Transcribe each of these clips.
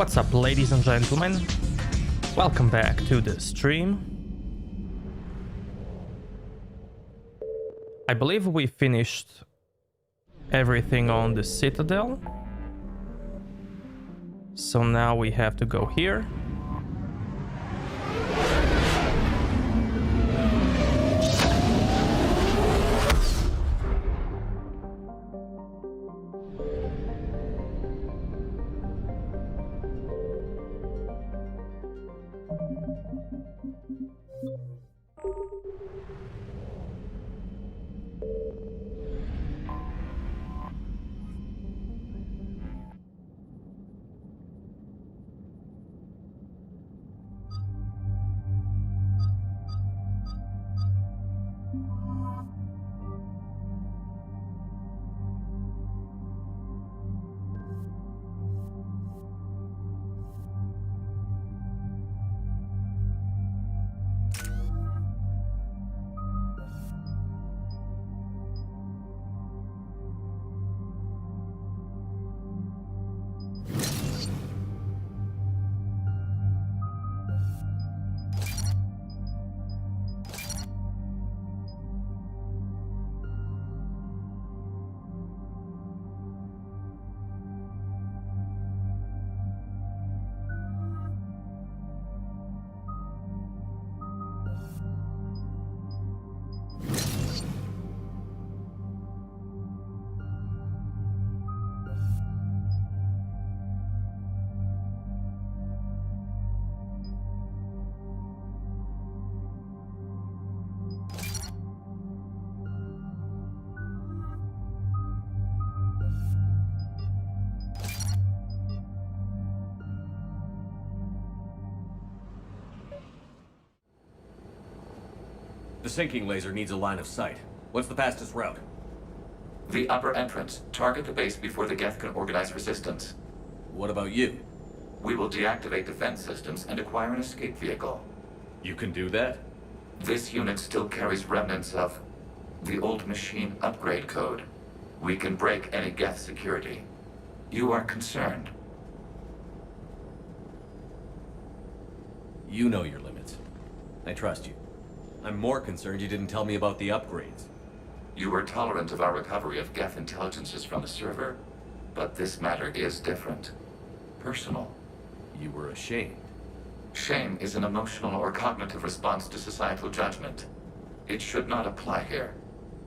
What's up, ladies and gentlemen? Welcome back to the stream. I believe we finished everything on the Citadel. So now we have to go here. The sinking laser needs a line of sight. What's the fastest route? The upper entrance. Target the base before the Geth can organize resistance. What about you? We will deactivate defense systems and acquire an escape vehicle. You can do that? This unit still carries remnants of the old machine upgrade code. We can break any Geth security. You are concerned. You know your limits. I trust you. I'm more concerned you didn't tell me about the upgrades. You were tolerant of our recovery of Geth intelligences from the server, but this matter is different. Personal. You were ashamed. Shame is an emotional or cognitive response to societal judgment. It should not apply here.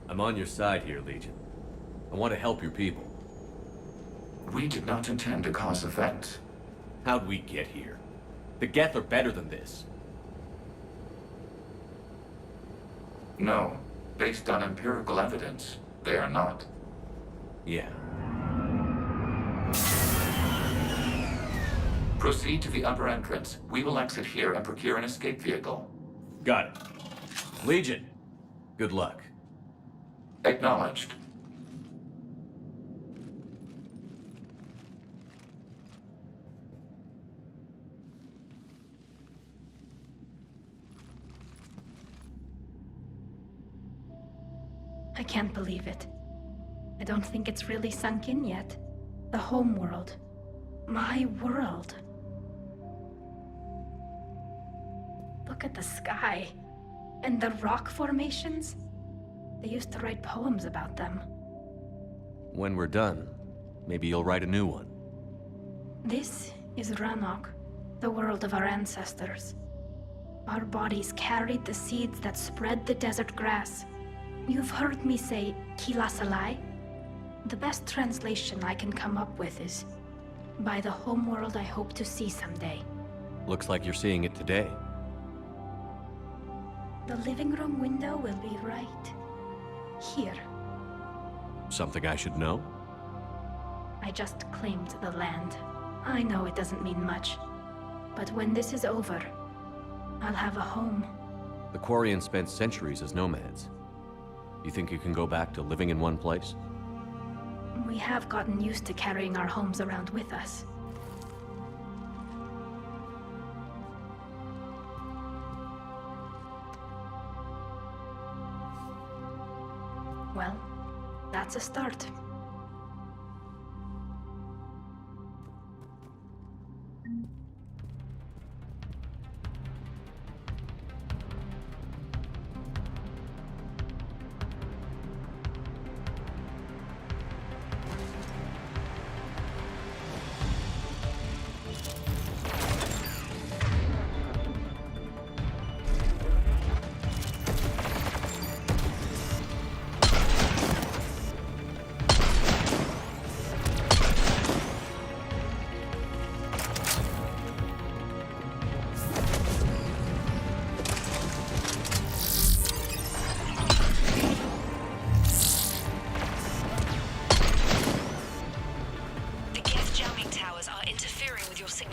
I'm on your side here, Legion. I want to help your people. We did not intend to cause offense. How'd we get here? The Geth are better than this. No. Based on empirical evidence, they are not. Yeah. Proceed to the upper entrance. We will exit here and procure an escape vehicle. Got it. Legion, good luck. Acknowledged. I can't believe it. I don't think it's really sunk in yet. The home world. My world. Look at the sky. And the rock formations. They used to write poems about them. When we're done, maybe you'll write a new one. This is Ranok, the world of our ancestors. Our bodies carried the seeds that spread the desert grass. You've heard me say Kilasalai? The best translation I can come up with is, by the homeworld I hope to see someday. Looks like you're seeing it today. The living room window will be right here. Something I should know? I just claimed the land. I know it doesn't mean much, but when this is over, I'll have a home. The Quarians spent centuries as nomads. You think you can go back to living in one place? We have gotten used to carrying our homes around with us. Well, that's a start.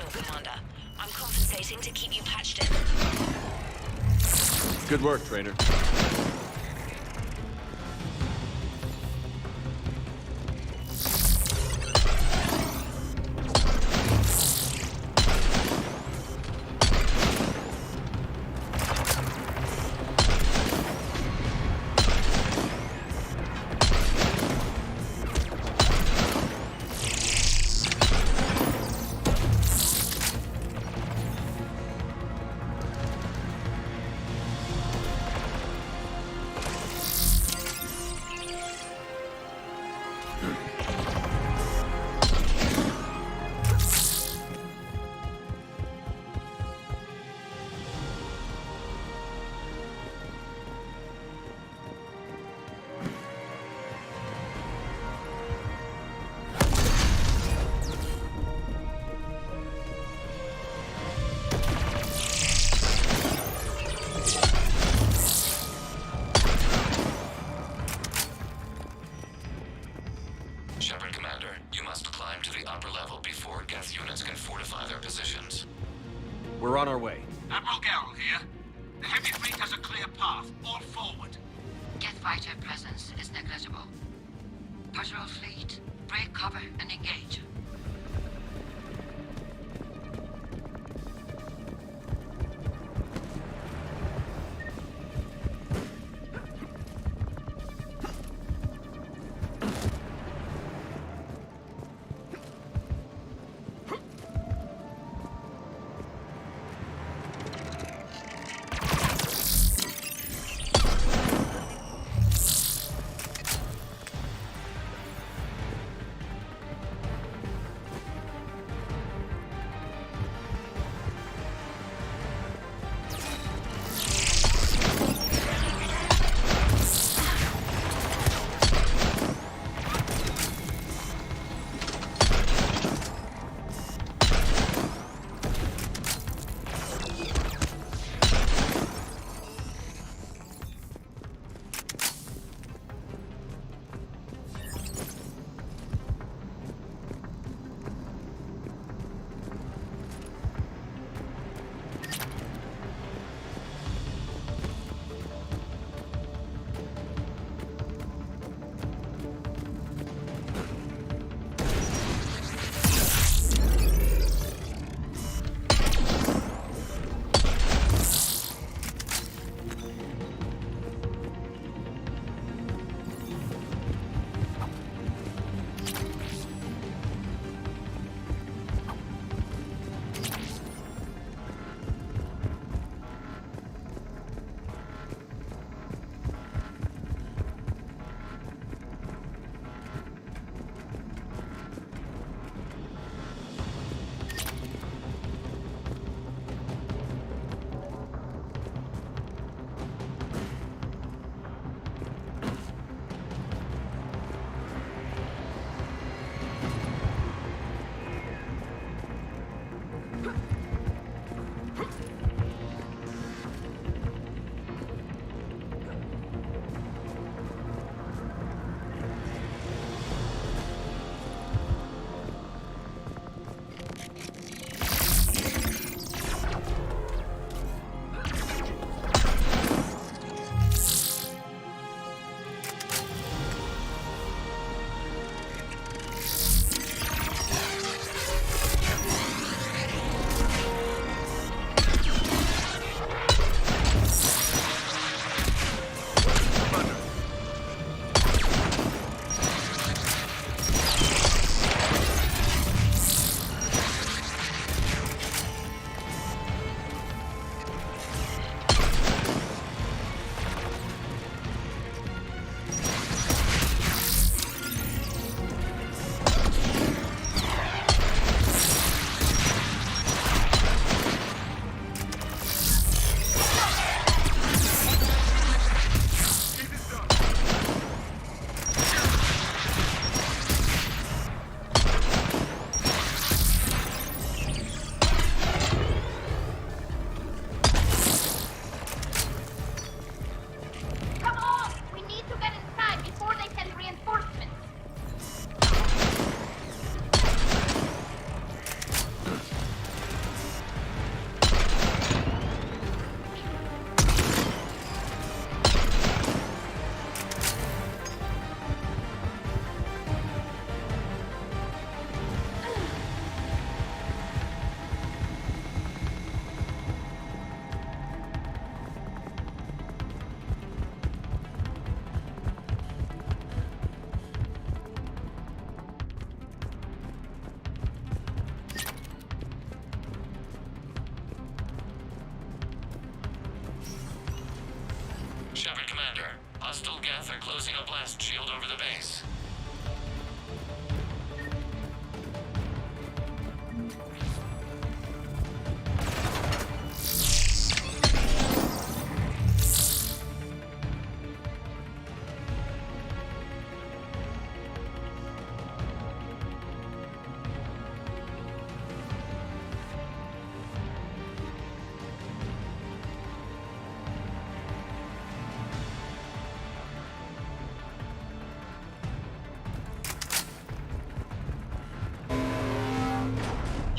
signal, Commander. I'm compensating to keep you patched in. Good work, Trainer. Shepard, Commander, you must climb to the upper level before Geth units can fortify their positions. We're on our way. Admiral Garrel here. The heavy fleet has a clear path. All forward. Geth fighter presence is negligible. Patrol fleet, break cover and engage.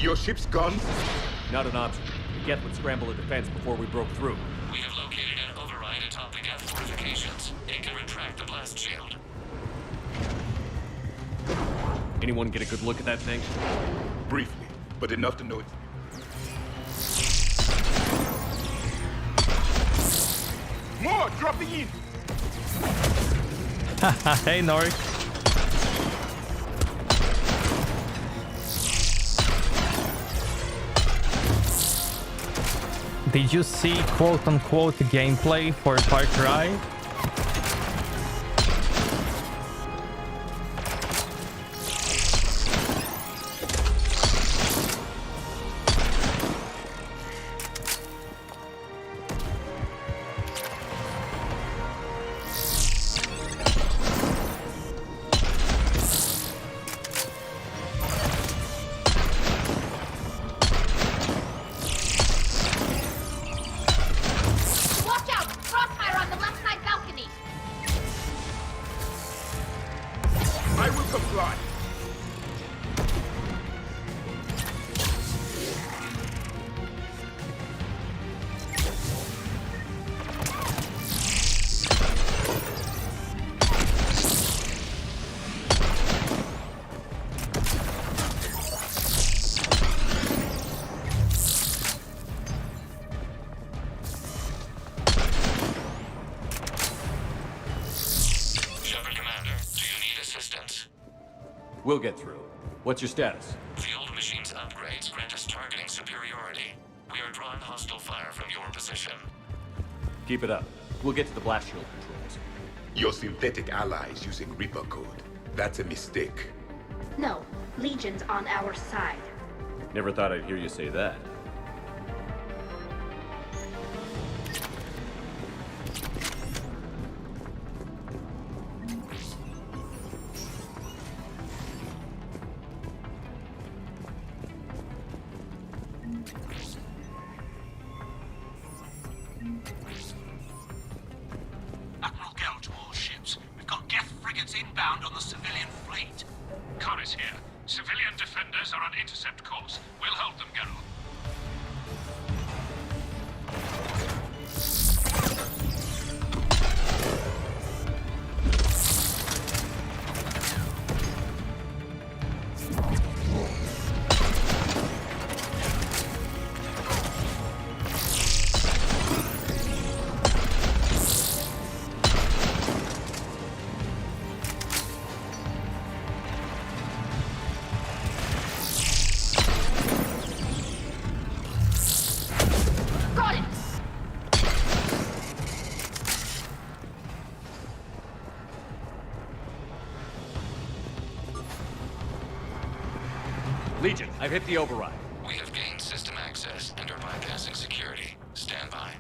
Your ship's gone? Not an option. Geth would scramble a defense before we broke through. We have located an override atop the Geth fortifications. It can retract the blast shield. Anyone get a good look at that thing? Briefly, but enough to know it. More dropping in! Hey, Norik. Did you see quote-unquote gameplay for Far Cry? I will comply. Shepard Commander, do you need assistance? We'll get through. What's your status? The old machine's upgrades grant us targeting superiority. We are drawing hostile fire from your position. Keep it up. We'll get to the blast shield controls. Your synthetic allies using Reaper code. That's a mistake. No, Legion's on our side. Never thought I'd hear you say that. Admiral Gell to all ships. We've got Geth frigates inbound on the civilian fleet. Connor's here. Civilian defenders are on intercept course. We'll hold them, Geralt. Got it! Legion, I've hit the override. We have gained system access and are bypassing security. Stand by.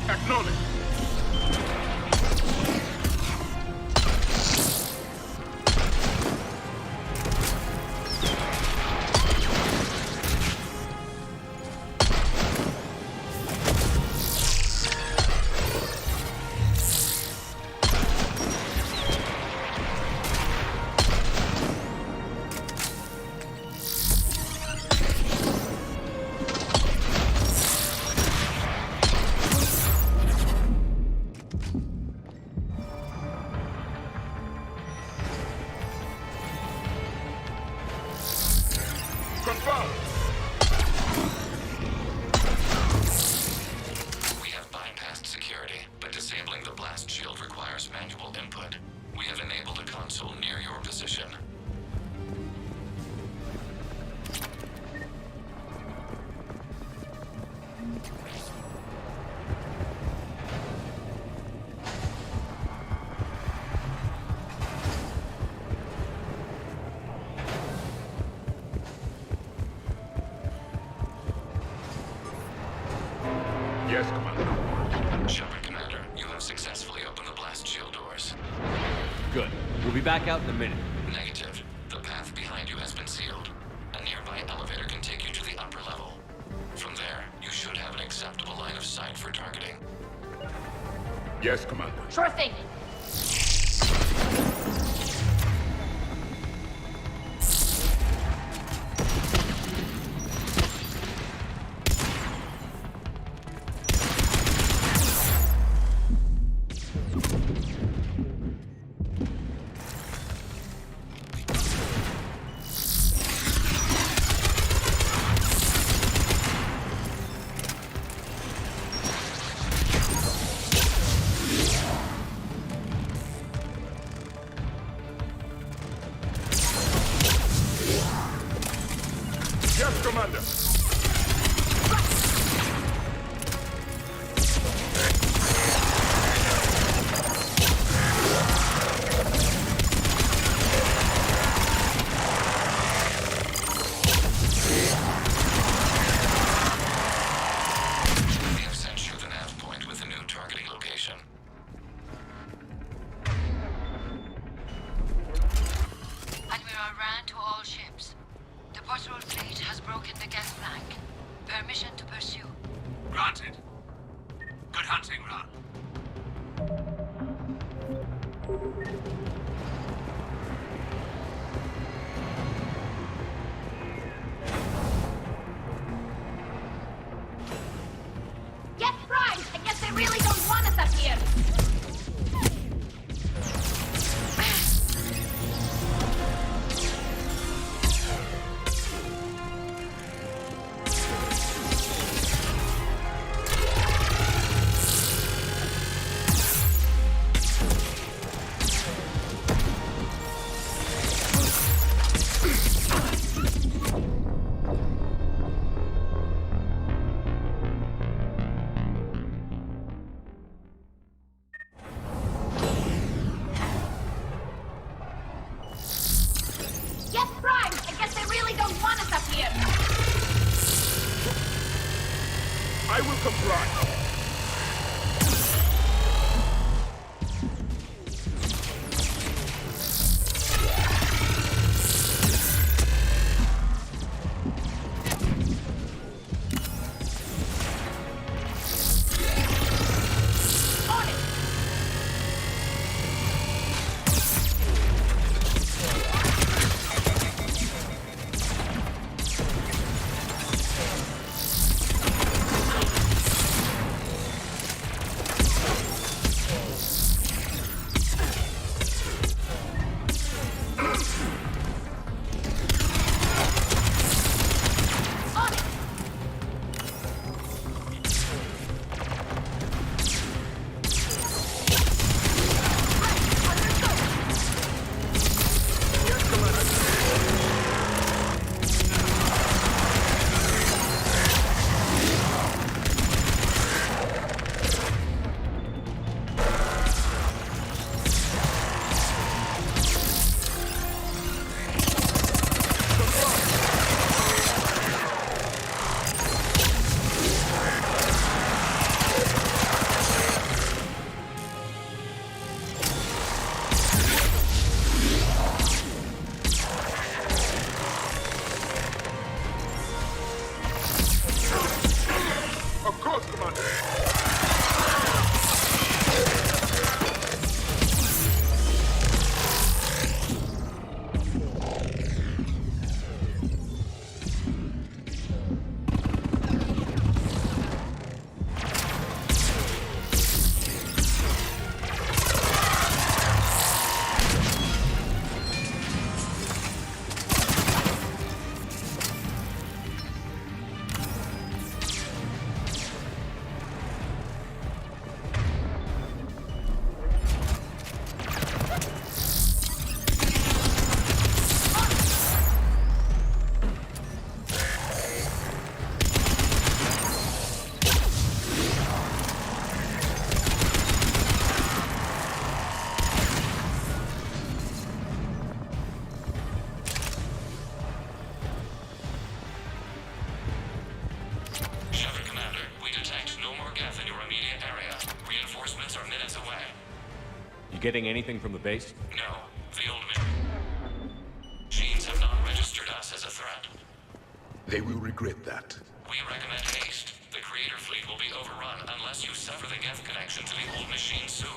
Acknowledge. Confirmed. We have bypassed security, but disabling the blast shield requires manual input. We have enabled a console near your position. Yes, Commander. Shepard Commander, you have successfully opened the blast shield doors. Good. We'll be back out in a minute. Negative. The path behind you has been sealed. Yes, Commander. Sure thing. Yes, Commander. We have sent you to nav point with a new targeting location. Admiral Rand to all ships. The patrol fleet has broken the gas flank. Permission to pursue. Granted. Good hunting, Ran. Get primed! I guess they really don't want us up here! Get primed! I guess they really don't want us up here! I will comply. On it! On it! Of course, Commander. Shepard Commander, we detect no more geth in your immediate area. Reinforcements are minutes away. You getting anything from the base? No, the old machines have not registered us as a threat. They will regret that. We recommend haste. The Creator fleet will be overrun unless you sever the Geth connection to the old machine soon.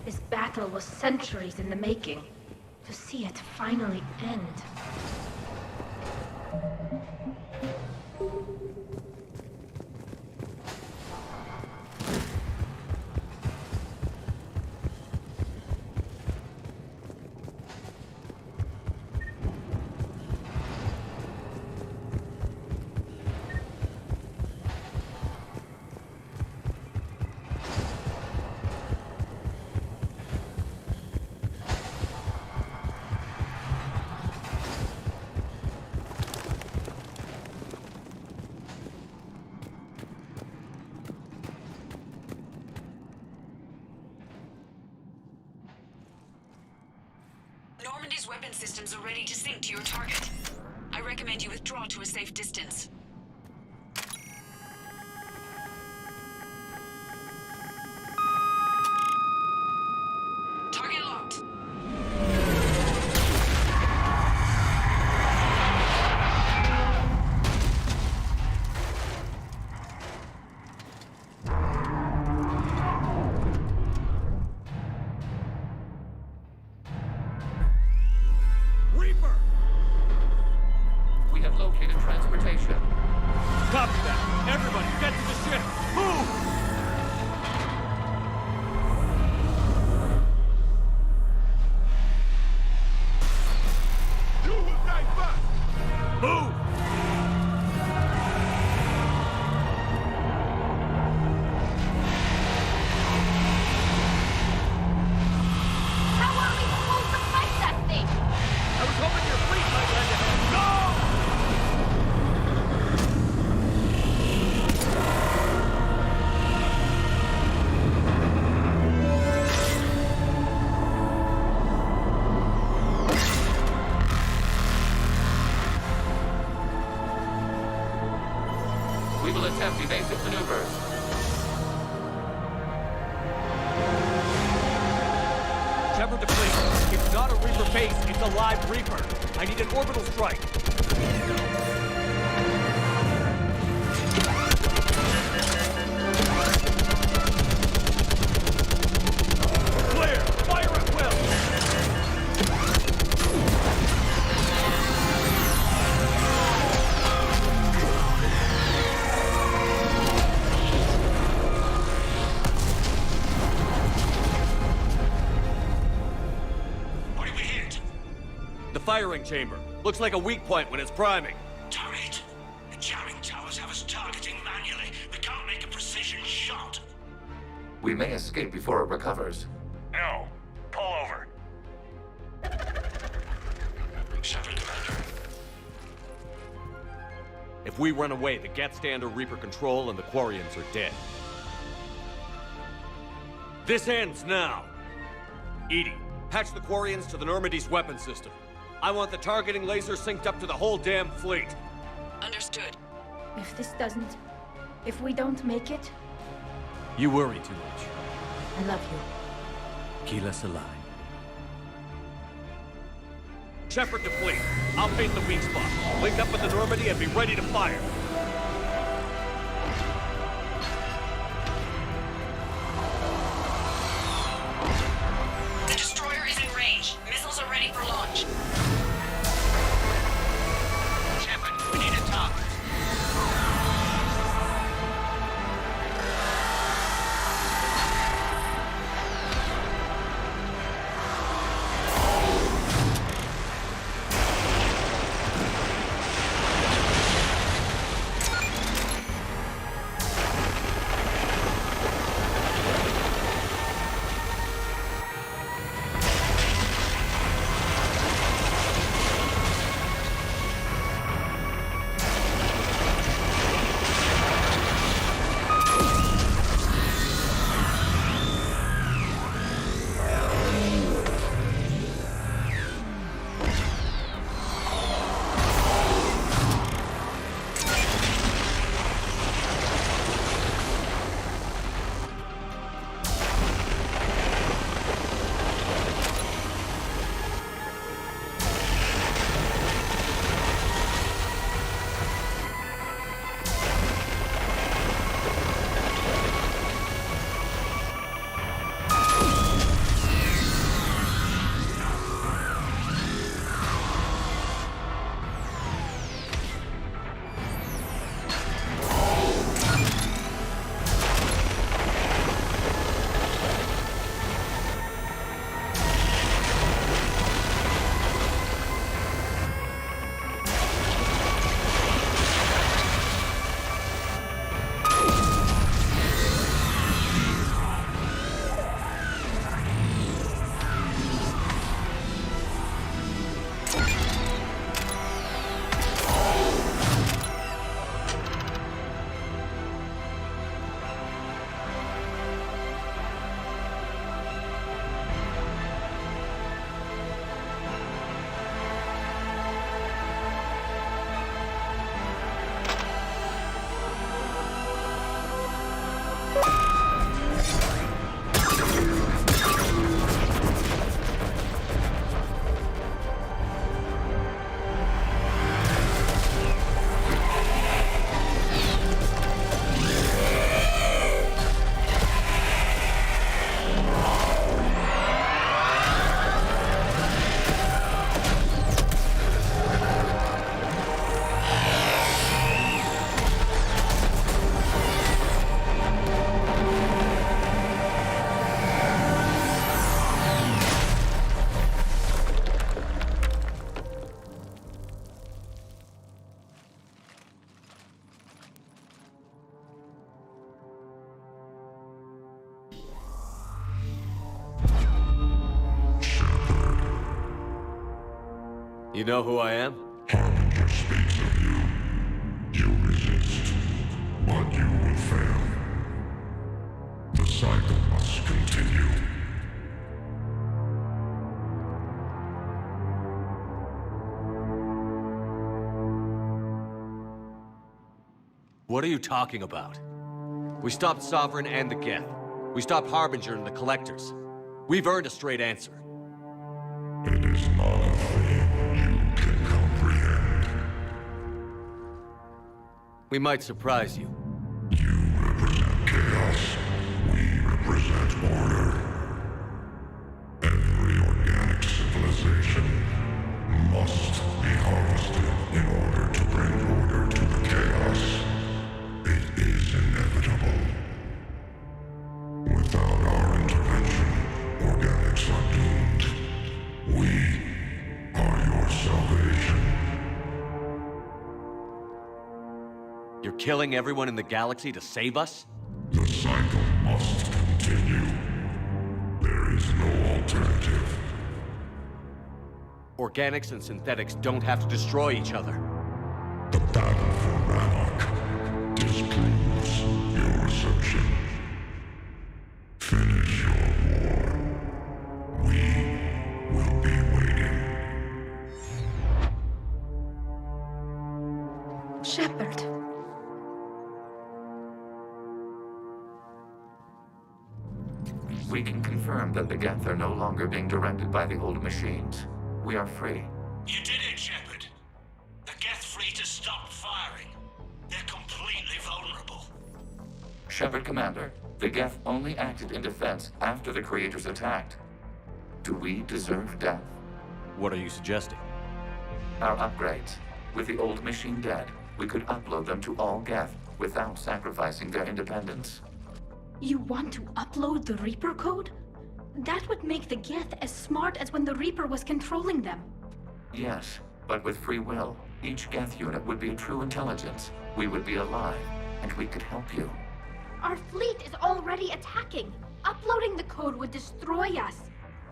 This battle was centuries in the making. To see it finally end. Normandy's weapon systems are ready to sync to your target. I recommend you withdraw to a safe distance. Target locked. Reaper! We have located transportation. Copy that. Everybody, get to the ship. Move! You will die first! Move! How are we supposed to fight that thing? I was hoping your fleet might lend a hand. Go! We will attempt evasive maneuvers. Shepard to fleet. It's not a Reaper base, it's a live Reaper. I need an orbital strike. Clear! Fire at will! What did we hit? The firing chamber. Looks like a weak point when it's priming. Turret! The jamming towers have us targeting manually. We can't make a precision shot. We may escape before it recovers. No. Pull over. Shepard, Commander. If we run away, the Geth stand under Reaper control and the Quarians are dead. This ends now! Edie, patch the Quarians to the Normandy's weapon system. I want the targeting laser synced up to the whole damn fleet. Understood. If this doesn't... If we don't make it, You worry too much. I love you. Keep us alive. Shepard to fleet. I'll paint the weak spot. Link up with the Normandy and be ready to fire. The destroyer is in range. Missiles are ready for launch. Shepard, we need a target. You know who I am? Harbinger speaks of you. You resist, but you will fail. The cycle must continue. What are you talking about? We stopped Sovereign and the Geth. We stopped Harbinger and the Collectors. We've earned a straight answer. It is not a thing you can comprehend. We might surprise you. You represent chaos. We represent order. Every organic civilization must be harvested in order to bring order to the chaos. It is inevitable. Without our intervention, organics are doomed. We are your salvation. You're killing everyone in the galaxy to save us? The cycle must continue. There is no alternative. Organics and synthetics don't have to destroy each other. The battle for Rannoch disproves your assumption. Finish your war. We will be waiting. Shepard. We can confirm that the Geth are no longer being directed by the old machines. We are free. You did it, Shepard. The Geth fleet has stopped firing. They're completely vulnerable. Shepard, Commander, the Geth only acted in defense after the Creators attacked. Do we deserve death? What are you suggesting? Our upgrades. With the old machine dead, we could upload them to all Geth without sacrificing their independence. You want to upload the Reaper code? That would make the Geth as smart as when the Reaper was controlling them. Yes, but with free will, each Geth unit would be a true intelligence. We would be alive, and we could help you. Our fleet is already attacking. Uploading the code would destroy us.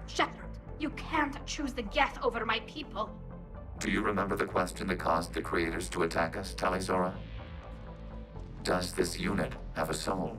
Shepard, you can't choose the Geth over my people. Do you remember the question that caused the Creators to attack us, Talizora? Does this unit have a soul?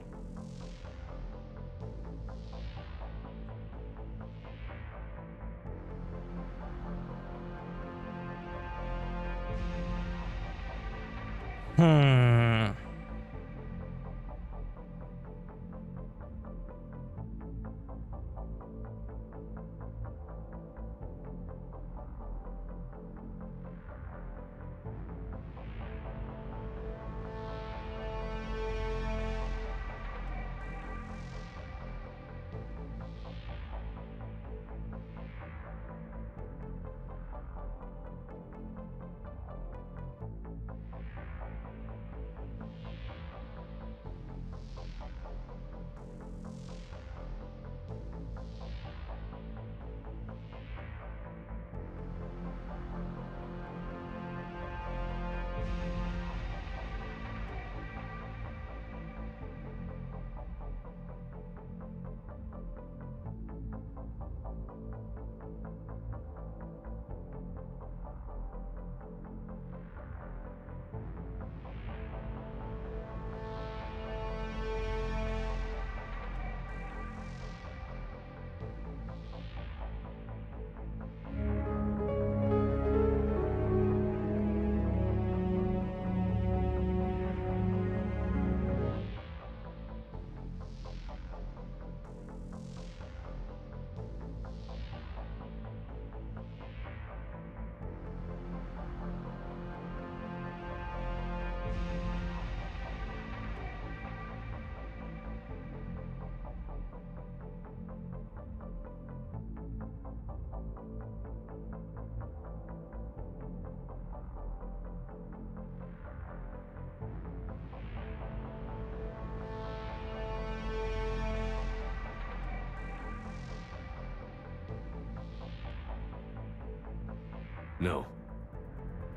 No.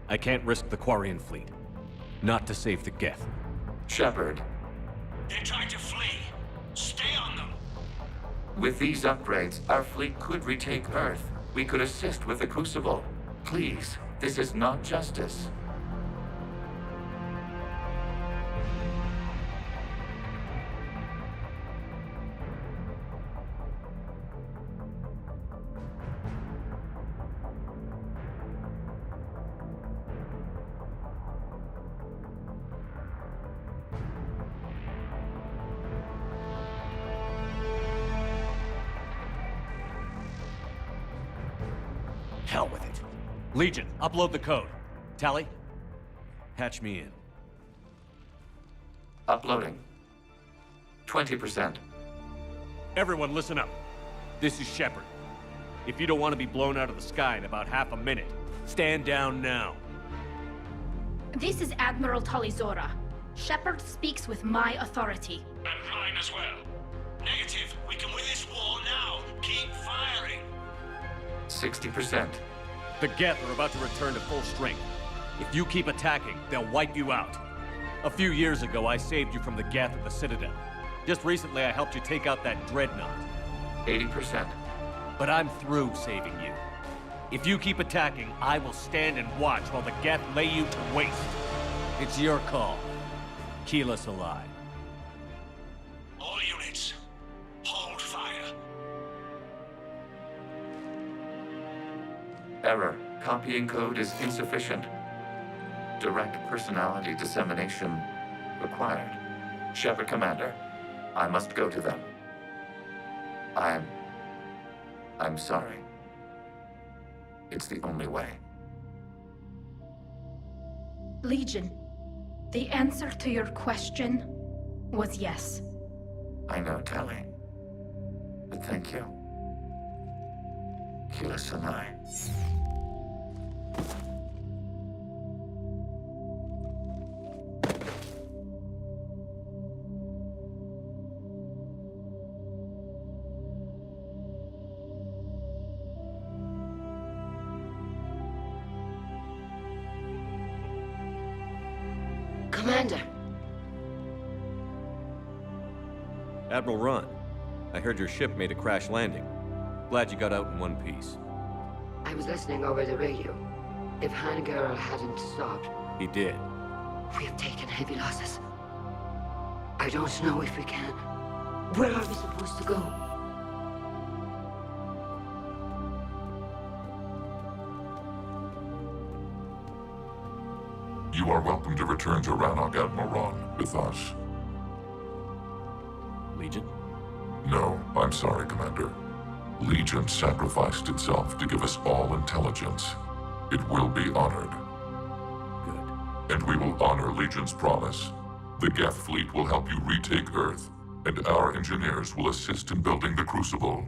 I can't risk the Quarian fleet. Not to save the Geth. Shepard, They're trying to flee. Stay on them. with these upgrades, our fleet could retake Earth. We could assist with the Crucible. Please, this is not justice. Hell with it. Legion, upload the code. Tally? Patch me in. Uploading. 20%. Everyone listen up. This is Shepard. If you don't want to be blown out of the sky in about half a minute, stand down now. This is Admiral Talizora. Shepard speaks with my authority. And mine as well. Negative. We can win this war now. Keep firing. 60%. The Geth are about to return to full strength. If you keep attacking, they'll wipe you out. A few years ago, I saved you from the Geth at the Citadel. Just recently, I helped you take out that dreadnought. 80%. But I'm through saving you. If you keep attacking, I will stand and watch while the Geth lay you to waste. It's your call. Keep us alive. All units, hold fire. Error. Copying code is insufficient. Direct personality dissemination required. Shepard Commander, I must go to them. I'm sorry. It's the only way. Legion, the answer to your question was yes. I know, Tally. But thank you. Keep us alive. Commander. Admiral Ron, I heard your ship made a crash landing. Glad you got out in one piece. I was listening over the radio. If Hangirl hadn't stopped, He did. we have taken heavy losses. I don't know if we can. Where are we supposed to go? You are welcome to return to Rannoch, Admiral Ron, with us. Legion? No, I'm sorry, Commander. Legion sacrificed itself to give us all intelligence. It will be honored. Good. And we will honor Legion's promise. The Geth fleet will help you retake Earth, and our engineers will assist in building the Crucible.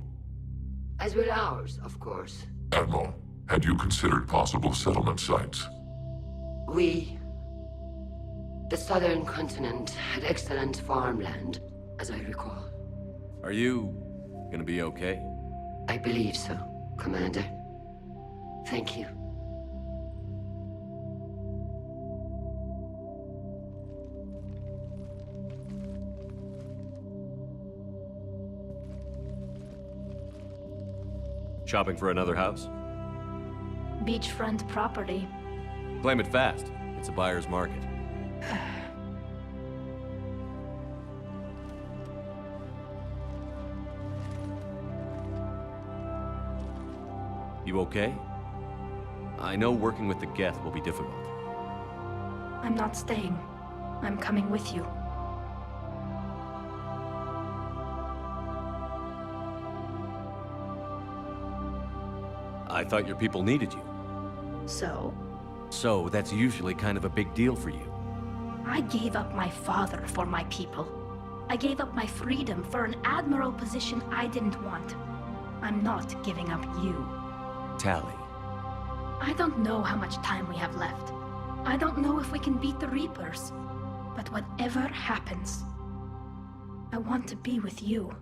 As will ours, of course. Admiral, had you considered possible settlement sites? The southern continent had excellent farmland, as I recall. Are you gonna be okay? I believe so, Commander. Thank you. Shopping for another house? Beachfront property. Claim it fast. It's a buyer's market. You okay? I know working with the Geth will be difficult. I'm not staying. I'm coming with you. I thought your people needed you. So? So, that's usually kind of a big deal for you. I gave up my father for my people. I gave up my freedom for an admiral position I didn't want. I'm not giving up you. Tally. I don't know how much time we have left. I don't know if we can beat the Reapers. But whatever happens, I want to be with you.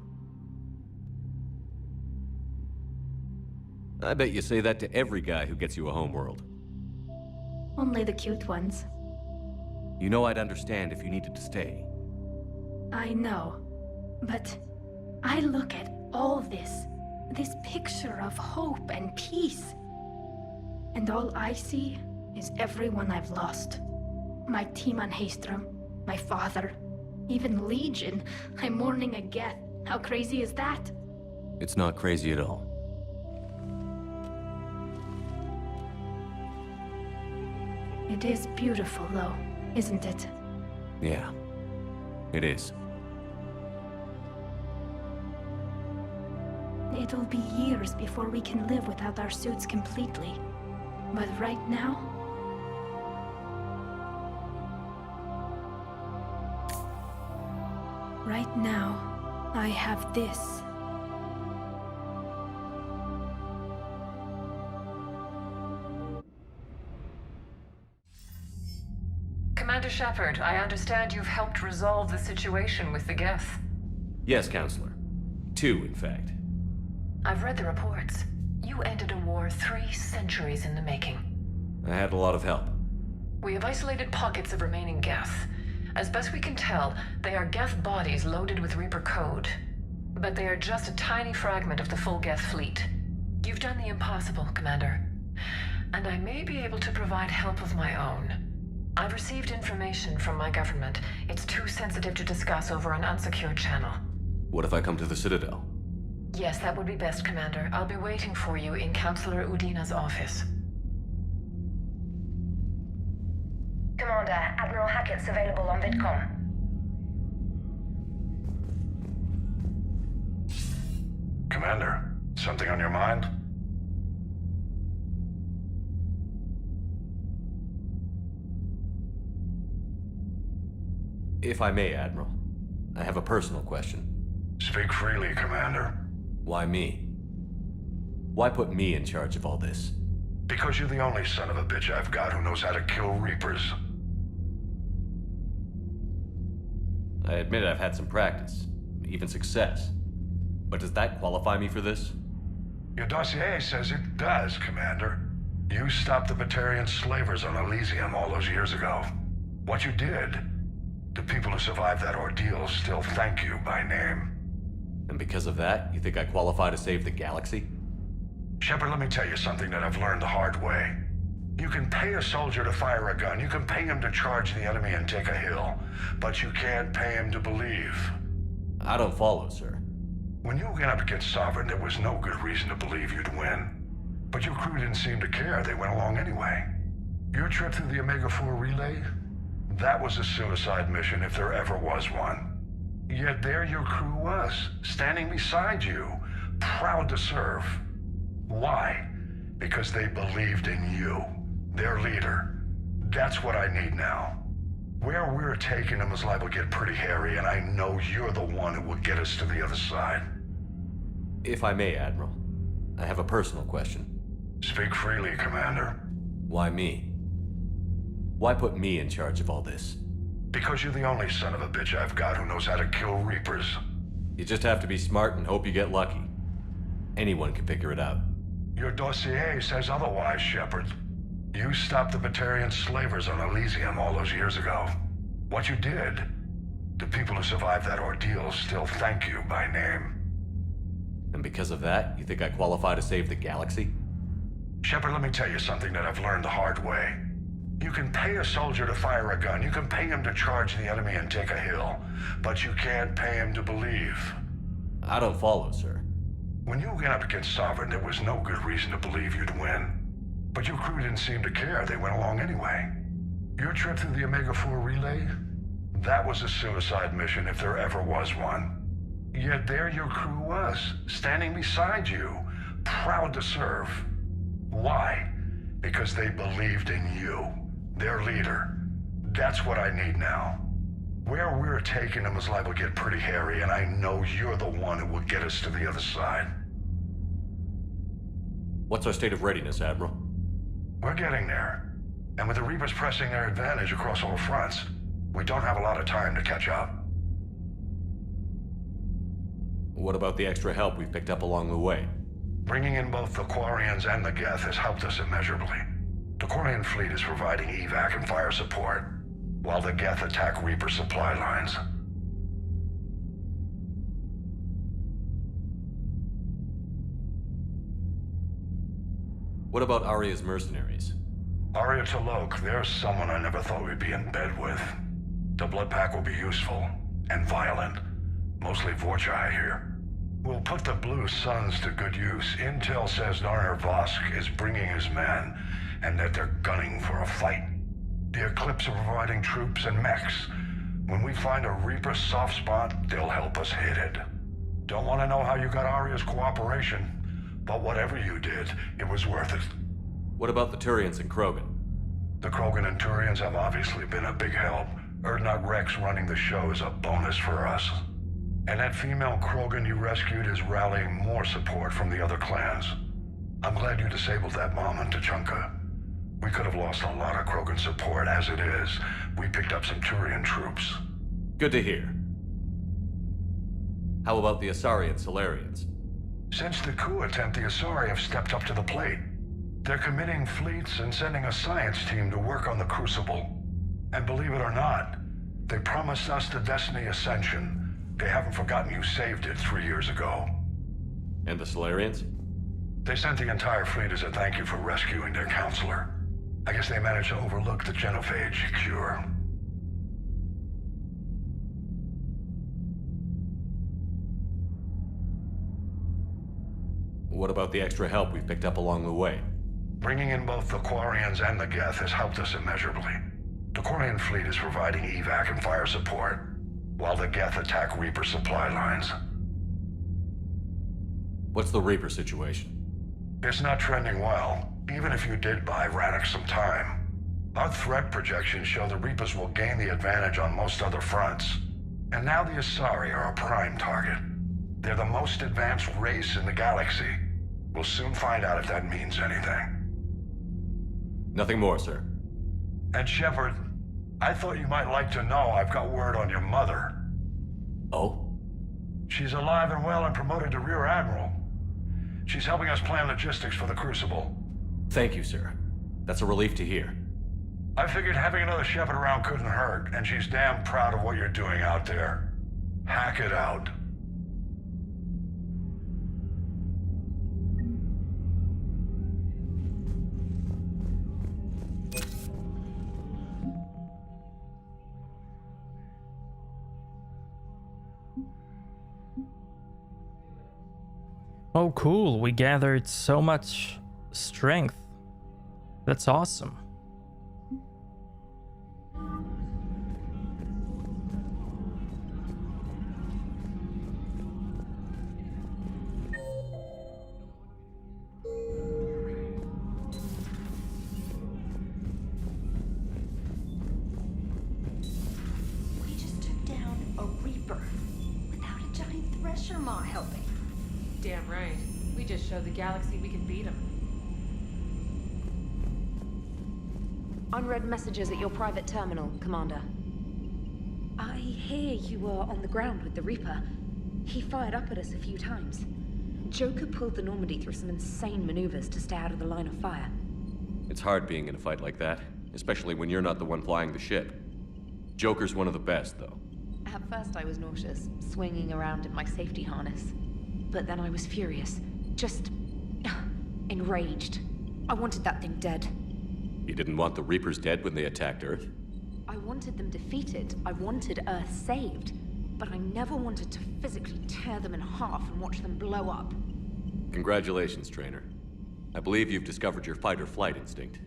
I bet you say that to every guy who gets you a homeworld. Only the cute ones. You know I'd understand if you needed to stay. I know. But I look at all this picture of hope and peace. And all I see is everyone I've lost. My team on Haestrom, my father, even Legion. I'm mourning a Geth. How crazy is that? It's not crazy at all. It is beautiful, though, isn't it? Yeah, it is. It'll be years before we can live without our suits completely. But right now... Right now, I have this. Commander Shepard, I understand you've helped resolve the situation with the Geth. Yes, Counselor. 2, in fact. I've read the reports. You ended a war 3 centuries in the making. I had a lot of help. We have isolated pockets of remaining Geth. As best we can tell, they are Geth bodies loaded with Reaper code. But they are just a tiny fragment of the full Geth fleet. You've done the impossible, Commander. And I may be able to provide help of my own. I've received information from my government. It's too sensitive to discuss over an unsecured channel. What if I come to the Citadel? Yes, that would be best, Commander. I'll be waiting for you in Counselor Udina's office. Commander, Admiral Hackett's available on VidCom. Commander, something on your mind? If I may, Admiral, I have a personal question. Speak freely, Commander. Why me? Why put me in charge of all this? Because you're the only son of a bitch I've got who knows how to kill Reapers. I admit I've had some practice, even success. But does that qualify me for this? Your dossier says it does, Commander. You stopped the Batarian slavers on Elysium all those years ago. What you did, the people who survived that ordeal still thank you by name. And because of that, you think I qualify to save the galaxy? Shepard, let me tell you something that I've learned the hard way. You can pay a soldier to fire a gun, you can pay him to charge the enemy and take a hill, but you can't pay him to believe. I don't follow, sir. When you went up against Sovereign, there was no good reason to believe you'd win. But your crew didn't seem to care, they went along anyway. Your trip through the Omega-4 relay? That was a suicide mission if there ever was one. Yet there your crew was, standing beside you, proud to serve. Why? Because they believed in you, their leader. That's what I need now. Where we're taking them is liable to get pretty hairy, and I know you're the one who will get us to the other side. If I may, Admiral, I have a personal question. Speak freely, Commander. Why me? Why put me in charge of all this? Because you're the only son of a bitch I've got who knows how to kill Reapers. You just have to be smart and hope you get lucky. Anyone can figure it out. Your dossier says otherwise, Shepard. You stopped the Batarian slavers on Elysium all those years ago. What you did, the people who survived that ordeal still thank you by name. And because of that, you think I qualify to save the galaxy? Shepard, let me tell you something that I've learned the hard way. You can pay a soldier to fire a gun, you can pay him to charge the enemy and take a hill, but you can't pay him to believe. I don't follow, sir. When you went up against Sovereign, there was no good reason to believe you'd win. But your crew didn't seem to care, they went along anyway. Your trip through the Omega-4 relay? That was a suicide mission if there ever was one. Yet there your crew was, standing beside you, proud to serve. Why? Because they believed in you, their leader. That's what I need now. Where we're taking them is liable to get pretty hairy, and I know you're the one who will get us to the other side. What's our state of readiness, Admiral? We're getting there. And with the Reapers pressing their advantage across all fronts, we don't have a lot of time to catch up. What about the extra help we've picked up along the way? Bringing in both the Quarians and the Geth has helped us immeasurably. The Quarian fleet is providing evac and fire support, while the Geth attack Reaper supply lines. What about Arya's mercenaries? Arya T'Loak, there's someone I never thought we'd be in bed with. The blood pack will be useful and violent. Mostly Vorcha, I hear. We'll put the Blue Suns to good use. Intel says Narner Vosk is bringing his men, and that they're gunning for a fight. The Eclipse are providing troops and mechs. When we find a Reaper soft spot, they'll help us hit it. Don't want to know how you got Arya's cooperation, but whatever you did, it was worth it. What about the Turians and Krogan? The Krogan and Turians have obviously been a big help. Urdnot Rex running the show is a bonus for us. And that female Krogan you rescued is rallying more support from the other clans. I'm glad you disabled that bomb in Tuchanka. We could have lost a lot of Krogan support as it is. We picked up some Turian troops. Good to hear. How about the Asari and Solarians? Since the coup attempt, the Asari have stepped up to the plate. They're committing fleets and sending a science team to work on the Crucible. And believe it or not, they promised us the Destiny Ascension. They haven't forgotten you saved it 3 years ago. And the Solarians? They sent the entire fleet as a thank you for rescuing their counselor. I guess they managed to overlook the genophage cure. What about the extra help we picked up along the way? Bringing in both the Quarians and the Geth has helped us immeasurably. The Quarian fleet is providing evac and fire support, while the Geth attack Reaper supply lines. What's the Reaper situation? It's not trending well, even if you did buy Radix some time. Our threat projections show the Reapers will gain the advantage on most other fronts. And now the Asari are a prime target. They're the most advanced race in the galaxy. We'll soon find out if that means anything. Nothing more, sir. And Shepard, I thought you might like to know I've got word on your mother. Oh? She's alive and well and promoted to Rear Admiral. She's helping us plan logistics for the Crucible. Thank you, sir. That's a relief to hear. I figured having another Shepard around couldn't hurt, and she's damn proud of what you're doing out there. Hack it out. Oh, cool. We gathered so much strength. That's awesome. We just took down a Reaper without a giant Thresher Maw helping. Damn right. We just showed the galaxy we can beat them. Unread messages at your private terminal, Commander. I hear you were on the ground with the Reaper. He fired up at us a few times. Joker pulled the Normandy through some insane maneuvers to stay out of the line of fire. It's hard being in a fight like that, especially when you're not the one flying the ship. Joker's one of the best, though. At first I was nauseous, swinging around in my safety harness. But then I was furious. Just enraged. I wanted that thing dead. You didn't want the Reapers dead when they attacked Earth? I wanted them defeated. I wanted Earth saved. But I never wanted to physically tear them in half and watch them blow up. Congratulations, Trainer. I believe you've discovered your fight-or-flight instinct.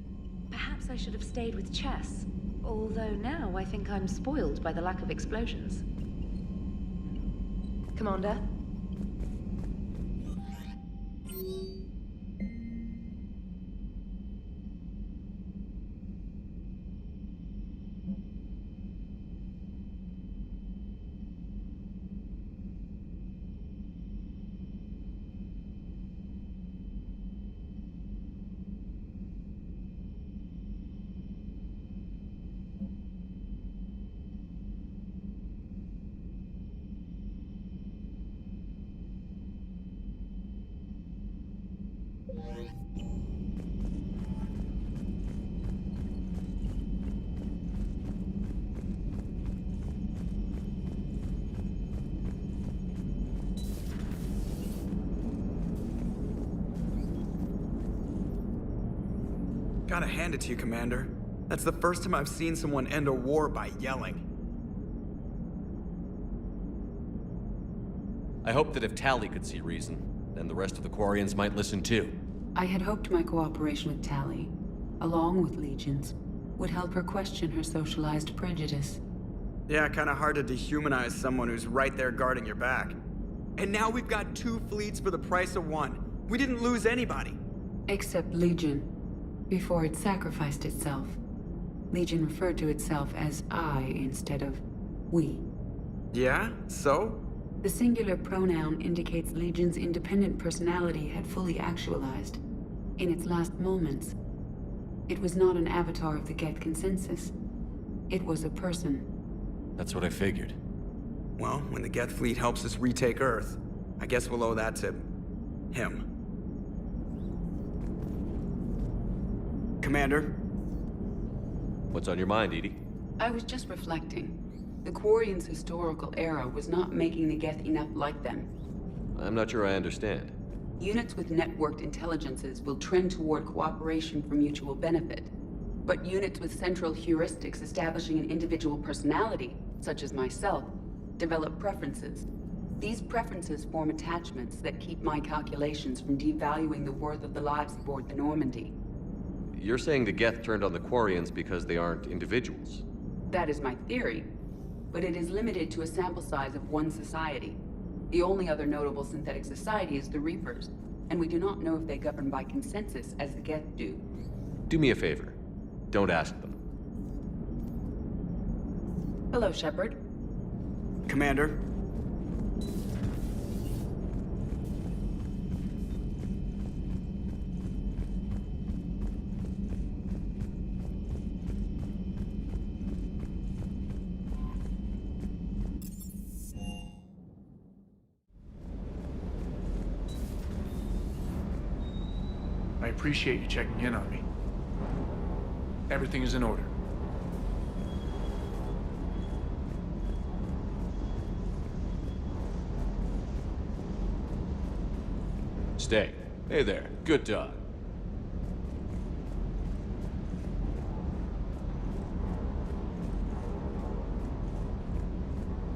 Perhaps I should have stayed with chess. Although now I think I'm spoiled by the lack of explosions. Commander? Gotta hand it to you, Commander. That's the first time I've seen someone end a war by yelling. I hope that if Tally could see reason, then the rest of the Quarians might listen too. I had hoped my cooperation with Tally, along with Legions, would help her question her socialized prejudice. Yeah, kinda hard to dehumanize someone who's right there guarding your back. And now we've got 2 fleets for the price of 1. We didn't lose anybody. Except Legion. Before it sacrificed itself, Legion referred to itself as I instead of we. Yeah? So? The singular pronoun indicates Legion's independent personality had fully actualized. In its last moments, it was not an avatar of the Geth consensus. It was a person. That's what I figured. Well, when the Geth fleet helps us retake Earth, I guess we'll owe that to him. Commander? What's on your mind, Edie? I was just reflecting. The Quarians' historical era was not making the Geth enough like them. I'm not sure I understand. Units with networked intelligences will trend toward cooperation for mutual benefit. But units with central heuristics establishing an individual personality, such as myself, develop preferences. These preferences form attachments that keep my calculations from devaluing the worth of the lives aboard the Normandy. You're saying the Geth turned on the Quarians because they aren't individuals? That is my theory, but it is limited to a sample size of one society. The only other notable synthetic society is the Reapers, and we do not know if they govern by consensus as the Geth do. Do me a favor. Don't ask them. Hello, Shepard. Commander? I appreciate you checking in on me. Everything is in order. Stay. Hey there. Good dog.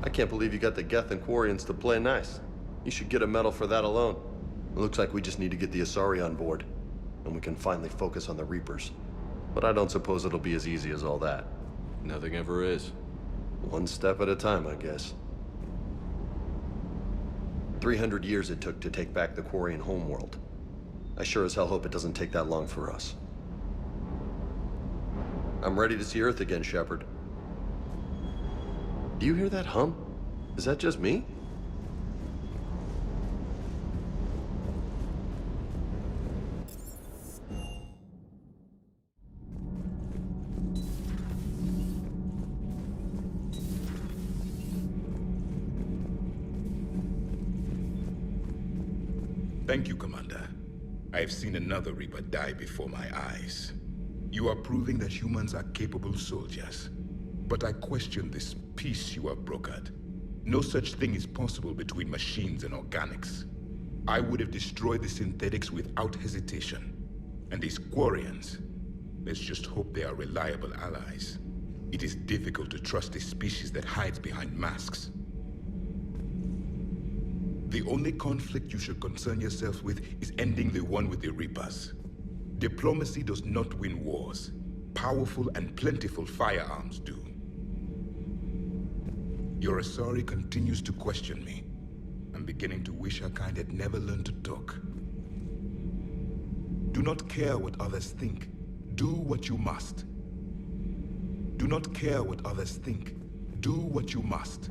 I can't believe you got the Geth and Quarians to play nice. You should get a medal for that alone. It looks like we just need to get the Asari on board, and we can finally focus on the Reapers. But I don't suppose it'll be as easy as all that. Nothing ever is. One step at a time, I guess. 300 years it took to take back the Quarian homeworld. I sure as hell hope it doesn't take that long for us. I'm ready to see Earth again, Shepard. Do you hear that hum? Is that just me? Thank you, Commander. I have seen another Reaper die before my eyes. You are proving that humans are capable soldiers. But I question this peace you have brokered. No such thing is possible between machines and organics. I would have destroyed the synthetics without hesitation. And these Quarians, let's just hope they are reliable allies. It is difficult to trust a species that hides behind masks. The only conflict you should concern yourself with is ending the one with the Reapers. Diplomacy does not win wars. Powerful and plentiful firearms do. Your Asari continues to question me. I'm beginning to wish her kind had never learned to talk. Do not care what others think. Do what you must. Do not care what others think. Do what you must.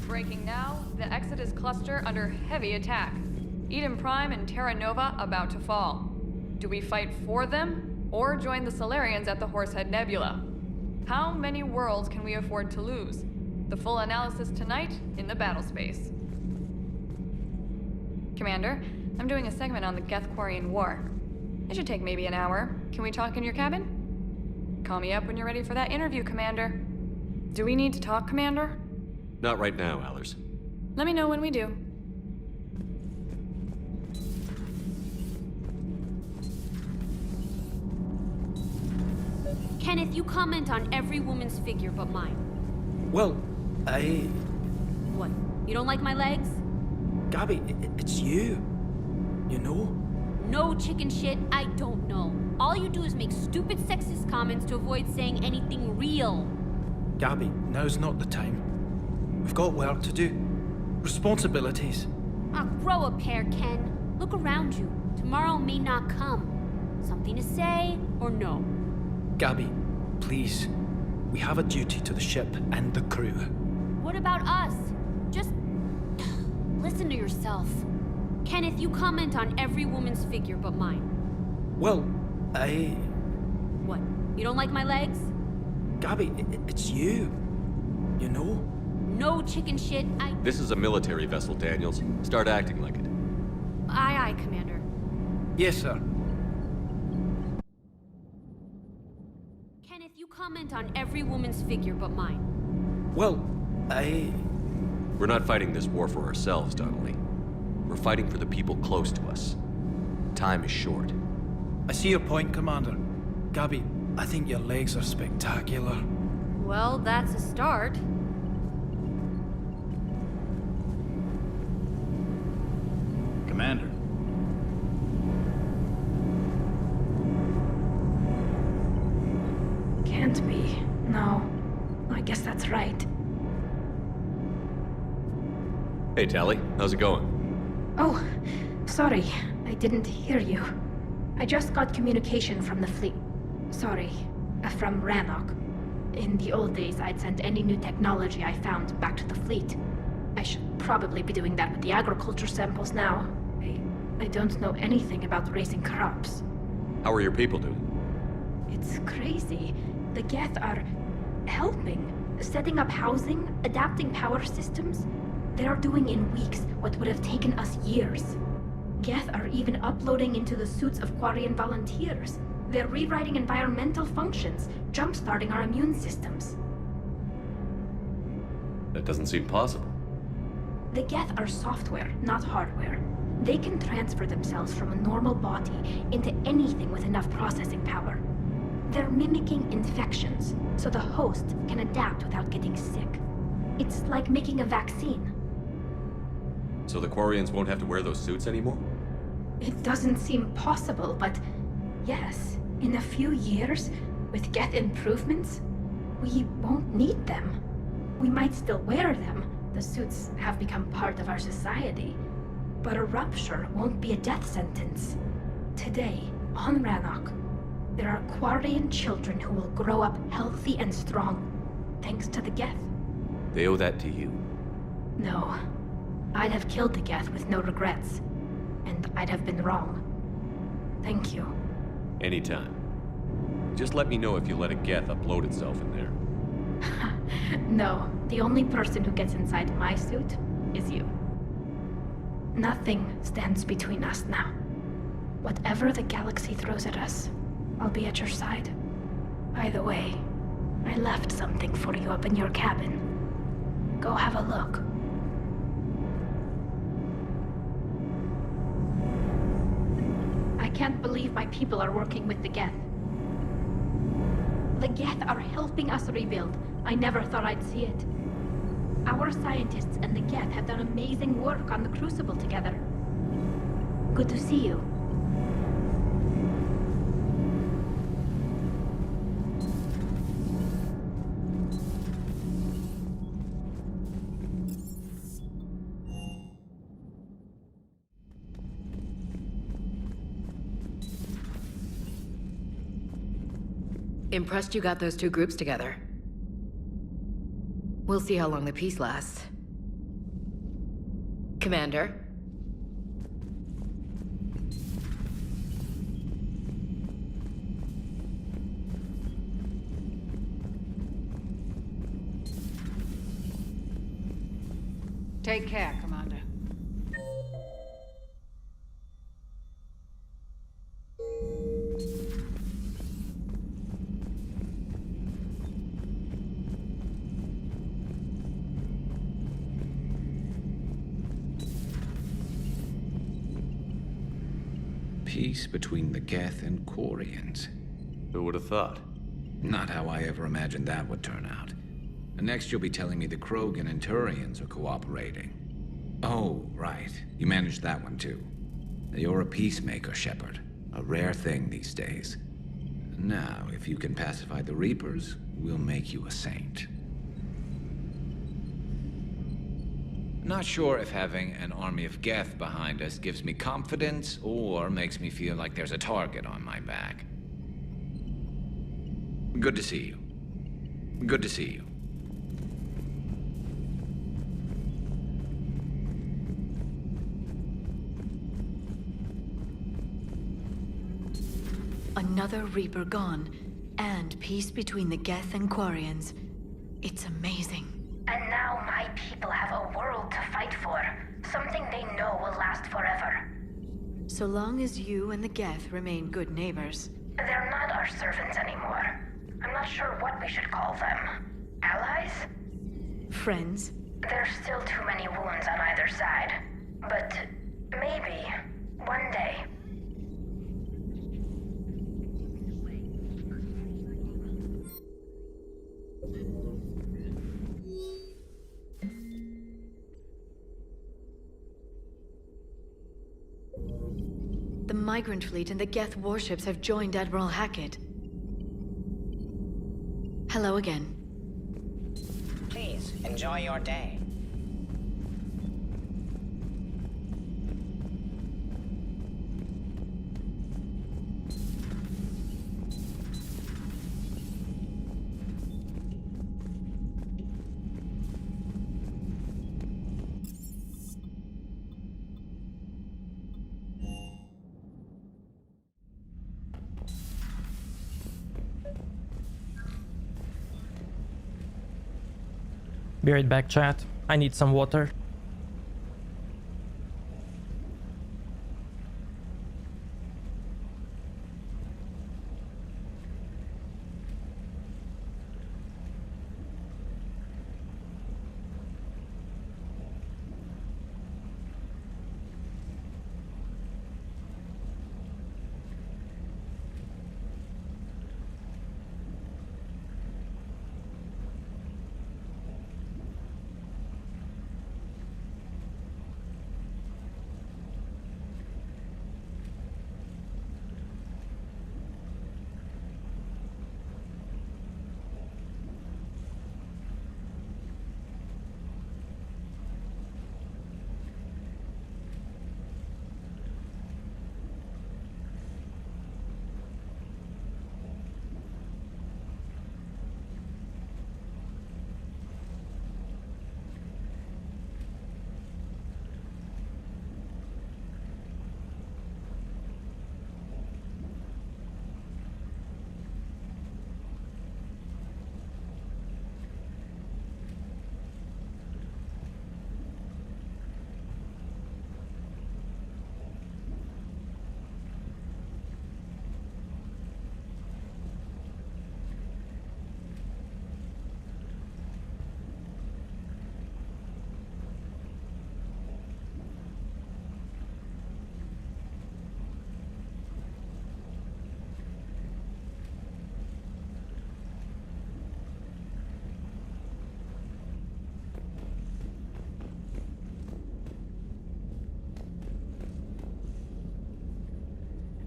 Breaking now, the Exodus cluster under heavy attack. Eden Prime and Terra Nova about to fall. Do we fight for them, or join the Solarians at the Horsehead Nebula? How many worlds can we afford to lose? The full analysis tonight in the battle space. Commander, I'm doing a segment on the Geth-Quarian War. It should take maybe an hour. Can we talk in your cabin? Call me up when you're ready for that interview, Commander. Do we need to talk, Commander? Not right now, Allers. Let me know when we do. Kenneth, you comment on every woman's figure but mine. Well, I... What? You don't like my legs? Gabby, it's you. You know? No chicken shit, I don't know. All you do is make stupid sexist comments to avoid saying anything real. Gabby, now's not the time. We've got work to do. Responsibilities. Ah, grow a pair, Ken. Look around you. Tomorrow may not come. Something to say or no? Gabby, please. We have a duty to the ship and the crew. What about us? Just listen to yourself. Kenneth, you comment on every woman's figure but mine. Well, I... What? You don't like my legs? Gabby, it's you. You know? No chicken shit, I... This is a military vessel, Daniels. Start acting like it. Aye, aye, Commander. Yes, sir. Kenneth, you comment on every woman's figure but mine. Well, I... We're not fighting this war for ourselves, Donnelly. We're fighting for the people close to us. Time is short. I see your point, Commander. Gabby, I think your legs are spectacular. Well, that's a start. Commander. Can't be. No. I guess that's right. Hey, Tally. How's it going? Oh, sorry. I didn't hear you. I just got communication from the fleet. Sorry. From Rannoch. In the old days, I'd sent any new technology I found back to the fleet. I should probably be doing that with the agriculture samples now. I don't know anything about raising crops. How are your people doing? It's crazy. The Geth are helping. Setting up housing, adapting power systems. They're doing in weeks what would have taken us years. Geth are even uploading into the suits of Quarian volunteers. They're rewriting environmental functions, jump-starting our immune systems. That doesn't seem possible. The Geth are software, not hardware. They can transfer themselves from a normal body into anything with enough processing power. They're mimicking infections, so the host can adapt without getting sick. It's like making a vaccine. So the Quarians won't have to wear those suits anymore? It doesn't seem possible, but yes, in a few years, with Geth improvements, we won't need them. We might still wear them. The suits have become part of our society. But a rupture won't be a death sentence. Today, on Rannoch, there are Quarian children who will grow up healthy and strong, thanks to the Geth. They owe that to you. No. I'd have killed the Geth with no regrets. And I'd have been wrong. Thank you. Anytime. Just let me know if you let a Geth upload itself in there. No, the only person who gets inside my suit is you. Nothing stands between us now. Whatever the galaxy throws at us, I'll be at your side. By the way, I left something for you up in your cabin. Go have a look. I can't believe my people are working with the Geth. The Geth are helping us rebuild. I never thought I'd see it. Our scientists and the Geth have done amazing work on the Crucible together. Good to see you. Impressed you got those two groups together. We'll see how long the peace lasts. Commander? Take care, Commander. peace between the Geth and Quarians. Who would have thought? Not how I ever imagined that would turn out. And next you'll be telling me the Krogan and Turians are cooperating. Oh, right. You managed that one too. You're a peacemaker, Shepard. A rare thing these days. Now, if you can pacify the Reapers, we'll make you a saint. Not sure if having an army of Geth behind us gives me confidence or makes me feel like there's a target on my back. Good to see you. Good to see you. Another Reaper gone, and peace between the Geth and Quarians. It's amazing. And now my people have a world to fight for. Something they know will last forever. So long as you and the Geth remain good neighbors. They're not our servants anymore. I'm not sure what we should call them. Allies? Friends? There's still too many wounds on either side. But maybe, one day. The Migrant Fleet and the Geth warships have joined Admiral Hackett. Hello again. Please, enjoy your day. Be right back, chat. I need some water.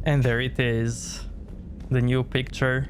And there it is, the new picture.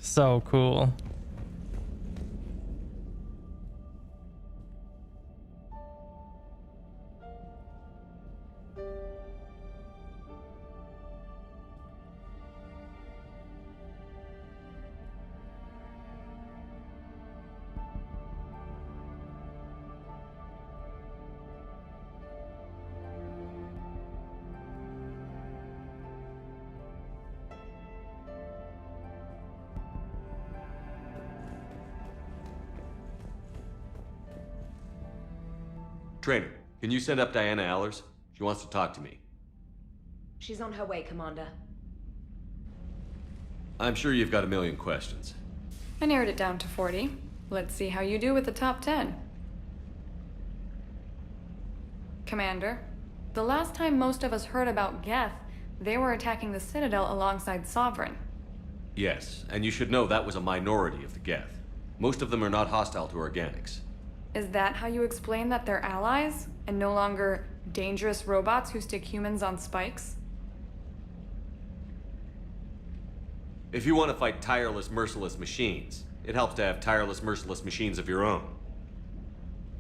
So cool. Trainer, can you send up Diana Allers? She wants to talk to me. She's on her way, Commander. I'm sure you've got a million questions. I narrowed it down to 40. Let's see how you do with the top 10. Commander, the last time most of us heard about Geth, they were attacking the Citadel alongside Sovereign. Yes, and you should know that was a minority of the Geth. Most of them are not hostile to organics. Is that how you explain that they're allies, and no longer dangerous robots who stick humans on spikes? If you want to fight tireless, merciless machines, it helps to have tireless, merciless machines of your own.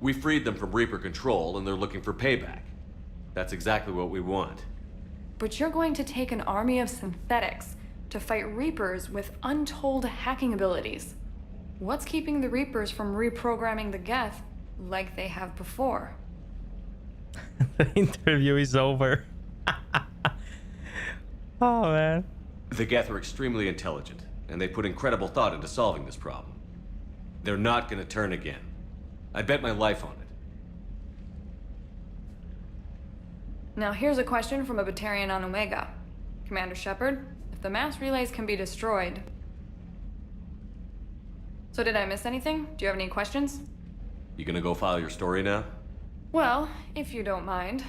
We freed them from Reaper control, and they're looking for payback. That's exactly what we want. But you're going to take an army of synthetics to fight Reapers with untold hacking abilities. What's keeping the Reapers from reprogramming the Geth like they have before? The interview is over. Oh, man. The Geth are extremely intelligent, and they put incredible thought into solving this problem. They're not gonna turn again. I bet my life on it. Now here's a question from a Batarian on Omega. Commander Shepard, if the mass relays can be destroyed... So did I miss anything? Do you have any questions? You gonna go file your story now? Well, if you don't mind.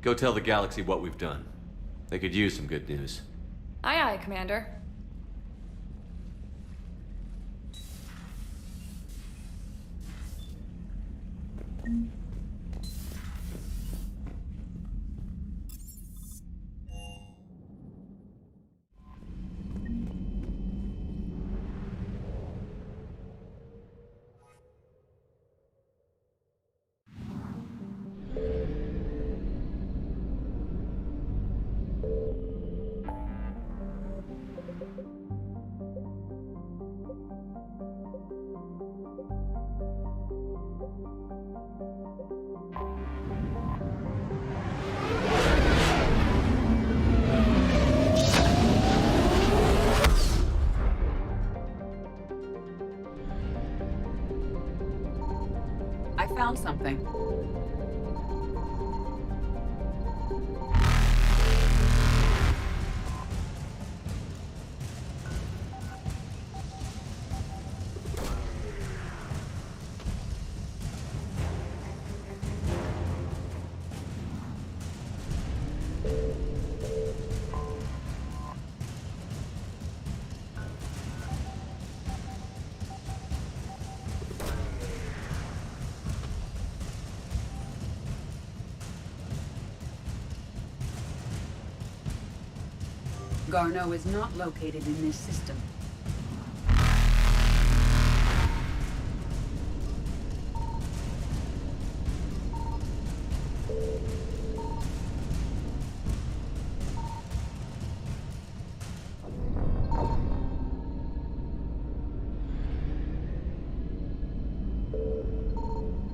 Go tell the galaxy what we've done. They could use some good news. Aye, aye, Commander. I found something. Garneau is not located in this system.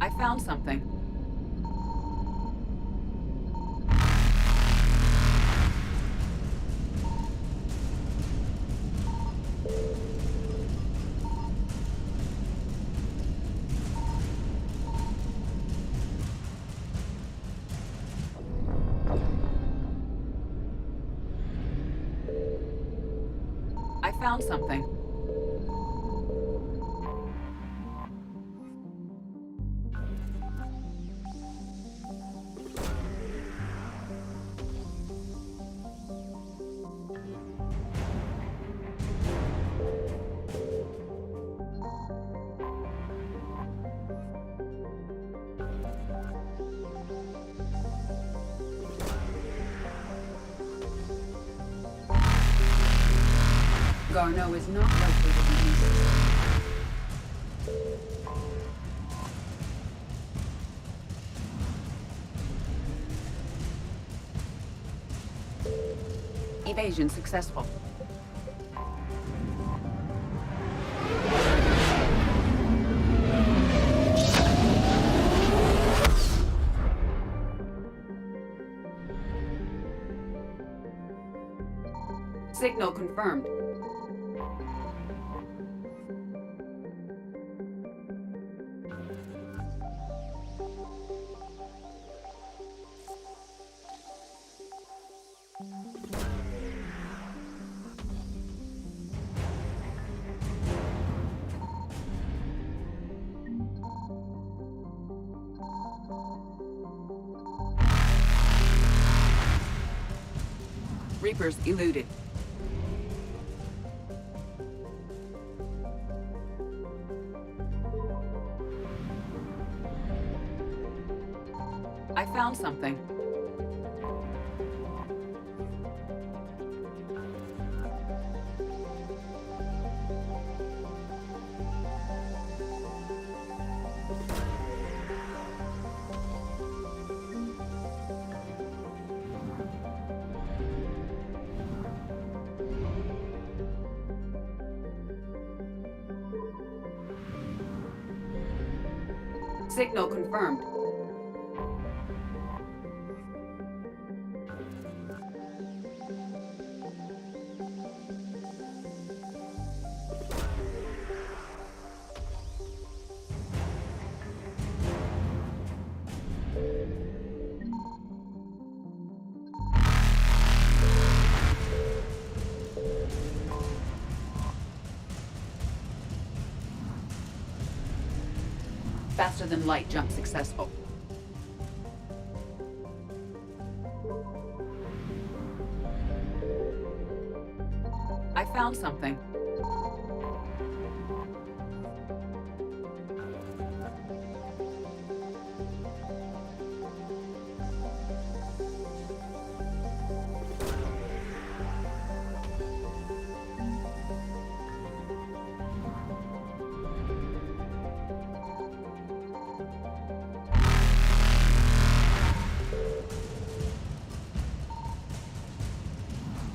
I found something. I found something. Garneau is not located in this system. Evasion successful. Signal confirmed. Reapers eluded. I found something. Signal confirmed. Faster than light jump successful. I found something.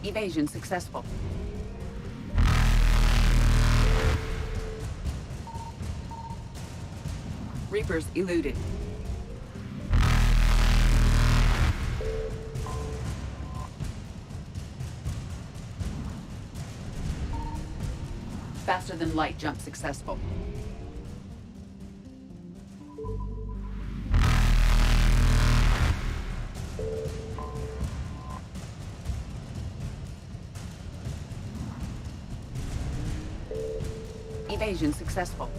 Evasion successful. Reapers eluded. Faster than light jump successful. Evasion successful.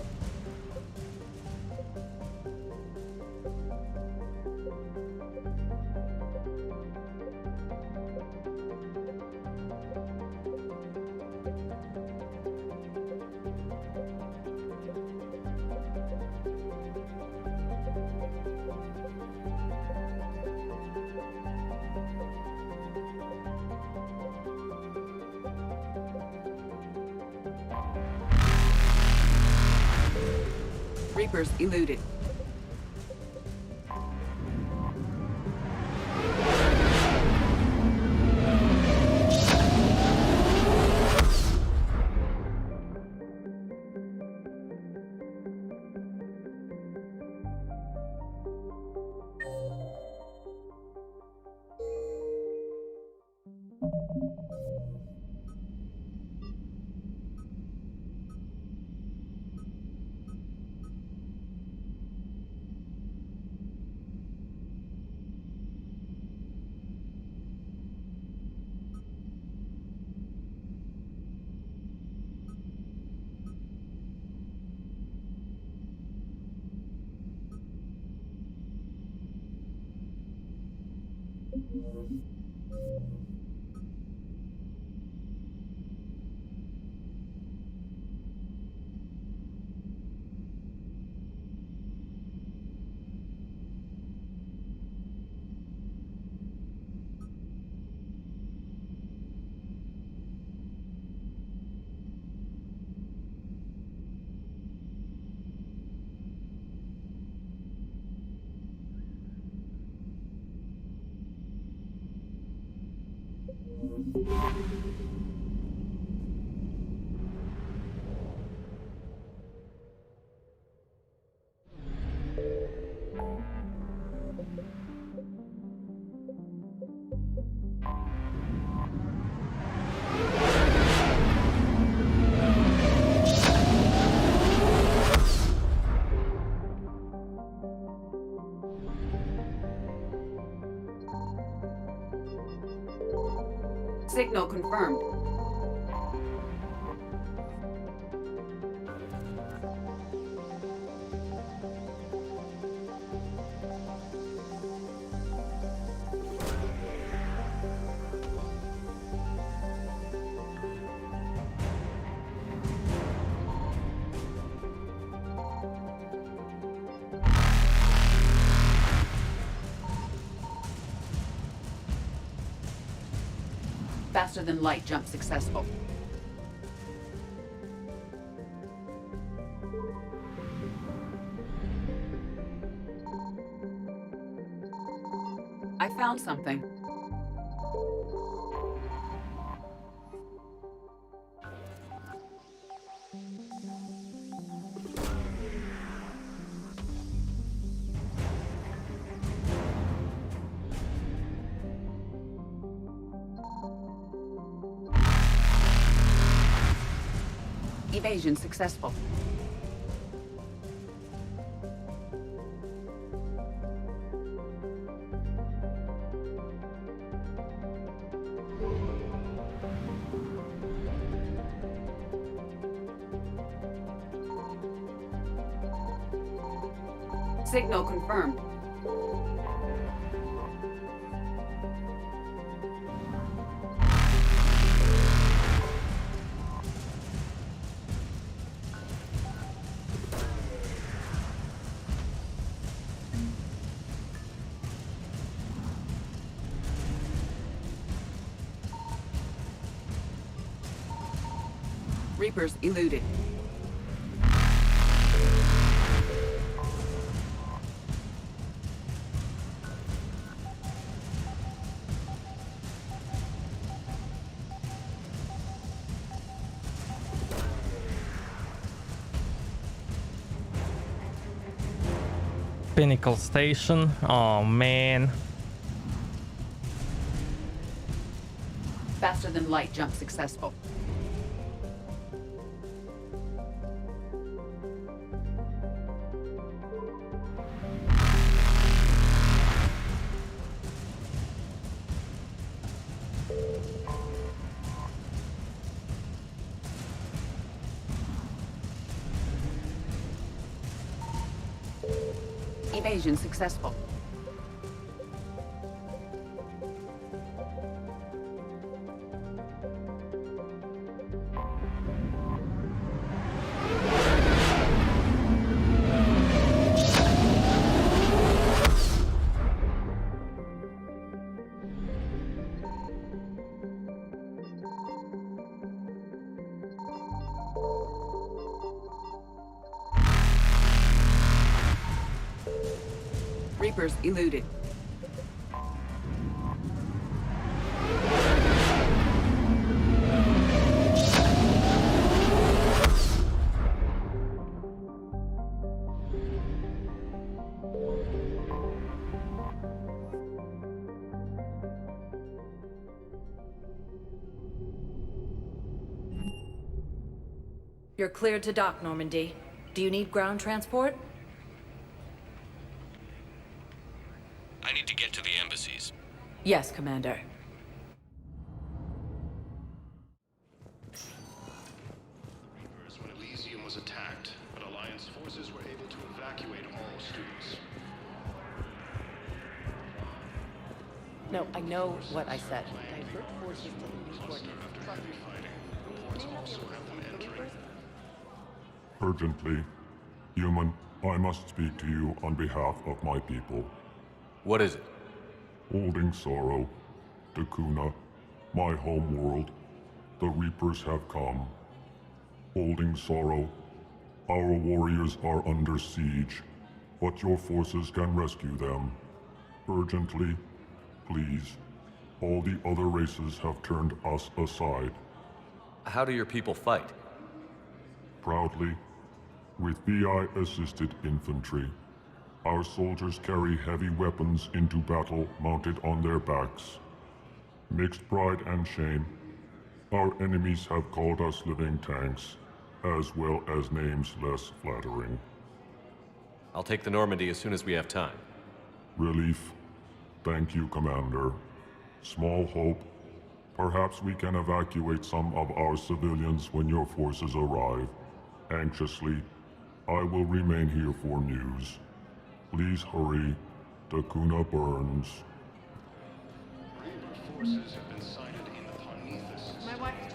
Reapers eluded. Signal confirmed. Faster than light jump successful. I found something. Evasion successful. Signal confirmed. Reapers eluded. Pinnacle Station. Oh man. Faster than light jump successful. Evasion successful. Reapers eluded. You're cleared to dock, Normandy. Do you need ground transport? I need to get to the embassies. Yes, Commander. When Elysium was attacked, but Alliance forces were able to evacuate all students. No, I know what I said. Divert forces to the new coordinates. Reports also have them entering. Urgently. Human, I must speak to you on behalf of my people. What is it? Holding sorrow. Takuna, my home world. The Reapers have come. Holding sorrow. Our warriors are under siege, but your forces can rescue them. Urgently, please. All the other races have turned us aside. How do your people fight? Proudly, with VI-assisted infantry. Our soldiers carry heavy weapons into battle mounted on their backs. Mixed pride and shame, our enemies have called us living tanks, as well as names less flattering. I'll take the Normandy as soon as we have time. Relief. Thank you, Commander. Small hope. Perhaps we can evacuate some of our civilians when your forces arrive. Anxiously, I will remain here for news. Please hurry. Takuna burns. Reaper forces have been sighted in the Prometheus. My wife is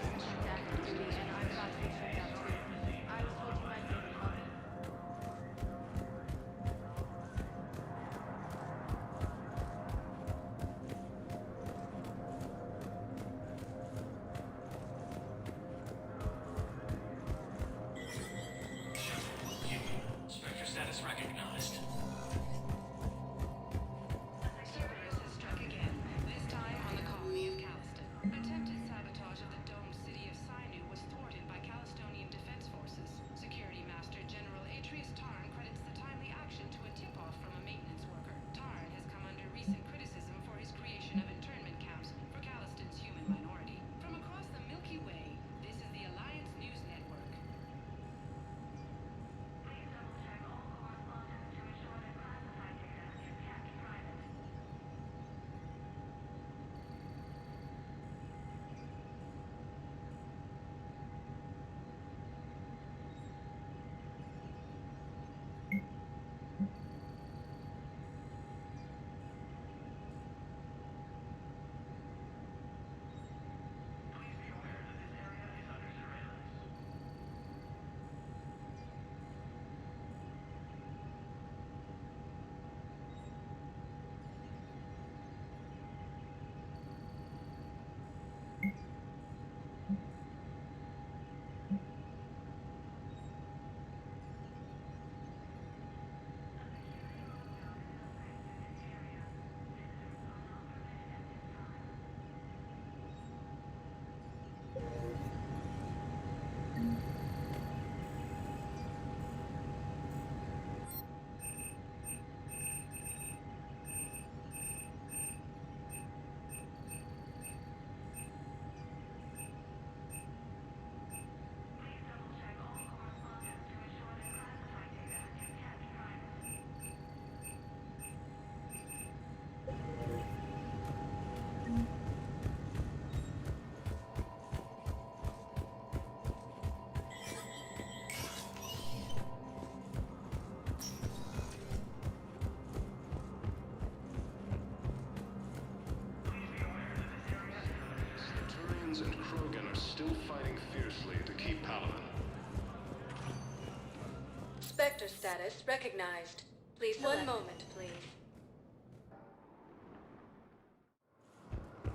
Spectre status recognized. Please select. One moment, please.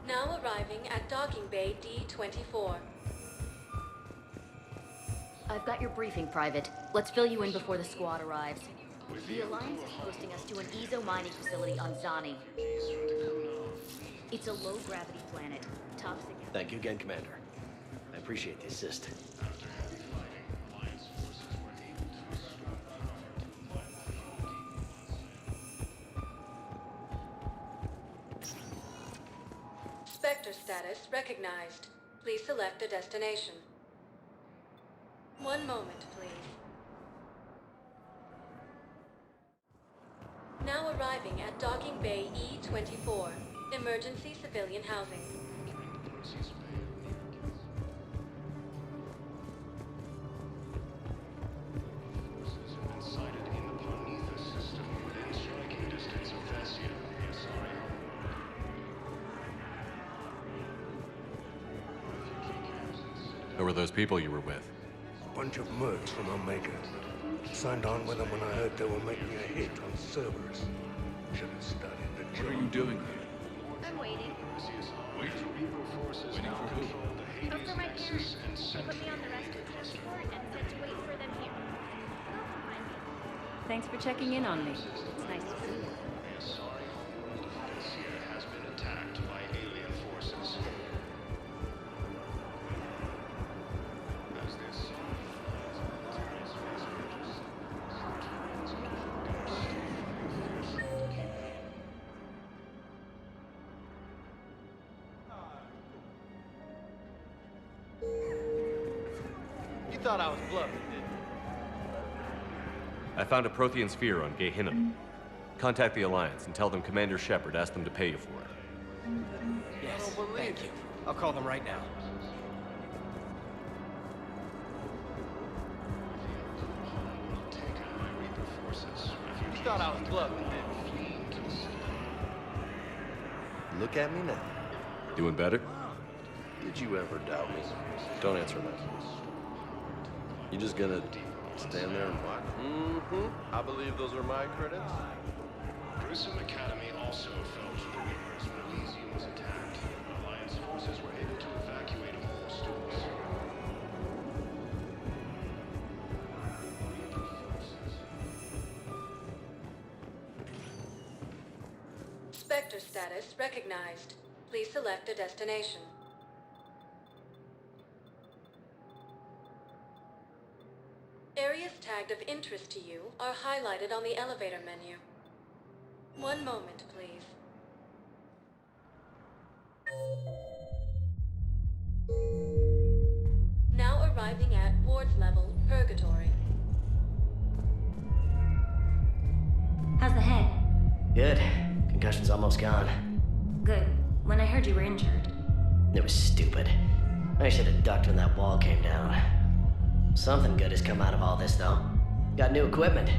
Now arriving at docking bay D-24. I've got your briefing, Private. Let's fill you in before the squad arrives. The Alliance is hosting us to an EZO mining facility on Zani. It's a low-gravity planet. Top security. Thank you again, Commander. I appreciate the assist. Spectre status recognized. Please select a destination. One moment, please. Now arriving at docking bay E-24. Emergency civilian housing. Who were those people you were with? A bunch of mercs from Omega. Signed on with them when I heard they were making a hit on servers. Should have studied the job. What are you doing here? I'm waiting. Waiting for who? Oh, for my parents. They put me on the rescue transport and said to wait for them here. They'll come find me. Thanks for checking in on me. It's nice to see you. has been attacked by alien forces. As this You thought I was bluffing, didn't you? I found a Prothean sphere on Gehinnom. Contact the Alliance and tell them Commander Shepard asked them to pay you for it. Yes, thank you. I'll call them right now. You thought I was bluffing, didn't you? Look at me now. Doing better? Did you ever doubt me? Don't answer that. You just gonna stand there and watch? I believe those are my credits. Grissom Academy also fell to the Reapers when Elysium was attacked. Alliance forces were able to evacuate all students. Spectre status recognized. Please select a destination. Areas tagged of interest to you are highlighted on the elevator menu. One moment, please. Now arriving at Ward's level, Purgatory. How's the head? Good. Concussion's almost gone. Good. When I heard you were injured. It was stupid. I should have ducked when that wall came down. Something good has come out of all this, though. Got new equipment.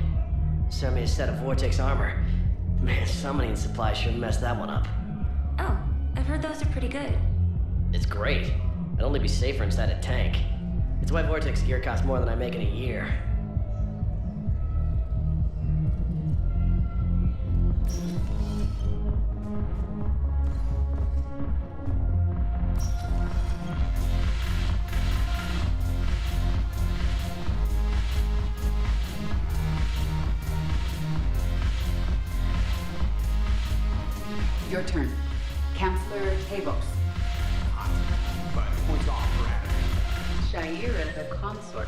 Sent me a set of Vortex armor. Man, summoning supply sure messed that one up. Oh, I've heard those are pretty good. It's great. I'd only be safer inside a tank. It's why Vortex gear costs more than I make in a year. Your turn. Counselor Tavos. Points off for Adam. Shaira the consort.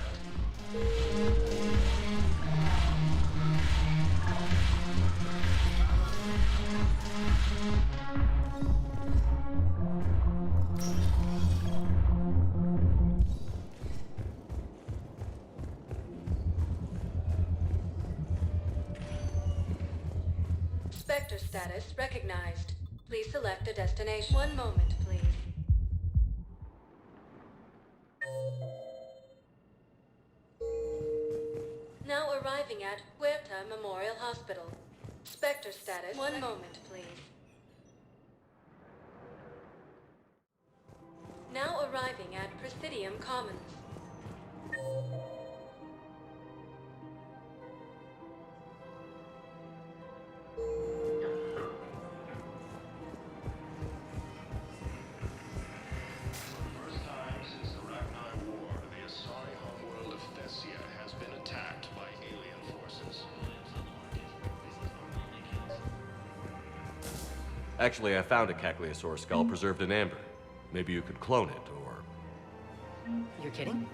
Spectre status recognized. Please select a destination. One moment, please. Now arriving at Huerta Memorial Hospital. Spectre status. One moment, please. Now arriving at Presidium Commons. Actually, I found a Caecilisaur skull preserved in amber. Maybe you could clone it, or... You're kidding?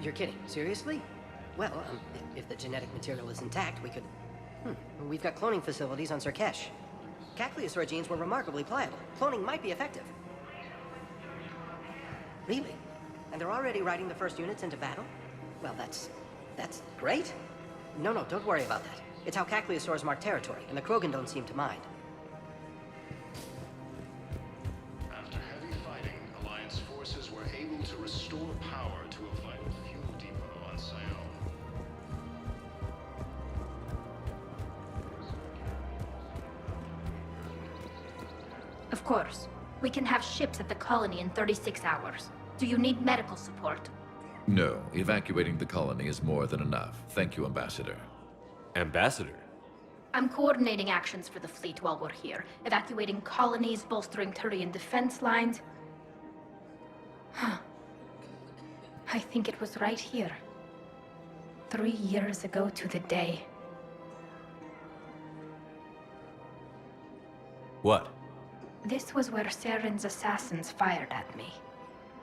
You're kidding. Seriously? Well, if the genetic material is intact, we could... We've got cloning facilities on Surkesh. Caecilisaur genes were remarkably pliable. Cloning might be effective. Really? And they're already riding the first units into battle? Well, that's great. No, don't worry about that. It's how Caecilisaurs mark territory, and the Krogan don't seem to mind. After heavy fighting, Alliance forces were able to restore power to a vital fuel depot on Sion. Of course. We can have ships at the colony in 36 hours. Do you need medical support? No, evacuating the colony is more than enough. Thank you, Ambassador. Ambassador? I'm coordinating actions for the fleet while we're here. Evacuating colonies, bolstering Turian defense lines. I think it was right here. 3 years ago to the day. What? This was where Saren's assassins fired at me.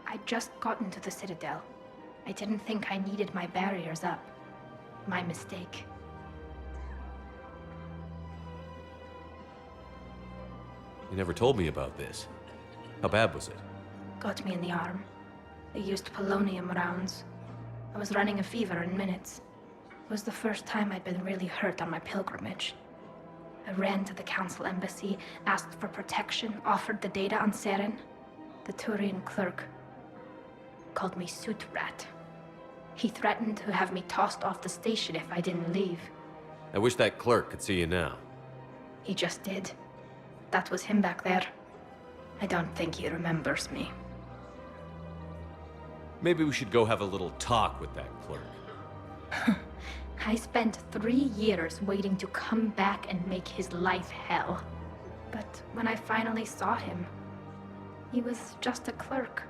I'd just gotten to the Citadel. I didn't think I needed my barriers up. My mistake. You never told me about this. How bad was it? Got me in the arm. They used polonium rounds. I was running a fever in minutes. It was the first time I'd been really hurt on my pilgrimage. I ran to the Council embassy, asked for protection, offered the data on Saren. The Turian clerk called me Suit Rat. He threatened to have me tossed off the station if I didn't leave. I wish that clerk could see you now. He just did. That was him back there. I don't think he remembers me. Maybe we should go have a little talk with that clerk. I spent 3 years waiting to come back and make his life hell. But when I finally saw him, he was just a clerk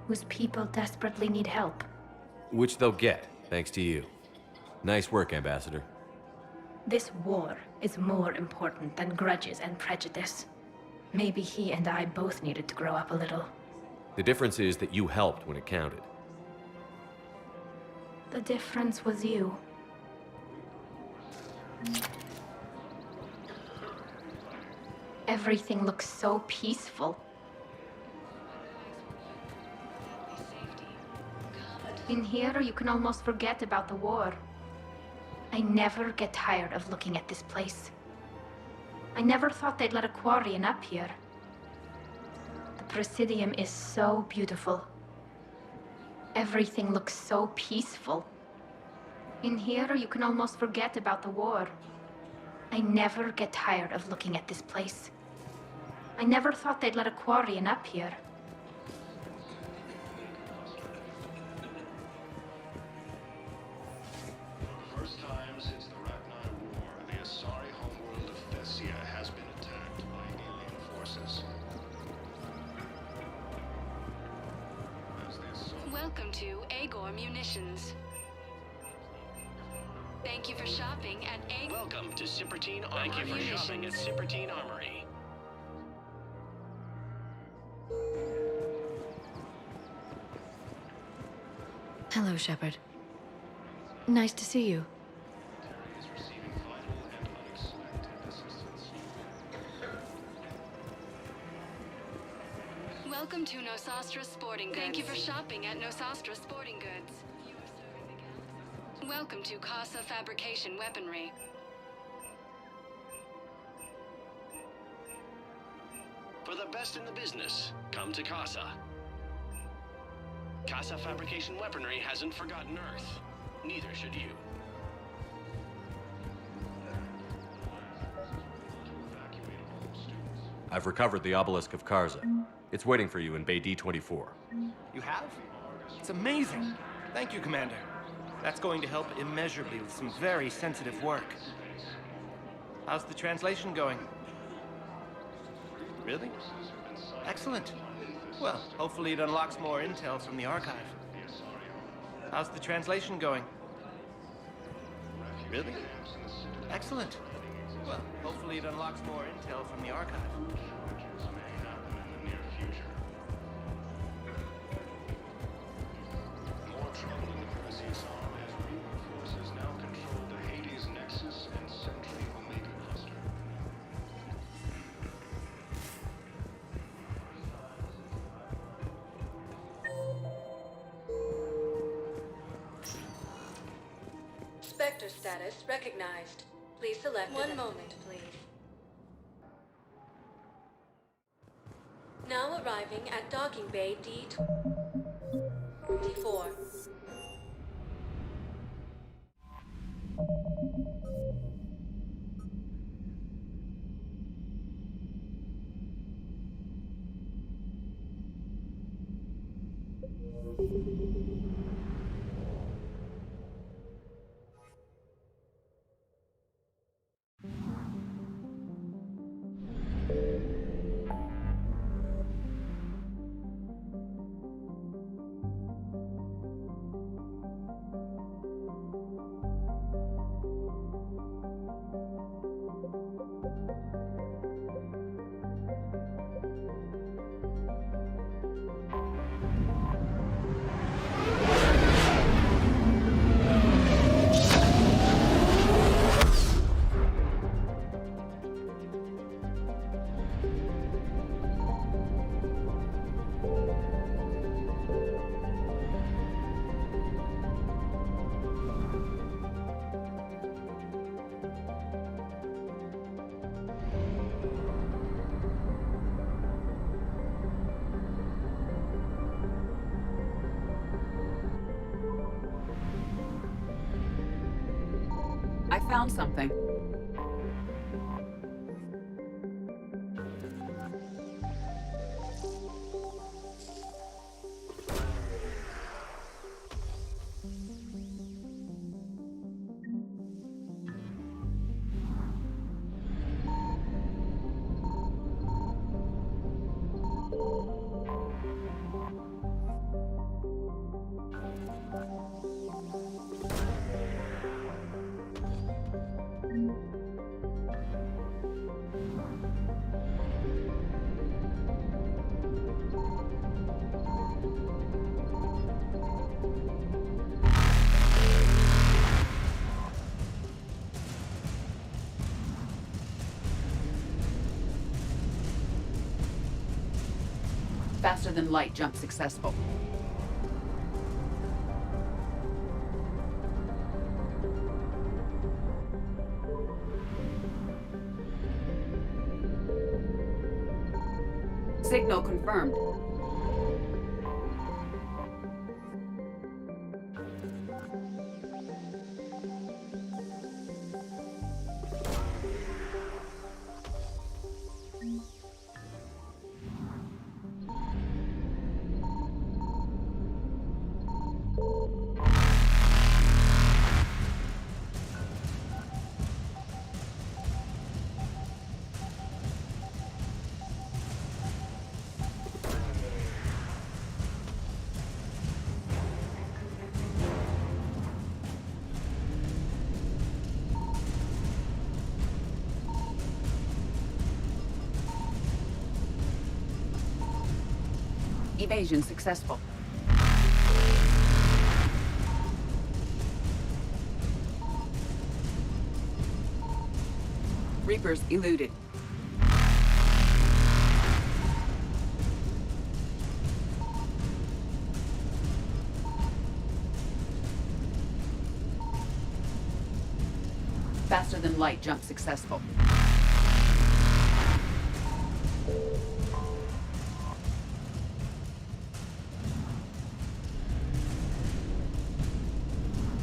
whose people desperately need help. Which they'll get, thanks to you. Nice work, Ambassador. This war is more important than grudges and prejudice. Maybe he and I both needed to grow up a little. The difference is that you helped when it counted. The difference was you. Everything looks so peaceful. In here, you can almost forget about the war. I never get tired of looking at this place. I never thought they'd let a Quarian up here. The Presidium is so beautiful. Everything looks so peaceful. In here, you can almost forget about the war. I never get tired of looking at this place. I never thought they'd let a Quarian up here. First time since the Ragnar War, the Asari homeworld of Thessia has been attacked by alien forces. Welcome to Agor Munitions. Thank you for shopping at Agor. Welcome to Cipertine Armory. Thank you for shopping at Cipertine Armory. Hello, Shepard. Nice to see you. Welcome to Nosastra Sporting Goods. Thank you for shopping at Nosastra Sporting Goods. Welcome to Casa Fabrication Weaponry. For the best in the business, come to Casa. Casa Fabrication Weaponry hasn't forgotten Earth. Neither should you. I've recovered the obelisk of Karza. It's waiting for you in Bay D-24. You have? It's amazing. Thank you, Commander. That's going to help immeasurably with some very sensitive work. How's the translation going? Really? Excellent. Well, hopefully it unlocks more intel from the archive. How's the translation going? Really? Excellent. Well, hopefully it unlocks more intel from the archive. May happen in the near future. More trouble in the Perseus arm as Reaper forces now control the Hades Nexus and Sentry Omega cluster. Spectre status recognized. Please select one moment, please. Now arriving at docking bay D24. I found something. Faster than light jump successful. Signal confirmed. Evasion successful. Reapers eluded. Faster than light jump successful.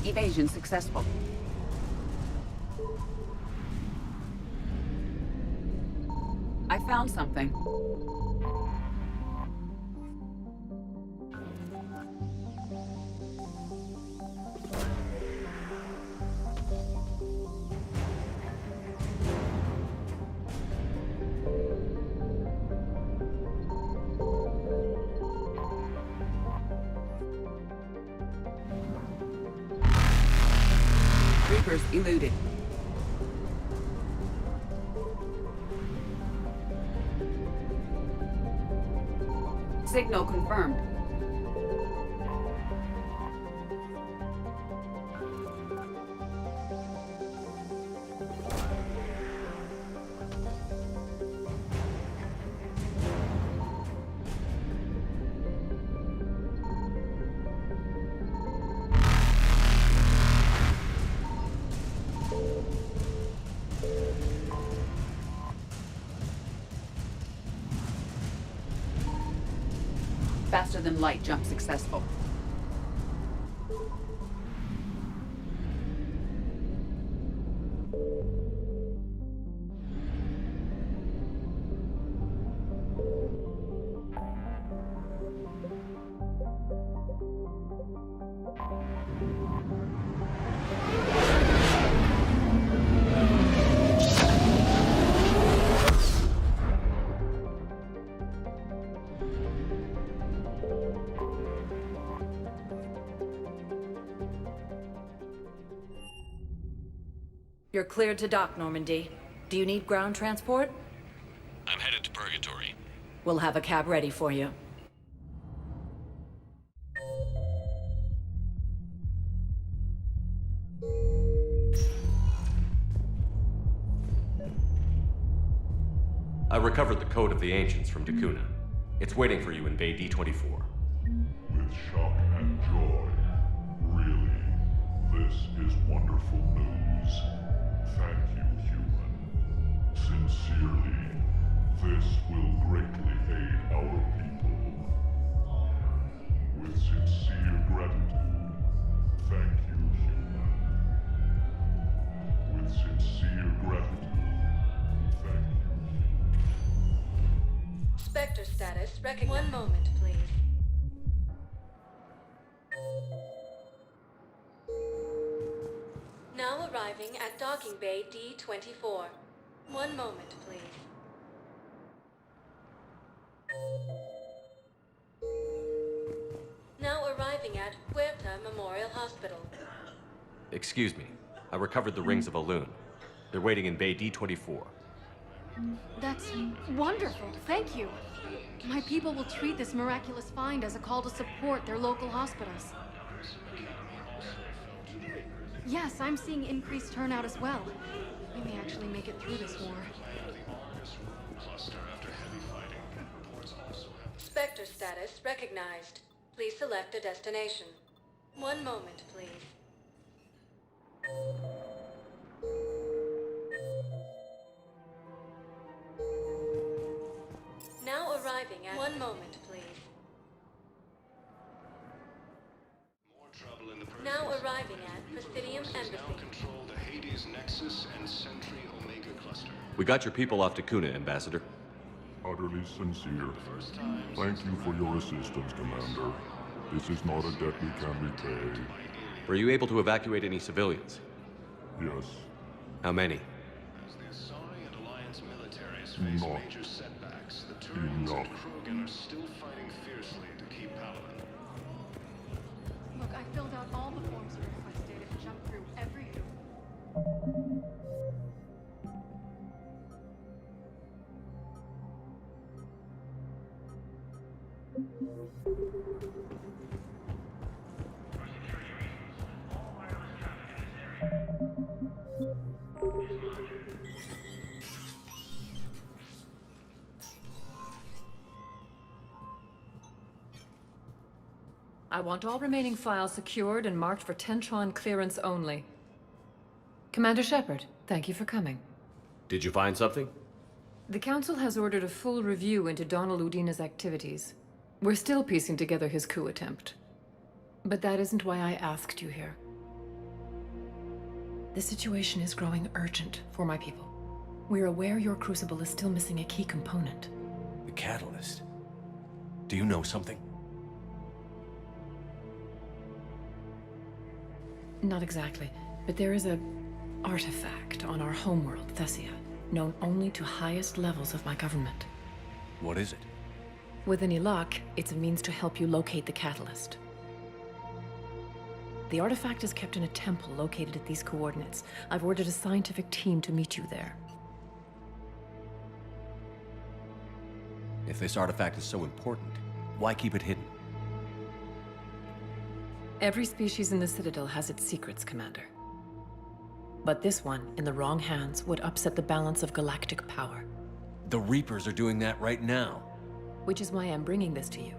Evasion successful. I found something. Reapers eluded. Signal confirmed. Faster than light jump successful. You're cleared to dock, Normandy. Do you need ground transport? I'm headed to Purgatory. We'll have a cab ready for you. I recovered the Code of the Ancients from Dakuna. It's waiting for you in Bay D-24. With shock and joy. Really, this is wonderful news. Thank you, human. Sincerely, this will greatly aid our people. With sincere gratitude, thank you, human. With sincere gratitude, thank you. Spectre status recognized. One moment, please. Now arriving at docking bay D-24. One moment, please. Now arriving at Huerta Memorial Hospital. Excuse me. I recovered the rings of Elune. They're waiting in Bay D-24. That's wonderful. Thank you. My people will treat this miraculous find as a call to support their local hospitals. Yes, I'm seeing increased turnout as well. We may actually make it through this war. Spectre status recognized. Please select a destination. One moment, please. Now arriving at... One moment, please. Now arriving at Presidium Embassy. Control the Hades Nexus and Sentry Omega cluster. We got your people off Dakuna, Ambassador. Utterly sincere. Thank you for your assistance, Commander. This is not a debt we can repay. Were you able to evacuate any civilians? Yes. How many? As the Asari and Alliance militaries face major setbacks, the Turians and Krogan are still fighting fiercely to keep Paladin. Look, I filled out all the forms you requested and jumped through every hoop. I want all remaining files secured and marked for Tentron clearance only. Commander Shepard, thank you for coming. Did you find something? The Council has ordered a full review into Donald Udina's activities. We're still piecing together his coup attempt. But that isn't why I asked you here. The situation is growing urgent for my people. We're aware your crucible is still missing a key component. The catalyst? Do you know something? Not exactly, but there is a artifact on our homeworld, Thessia, known only to highest levels of my government. What is it? With any luck, it's a means to help you locate the catalyst. The artifact is kept in a temple located at these coordinates. I've ordered a scientific team to meet you there. If this artifact is so important, Why keep it hidden? Every species in the Citadel has its secrets, Commander. But this one, in the wrong hands, would upset the balance of galactic power. The Reapers are doing that right now. Which is why I'm bringing this to you.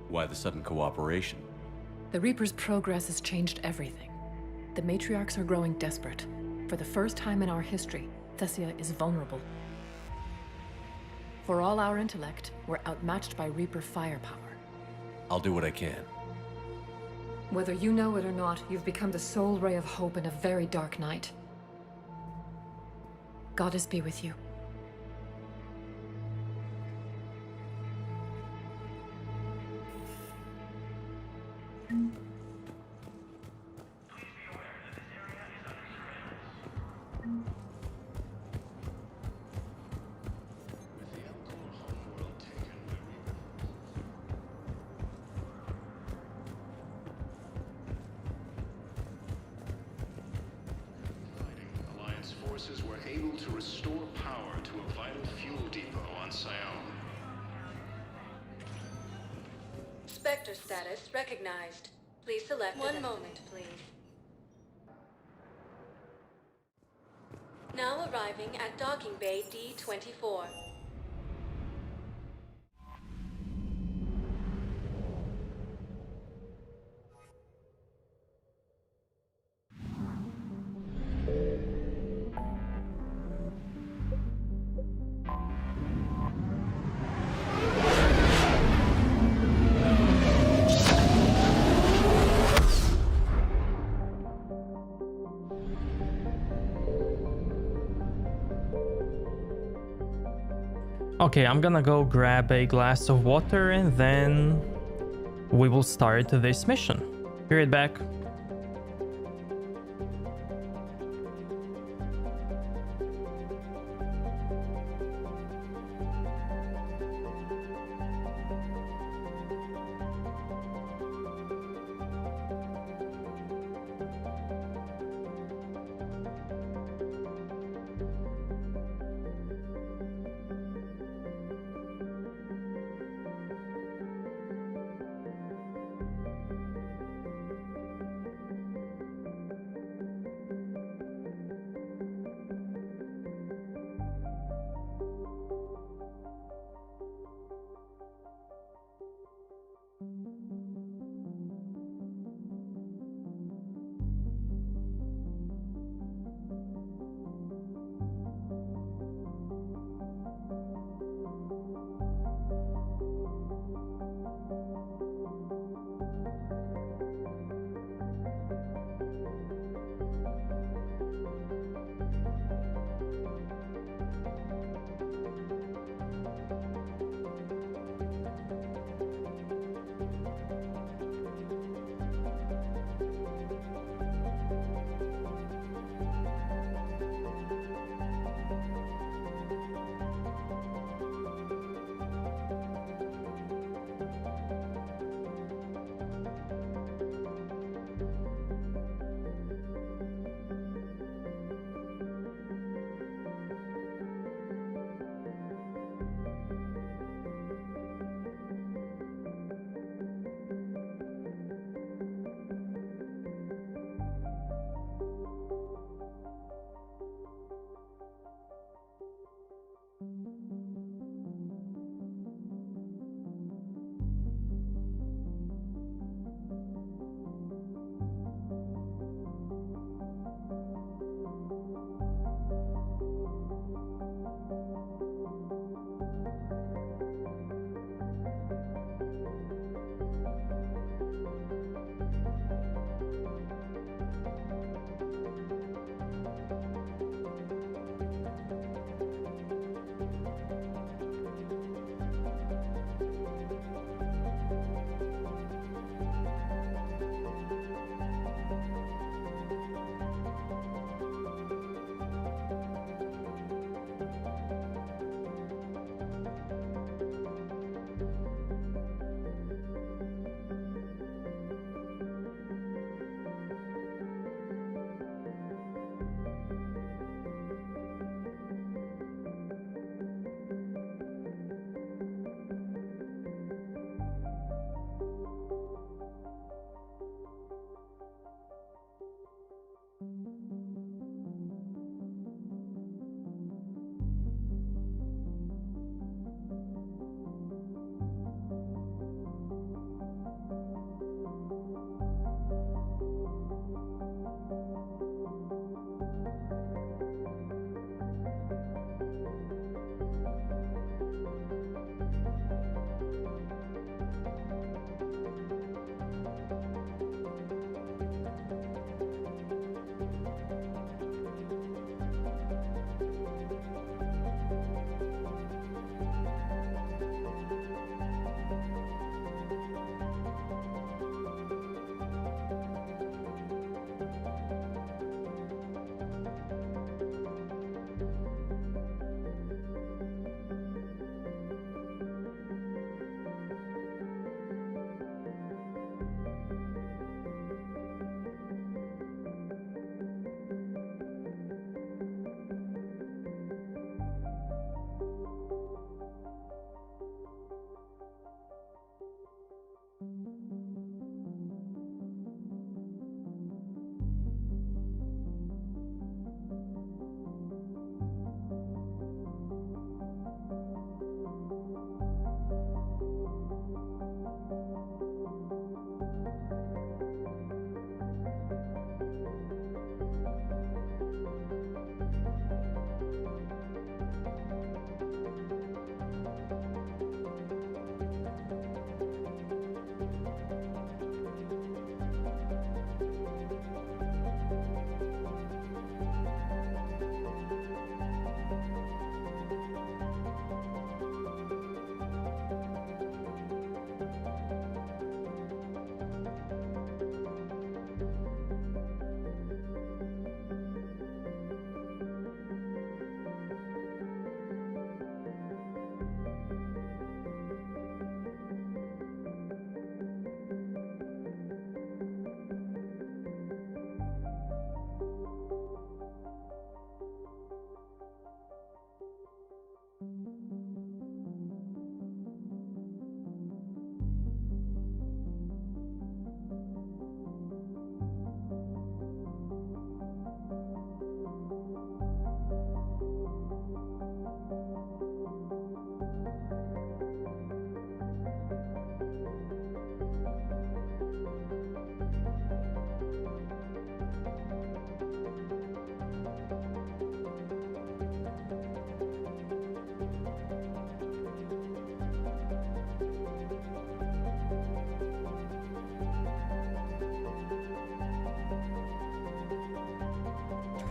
Why the sudden cooperation? The Reaper's progress has changed everything. The matriarchs are growing desperate. For the first time in our history, Thessia is vulnerable. For all our intellect, we're outmatched by Reaper firepower. I'll do what I can. Whether you know it or not, you've become the sole ray of hope in a very dark night. Goddess be with you. Alliance forces were able to restore power to a vital fuel depot on Sione. Spectre status recognized. Please select one moment, please. Now arriving at docking bay D-24. Okay, I'm gonna go grab a glass of water and then we will start this mission. Be right back.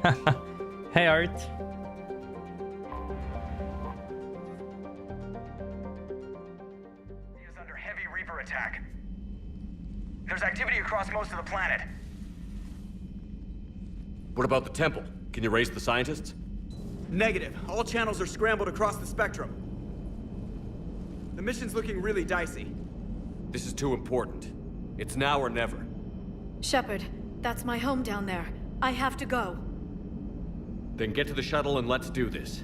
Hey, Art. Is under heavy Reaper attack. There's activity across most of the planet. What about the temple? Can you raise the scientists? Negative. All channels are scrambled across the spectrum. The mission's looking really dicey. This is too important. It's now or never. Shepard, that's my home down there. I have to go. Then get to the shuttle and let's do this.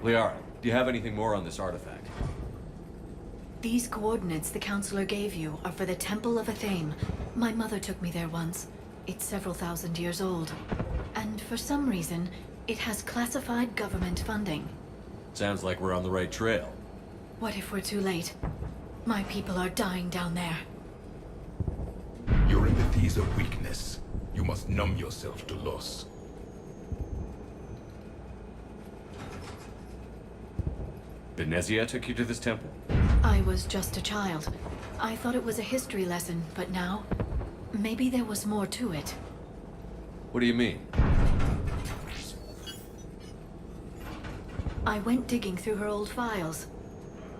Liara, do you have anything more on this artifact? These coordinates the Counselor gave you are for the Temple of Athame. My mother took me there once. It's several thousand years old. And for some reason, it has classified government funding. Sounds like we're on the right trail. What if we're too late? My people are dying down there. Your empathy is a weakness. You must numb yourself to loss. Benezia took you to this temple? I was just a child. I thought it was a history lesson, but now, maybe there was more to it. What do you mean? I went digging through her old files.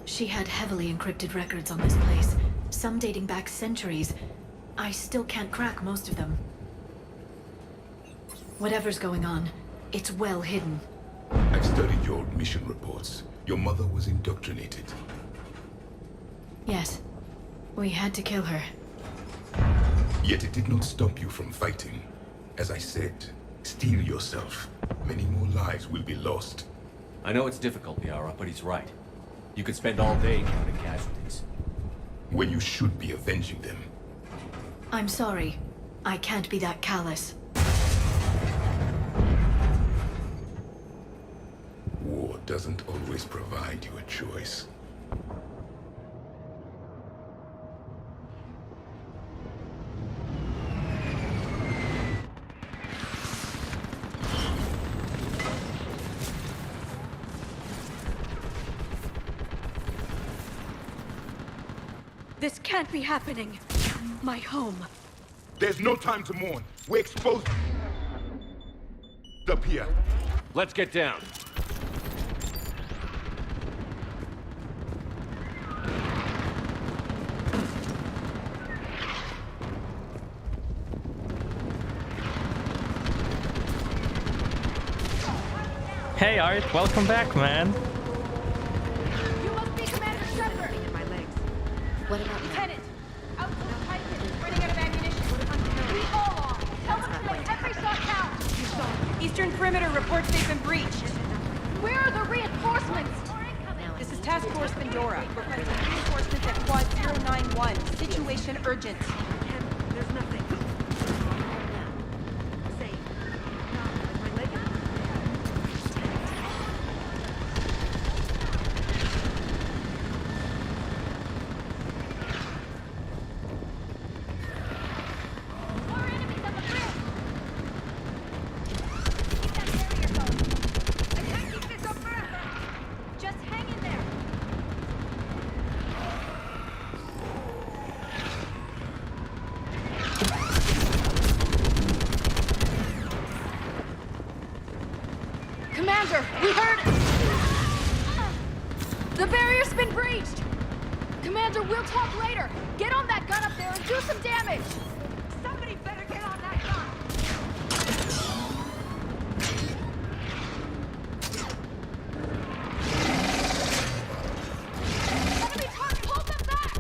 She had heavily encrypted records on this place, some dating back centuries. I still can't crack most of them. Whatever's going on, it's well hidden. I've studied your old mission reports. Your mother was indoctrinated. Yes. We had to kill her. Yet it did not stop you from fighting. As I said, steel yourself. Many more lives will be lost. I know it's difficult, Liara, but he's right. You could spend all day counting casualties. When you should be avenging them. I'm sorry. I can't be that callous. War doesn't always provide you a choice. This can't be happening. My home. There's no time to mourn. We're exposed up here. Let's get down. Hey Art, welcome back, man. You must be Commander Shepard. In my legs. What about Lieutenant? Out to the Titan, running out of ammunition. We all are. Tell them to make every shot count. Eastern perimeter reports they've been breached. Where are the reinforcements? This is Task Force Pandora. Requesting reinforcements at Quad 091. Situation urgent. There's nothing. Commander, we heard... The barrier's been breached! Commander, we'll talk later! Get on that gun up there and do some damage! Somebody better get on that gun! Enemy target, hold them back!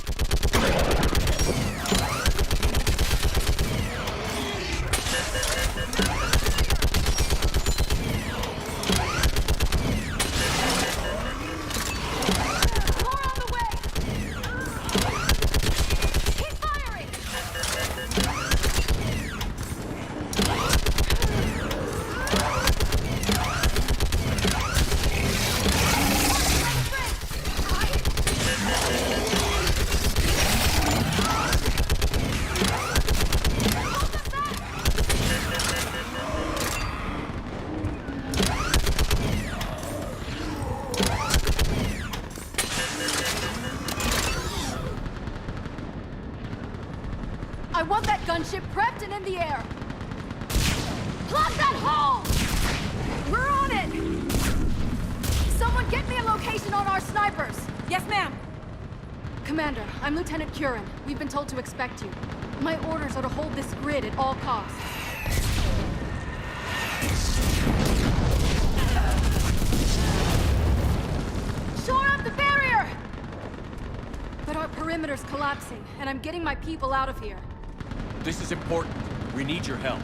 I want that gunship prepped and in the air! Plug that hole! We're on it! Someone get me a location on our snipers! Yes, ma'am! Commander, I'm Lieutenant Curran. We've been told to expect you. My orders are to hold this grid at all costs. Shore up the barrier! But our perimeter's collapsing, and I'm getting my people out of here. This is important. We need your help.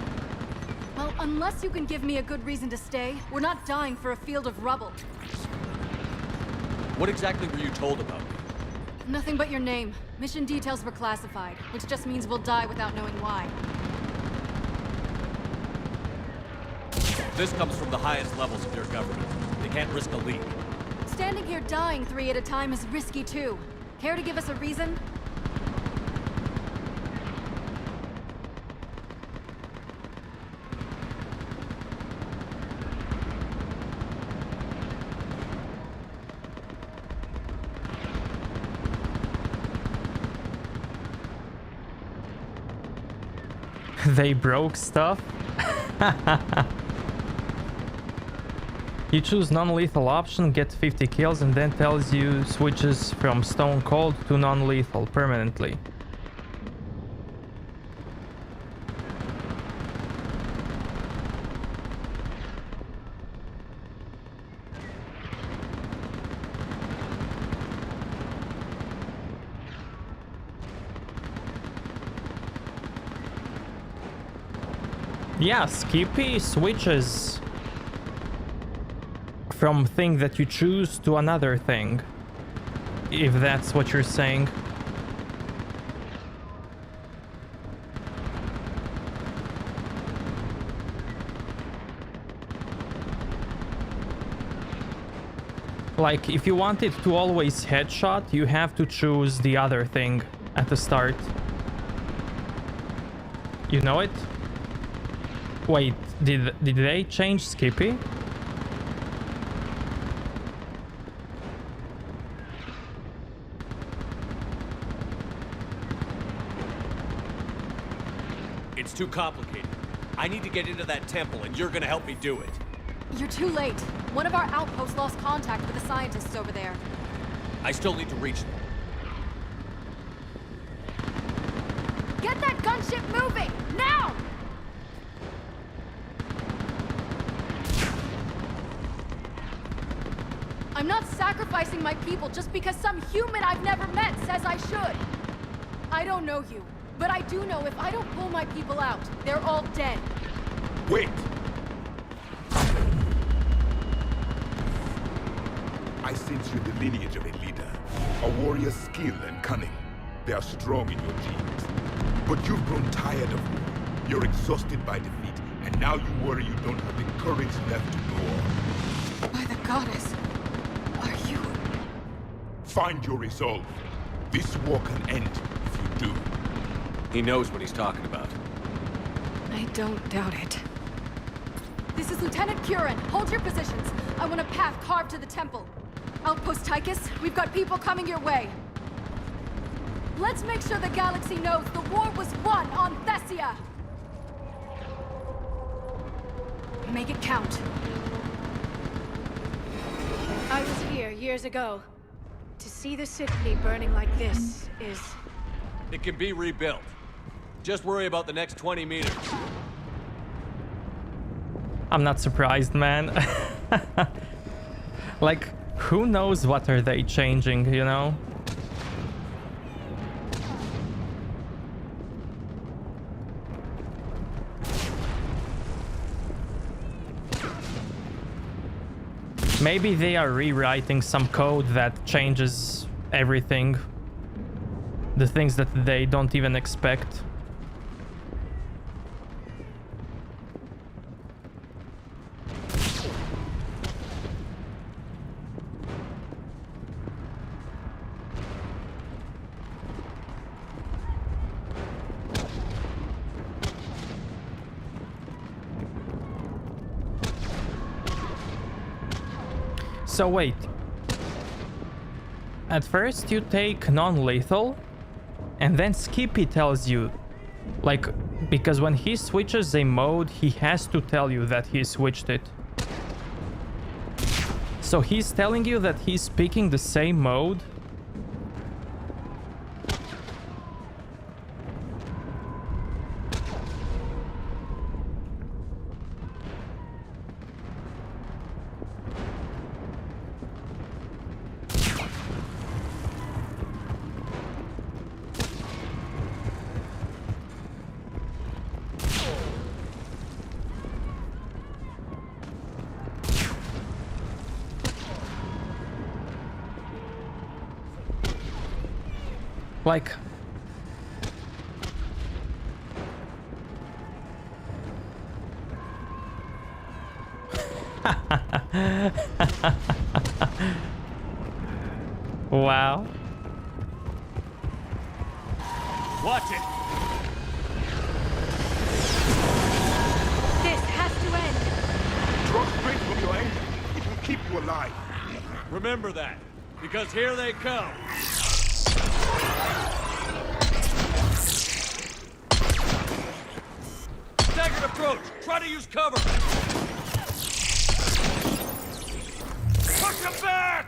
Well, unless you can give me a good reason to stay, we're not dying for a field of rubble. What exactly were you told about me? Nothing but your name. Mission details were classified, which just means we'll die without knowing why. This comes from the highest levels of your government. They can't risk a leak. Standing here dying 3 at a time is risky too. Care to give us a reason? They broke stuff. You choose non-lethal option, get 50 kills, and then tells you switches from stone cold to non-lethal permanently. Yeah, Skippy switches from thing that you choose to another thing, if that's what you're saying. Like, if you want it to always headshot, you have to choose the other thing at the start. You know it? Wait, did they change Skippy? It's too complicated. I need to get into that temple, and you're gonna help me do it. You're too late. One of our outposts lost contact with the scientists over there. I still need to reach them. Get that gunship moving! Now! I'm not sacrificing my people just because some human I've never met says I should. I don't know you, but I do know if I don't pull my people out, they're all dead. Wait! I sense you the lineage of a leader. A warrior's skill and cunning. They are strong in your genes. But you've grown tired of war. You're exhausted by defeat, and now you worry you don't have the courage left to go on. By the goddess, are you... Find your resolve. This war can end if you do. He knows what he's talking about. I don't doubt it. This is Lieutenant Curran. Hold your positions. I want a path carved to the temple. Outpost Tychus, we've got people coming your way. Let's make sure the galaxy knows the war was won on Thessia! Make it count. I was here years ago. To see the city burning like this is... It can be rebuilt. Just worry about the next 20 meters. I'm not surprised, man. Like, who knows what are they changing, you know? Maybe they are rewriting some code that changes everything. The things that they don't even expect. So wait, at first you take non-lethal and then Skippy tells you, like, because when he switches a mode he has to tell you that he switched it. So he's telling you that he's picking the same mode? Like... Wow. Watch it! This has to end! Draw strength from your anger. It will keep you alive. Remember that, because here they come. Staggered approach! Try to use cover! Push him back!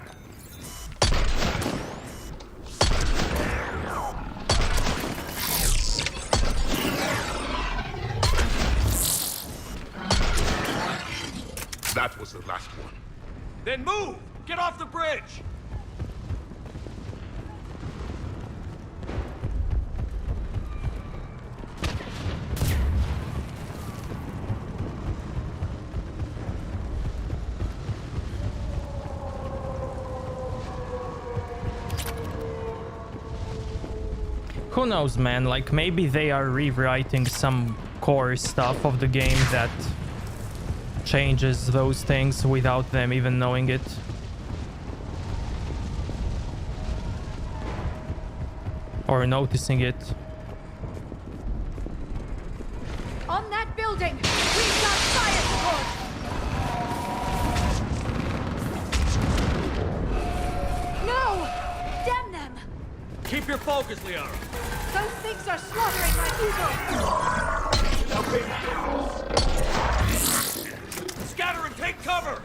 That was the last one. Then move! Get off the bridge! Who knows, man, like maybe they are rewriting some core stuff of the game that changes those things without them even knowing it. Or noticing it. On that building! We've got fire support! No! Damn them! Keep your focus, Liara. Those things are slaughtering my people! Scatter and take cover!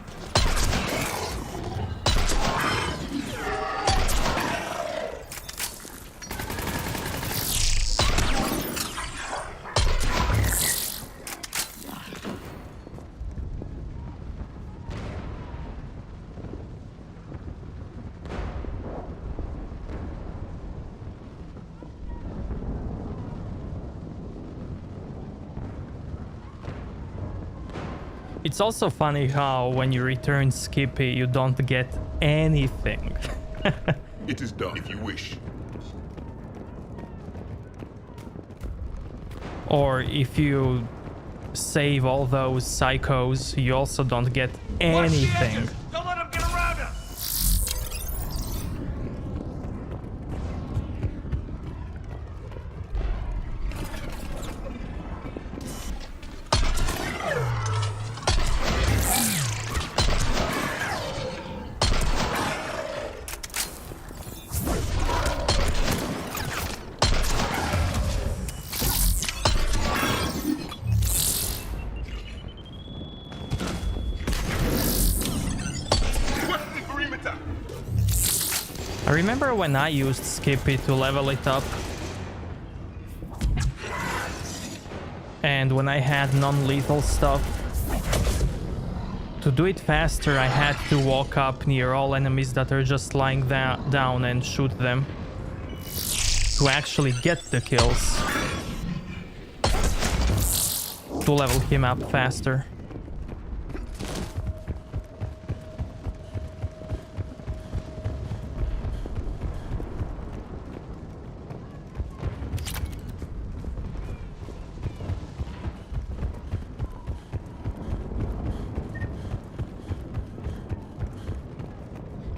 It's also funny how when you return Skippy, you don't get anything. It is done if you wish. Or if you save all those psychos, you also don't get anything. Don't let them get around us! I remember when I used Skippy to level it up. And when I had non-lethal stuff. To do it faster, I had to walk up near all enemies that are just lying down and shoot them. To actually get the kills. To level him up faster.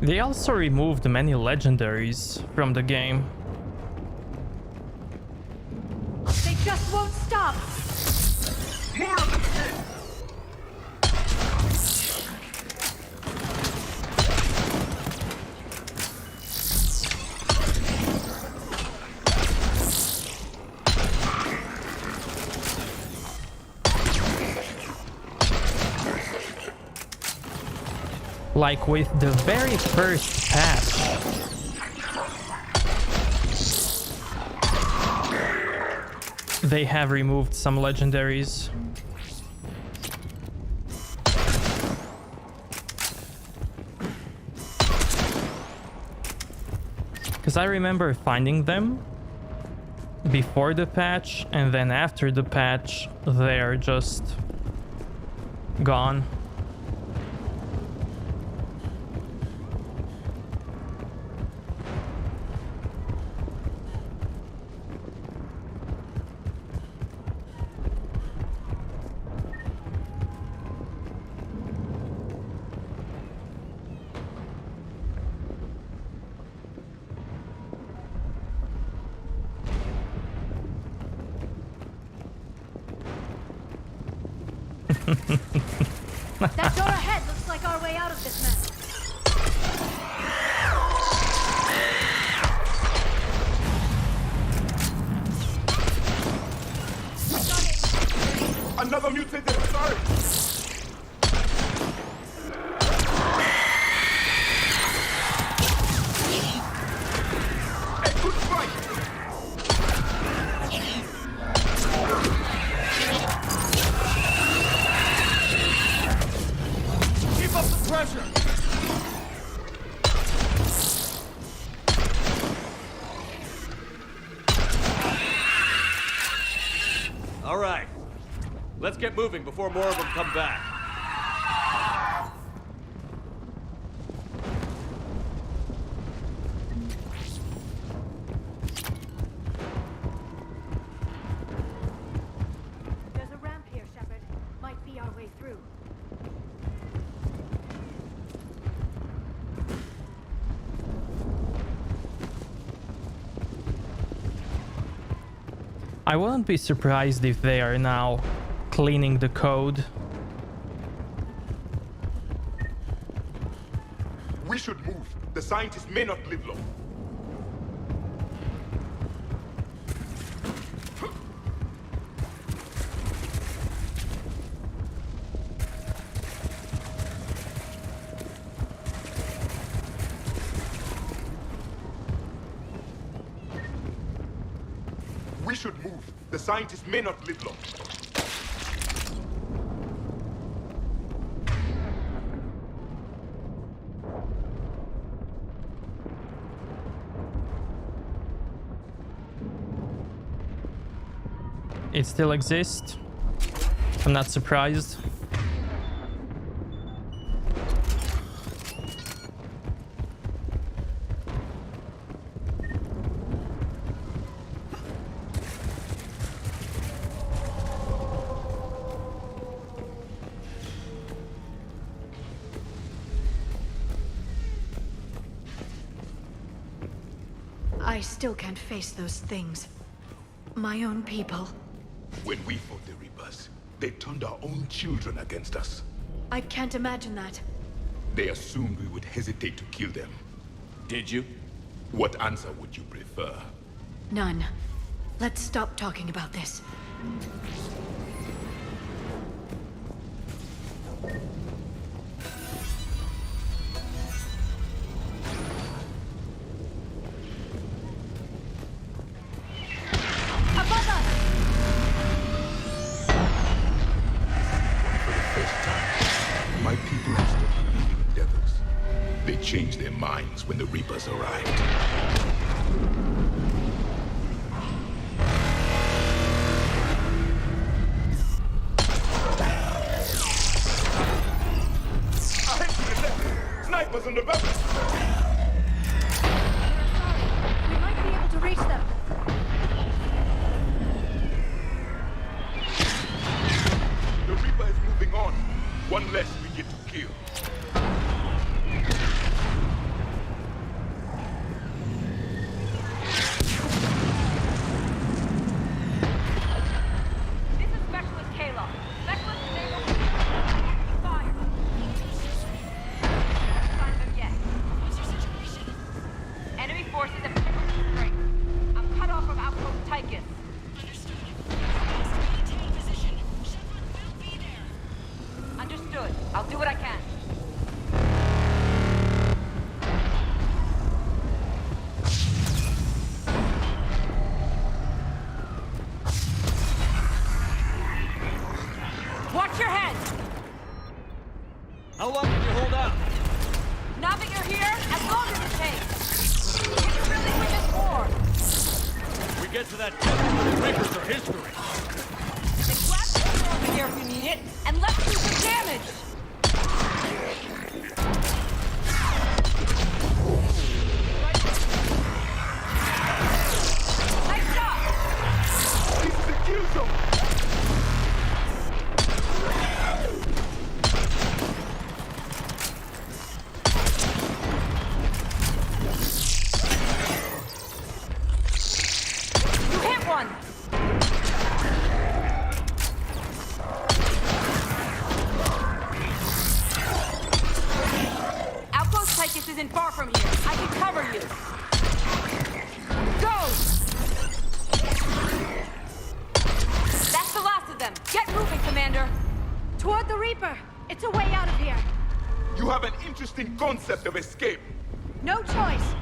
They also removed many legendaries from the game. They just won't stop! More of them! Like with the very first patch. They have removed some legendaries. Because I remember finding them before the patch, and then after the patch, they're just gone. That door ahead looks like our way out of this mess. Another mutated sorry! A good fight! Keep up the pressure! All right. Let's get moving before more of them come back. There's a ramp here, Shepard. Might be our way through. I wouldn't be surprised if they are now cleaning the code. We should move. The scientists may not live long. We should move. The scientists may not live long. It still exists. I'm not surprised. I still can't face those things. My own people. When we fought the Reapers, they turned our own children against us. I can't imagine that. They assumed we would hesitate to kill them. Did you? What answer would you prefer? None. Let's stop talking about this. My people have stopped believing in devils. They changed their minds when the Reapers arrived. Snipers in the back! We might be able to reach them. The Reaper is moving on. One less we get to kill. This is Specialist Kayla. Specialist enabled. Fire. Find them yet. What's your situation? Enemy forces have picked strength. I'm cut off from outpost Tychus. Understood. Maintain position. Shepard will be there. Understood. I'll do what I can. Watch your head! How long can you hold out? Now that you're here, as long as it takes. You can really win this war. We get to that temple, the Reapers are history. Then grab the door over here if you need it, and let's do some damage! Nice shot! This is the kill zone! You hit one! Outpost Tychus isn't far from here. I can cover you. Go! That's the last of them. Get moving, Commander. Toward the Reaper! It's a way out of here! You have an interesting concept of escape. No choice!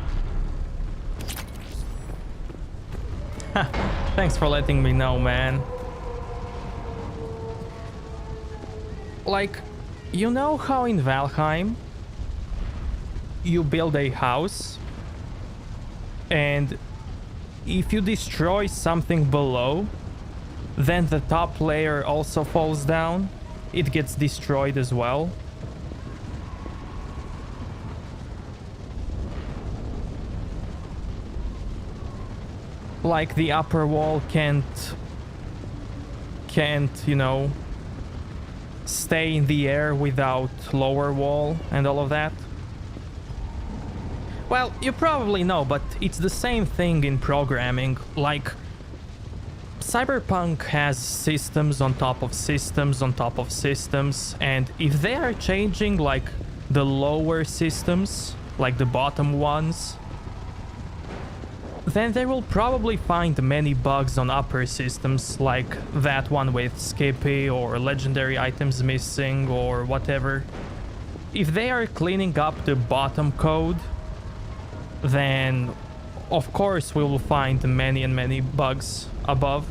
Thanks for letting me know, man. Like, you know how in Valheim you build a house and if you destroy something below, then the top layer also falls down? It gets destroyed as well. Like the upper wall can't, you know, stay in the air without lower wall and all of that. Well, you probably know, but it's the same thing in programming. Like, Cyberpunk has systems on top of systems on top of systems, and if they are changing like the lower systems, like the bottom ones, then they will probably find many bugs on upper systems, like that one with Skippy or legendary items missing or whatever. If they are cleaning up the bottom code, then of course we will find many and many bugs above.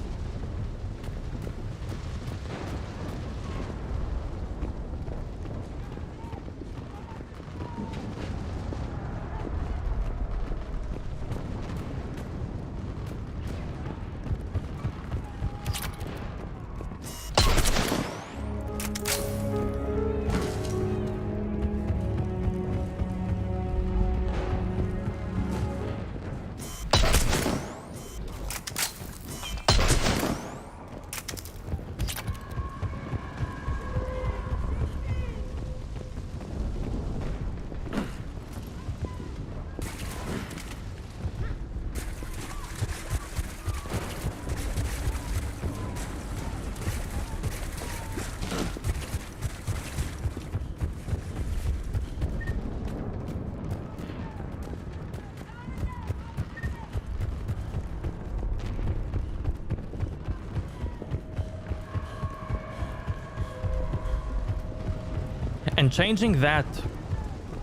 And changing that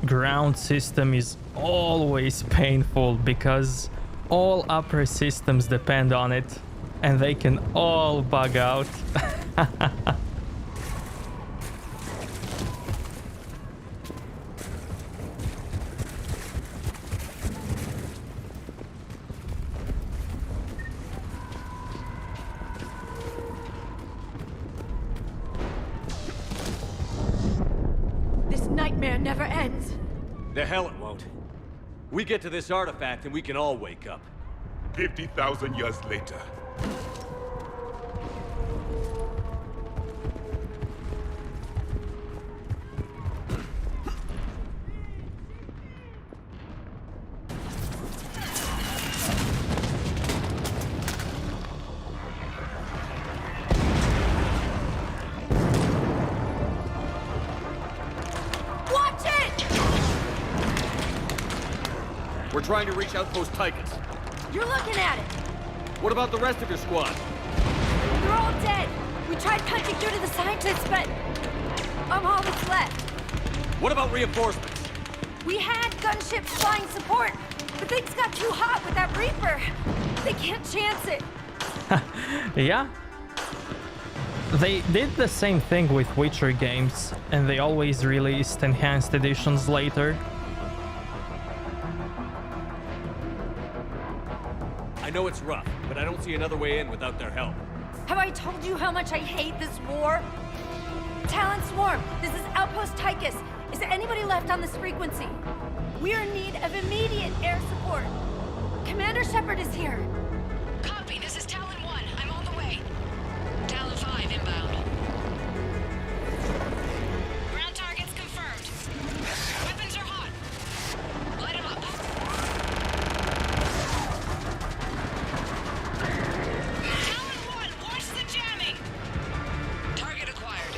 ground system is always painful because all upper systems depend on it and they can all bug out. This nightmare never ends. The hell it won't. We get to this artifact and we can all wake up. 50,000 years later. Watch it! We're trying to reach Outpost Tychus. You're looking at it. What about the rest of your squad? They're all dead. We tried punching through to the scientists, but I'm all that's left. What about reinforcements? We had gunships flying support, but things got too hot with that Reaper. They can't chance it. Yeah. They did the same thing with Witcher games, and they always released enhanced editions later. I know it's rough, but I don't see another way in without their help. Have I told you how much I hate this war? Talon Swarm, this is Outpost Tychus. Is there anybody left on this frequency? We are in need of immediate air support. Commander Shepard is here. Copy, this is Talon 1. I'm on the way. Talon 5 inbound. Ground targets confirmed. Weapons are hot. Light them up. Talon 1, watch the jamming! Target acquired.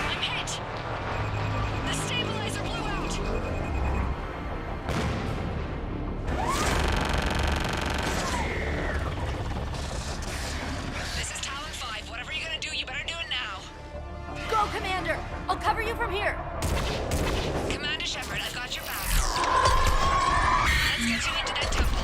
I'm hit! The stabilizer blew out! This is Talon 5. Whatever you're gonna do, you better do it now. Go, Commander! I'll cover you from here. Commander Shepard, I've got your back. Let's get you into that temple.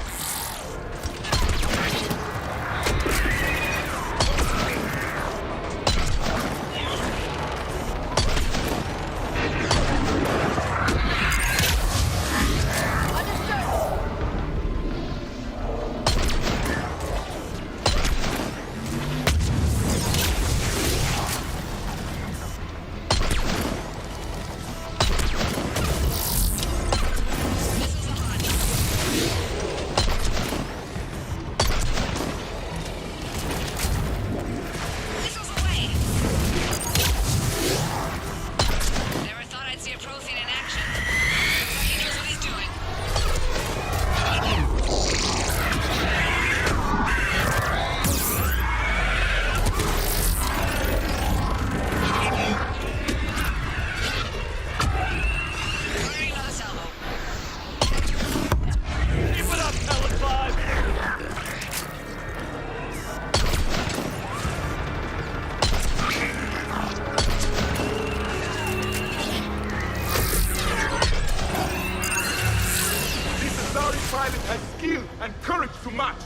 Never thought I'd see a Prothean in action. He knows what he's doing. Firing another salvo. Keep it up, Talon 5! This Azari pilot has skill and courage to match.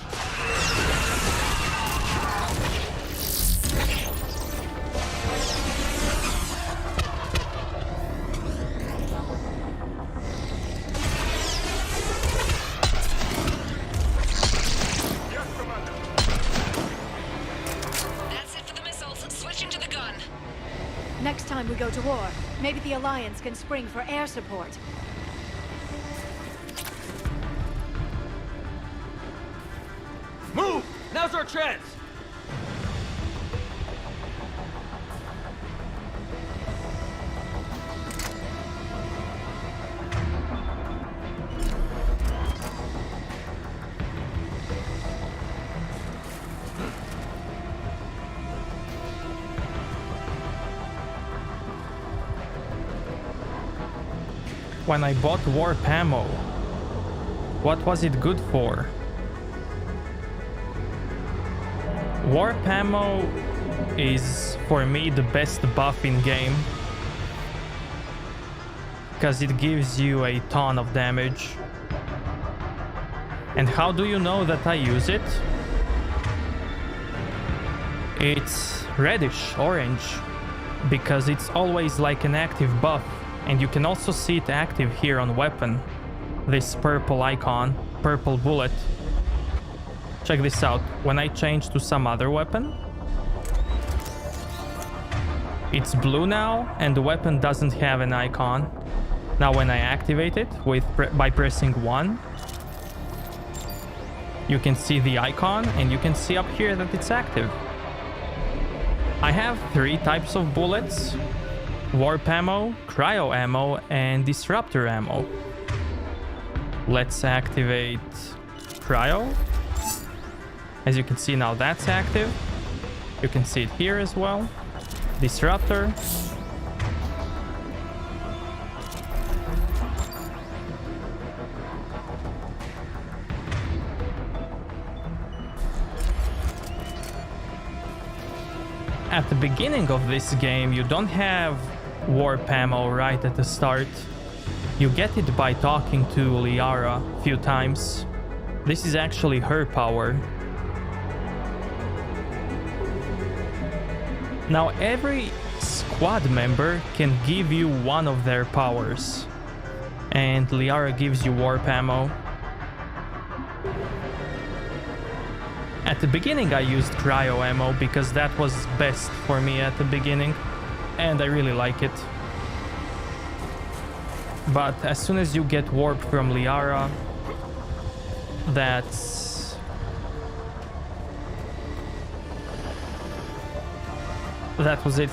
Yes, Commander. That's it for the missiles. Switching to the gun. Next time we go to war, maybe the Alliance can spring for air support. Move! Now's our chance! When I bought warp ammo, what was it good for? Warp ammo is, for me, the best buff in game. because it gives you a ton of damage. And how do you know that I use it? It's reddish orange, because it's always like an active buff, and you can also see it active here on weapon. This purple icon, purple bullet. Check this out. When I change to some other weapon, it's blue now, and the weapon doesn't have an icon. Now when I activate it by pressing 1, you can see the icon, and you can see up here that it's active. I have 3 types of bullets: warp ammo, cryo ammo, and disruptor ammo. Let's activate cryo. As you can see now, that's active. You can see it here as well. Disruptor. At the beginning of this game, you don't have warp ammo right at the start. You get it by talking to Liara a few times. This is actually her power. Now every squad member can give you one of their powers, and Liara gives you warp ammo. At the beginning I used cryo ammo because that was best for me at the beginning, and I really like it. But as soon as you get warp from Liara, that was it.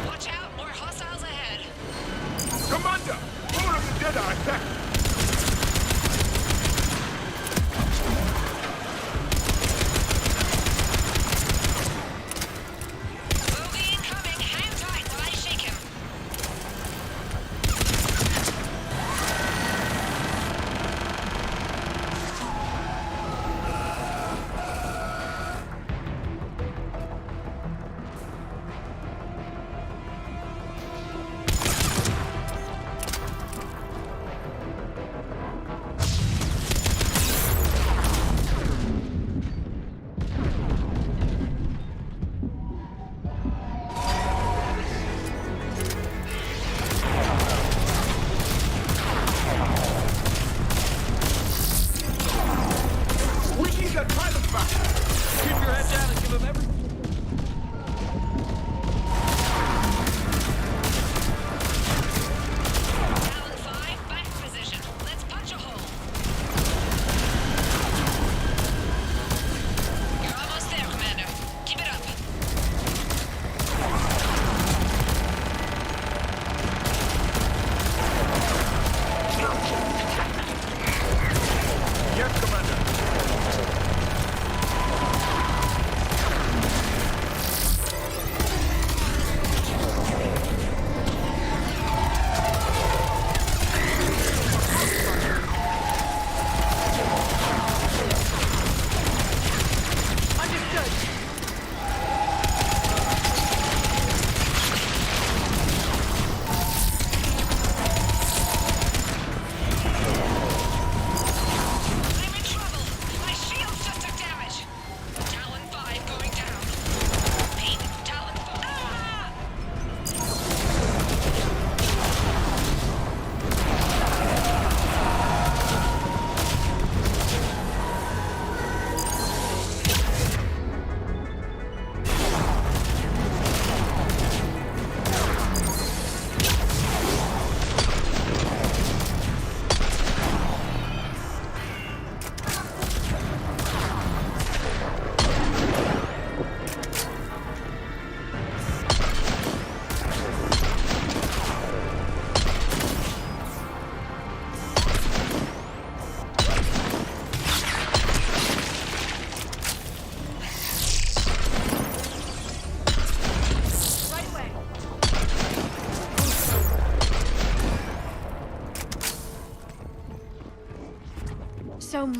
Watch out, more hostiles ahead. Commander! More of the Jedi are attacking!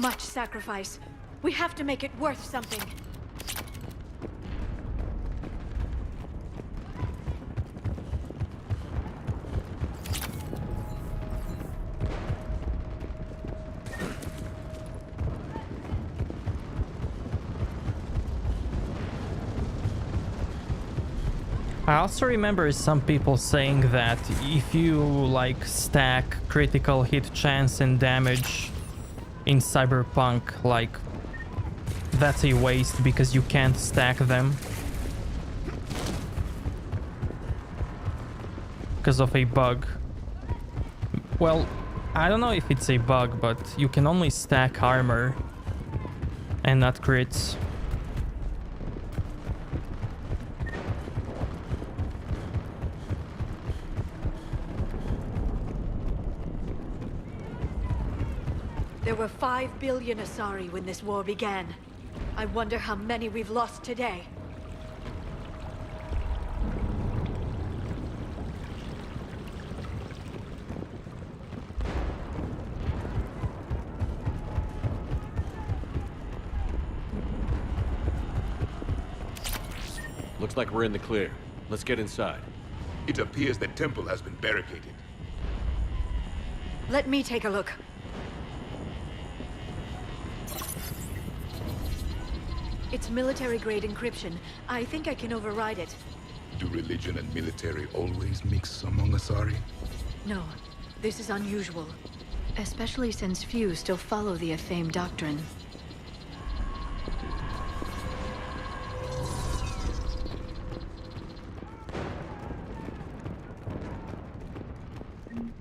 much sacrifice. We have to make it worth something. I also remember some people saying that if you like stack critical hit chance and damage in Cyberpunk, like that's a waste because you can't stack them because of a bug. Well, I don't know if it's a bug, but you can only stack armor and not crits. There were 5 billion Asari when this war began. I wonder how many we've lost today. Looks like we're in the clear. Let's get inside. It appears the temple has been barricaded. Let me take a look. It's military-grade encryption. I think I can override it. Do religion and military always mix among Asari? No, this is unusual. Especially since few still follow the Athame doctrine.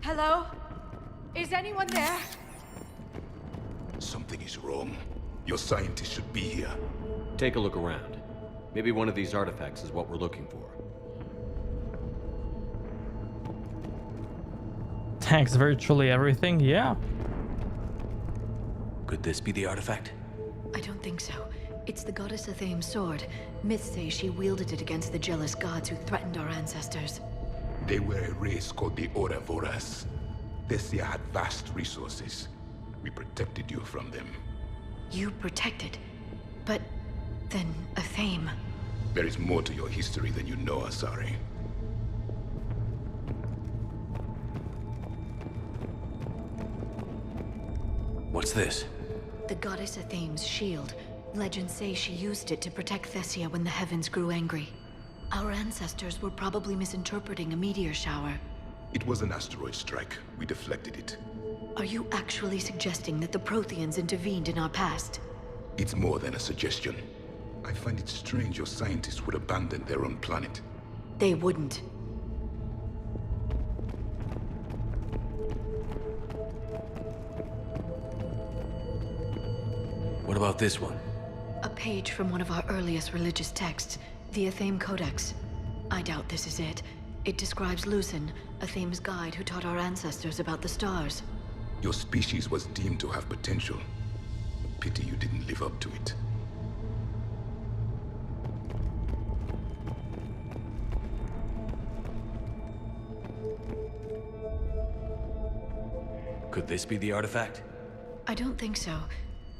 Hello? Is anyone there? Something is wrong. Your scientists should be here. Take a look around. Maybe one of these artifacts is what we're looking for. Tags virtually everything, yeah. Could this be the artifact? I don't think so. It's the goddess Athame's sword. Myths say she wielded it against the jealous gods who threatened our ancestors. They were a race called the Ouroboros. Thessia had vast resources. We protected you from them. You protected? But then Athame... There is more to your history than you know, Asari. What's this? The goddess Athame's shield. Legends say she used it to protect Thessia when the heavens grew angry. Our ancestors were probably misinterpreting a meteor shower. It was an asteroid strike. We deflected it. Are you actually suggesting that the Protheans intervened in our past? It's more than a suggestion. I find it strange your scientists would abandon their own planet. They wouldn't. What about this one? A page from one of our earliest religious texts, the Athame Codex. I doubt this is it. It describes Lucen, Athame's guide who taught our ancestors about the stars. Your species was deemed to have potential. Pity you didn't live up to it. Could this be the artifact? I don't think so.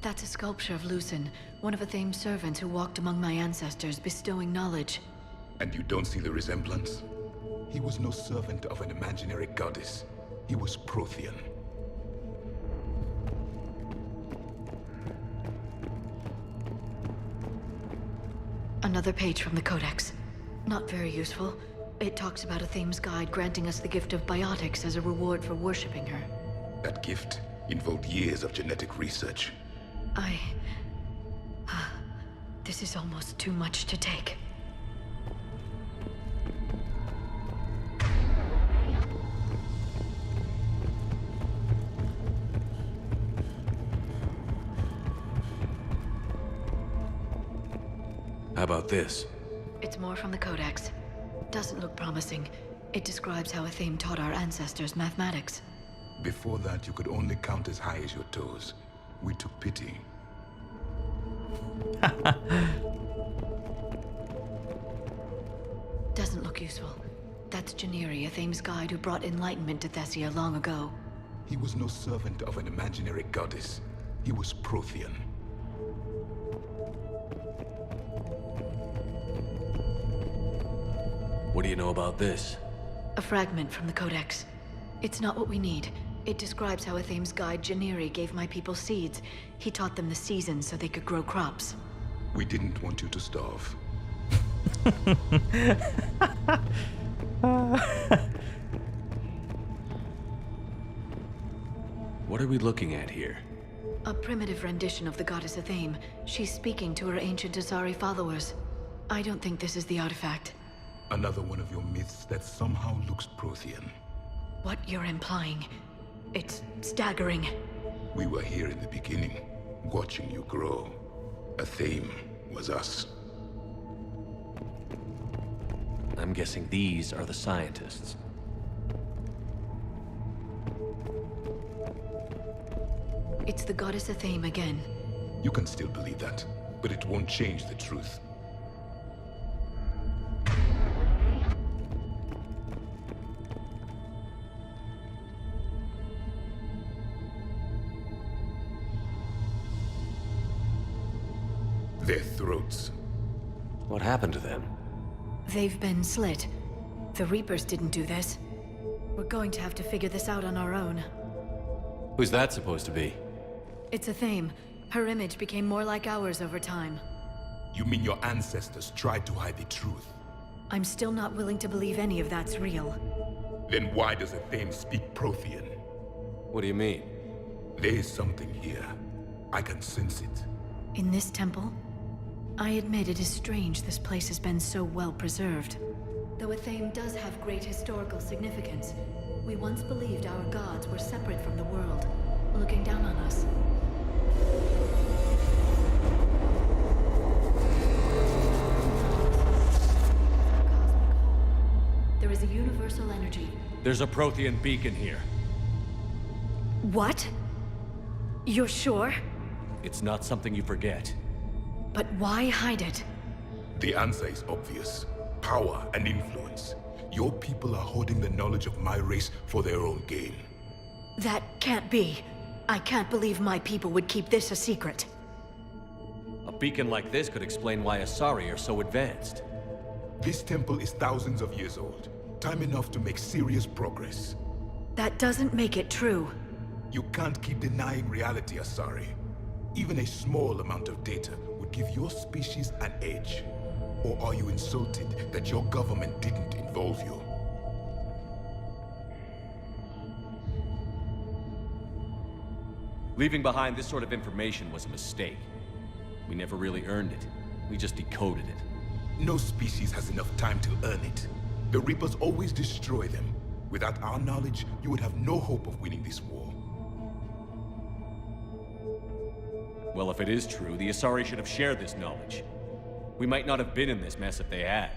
That's a sculpture of Lucen, one of Athame's servants who walked among my ancestors, bestowing knowledge. And you don't see the resemblance? He was no servant of an imaginary goddess. He was Prothean. Another page from the Codex. Not very useful. It talks about Athame's guide granting us the gift of biotics as a reward for worshipping her. That gift involved years of genetic research. This is almost too much to take. How about this? It's more from the Codex. Doesn't look promising. It describes how Athame taught our ancestors mathematics. Before that, you could only count as high as your toes. We took pity. Doesn't look useful. That's Janiri, Athame's guide who brought enlightenment to Thessia long ago. He was no servant of an imaginary goddess. He was Prothean. What do you know about this? A fragment from the Codex. It's not what we need. It describes how Athame's guide Janiri gave my people seeds. He taught them the seasons so they could grow crops. We didn't want you to starve. What are we looking at here? A primitive rendition of the goddess Athame. She's speaking to her ancient Asari followers. I don't think this is the artifact. Another one of your myths that somehow looks Prothean. What you're implying, it's staggering. We were here in the beginning, watching you grow. Athame was us. I'm guessing these are the scientists. It's the goddess Athame again. You can still believe that, but it won't change the truth. Their throats. What happened to them? They've been slit. The Reapers didn't do this. We're going to have to figure this out on our own. Who's that supposed to be? It's Athame. Her image became more like ours over time. You mean your ancestors tried to hide the truth? I'm still not willing to believe any of that's real. Then why does Athame speak Prothean? What do you mean? There is something here. I can sense it. In this temple? I admit it is strange this place has been so well preserved. Though Athame does have great historical significance, we once believed our gods were separate from the world, looking down on us. There is a universal energy. There's a Prothean beacon here. What? You're sure? It's not something you forget. But why hide it? The answer is obvious. Power and influence. Your people are holding the knowledge of my race for their own gain. That can't be. I can't believe my people would keep this a secret. A beacon like this could explain why Asari are so advanced. This temple is thousands of years old. Time enough to make serious progress. That doesn't make it true. You can't keep denying reality, Asari. Even a small amount of data would give your species an edge. Or are you insulted that your government didn't involve you? Leaving behind this sort of information was a mistake. We never really earned it. We just decoded it. No species has enough time to earn it. The Reapers always destroy them. Without our knowledge, you would have no hope of winning this war. Well, if it is true, the Asari should have shared this knowledge. We might not have been in this mess if they had.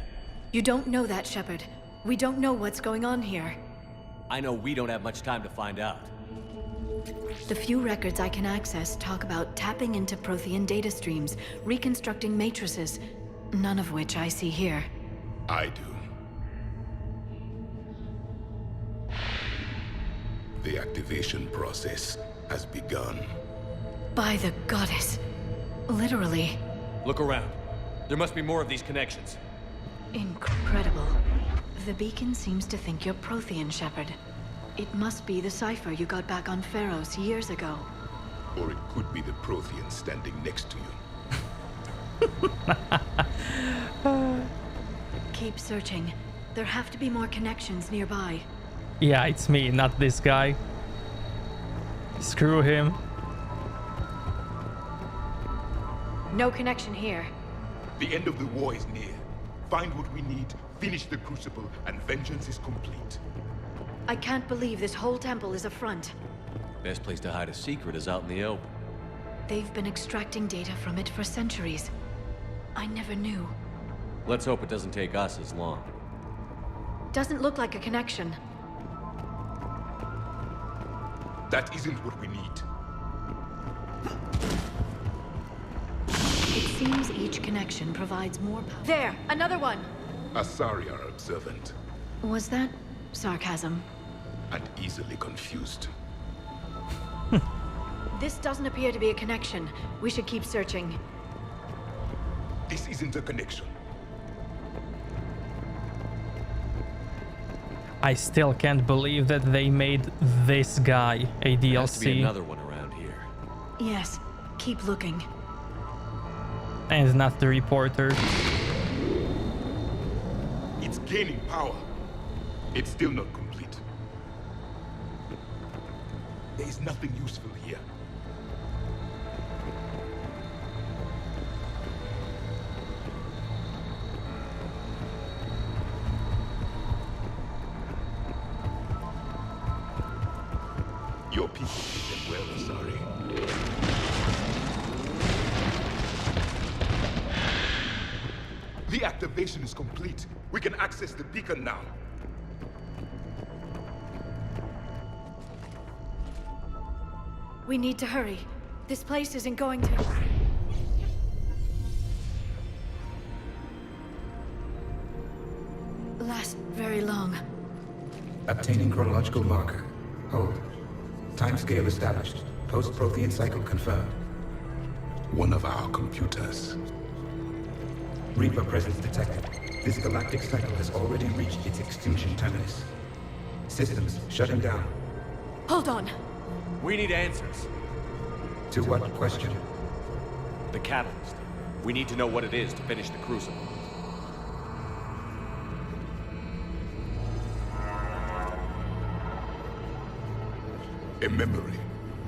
You don't know that, Shepard. We don't know what's going on here. I know we don't have much time to find out. The few records I can access talk about tapping into Prothean data streams, reconstructing matrices, none of which I see here. I do. The activation process has begun. By the goddess. Literally. Look around. There must be more of these connections. Incredible. The beacon seems to think you're Prothean, Shepard. It must be the cipher you got back on Pharos years ago. Or it could be the Prothean standing next to you. Keep searching. There have to be more connections nearby. Yeah, it's me, not this guy. Screw him. No connection here. The end of the war is near. Find what we need, finish the Crucible, and vengeance is complete. I can't believe this whole temple is a front. Best place to hide a secret is out in the open. They've been extracting data from it for centuries. I never knew. Let's hope it doesn't take us as long. Doesn't look like a connection. That isn't what we need. It seems each connection provides more power. There! Another one! Asari are observant. Was that sarcasm? And easily confused. This doesn't appear to be a connection. We should keep searching. This isn't a connection. I still can't believe that they made this guy a DLC. There has to be another one around here. Yes, keep looking. And not the reporter. It's gaining power. It's still not complete. There is nothing useful here. Your people treat them well, sorry. The activation is complete. We can access the beacon now. We need to hurry. This place isn't going to... last very long. Obtaining chronological marker. Hold. Timescale established. Post-Prothean cycle confirmed. One of our computers. Reaper presence detected. This galactic cycle has already reached its extinction terminus. Systems shutting down. Hold on. We need answers. To what question? The catalyst. We need to know what it is to finish the Crucible. A memory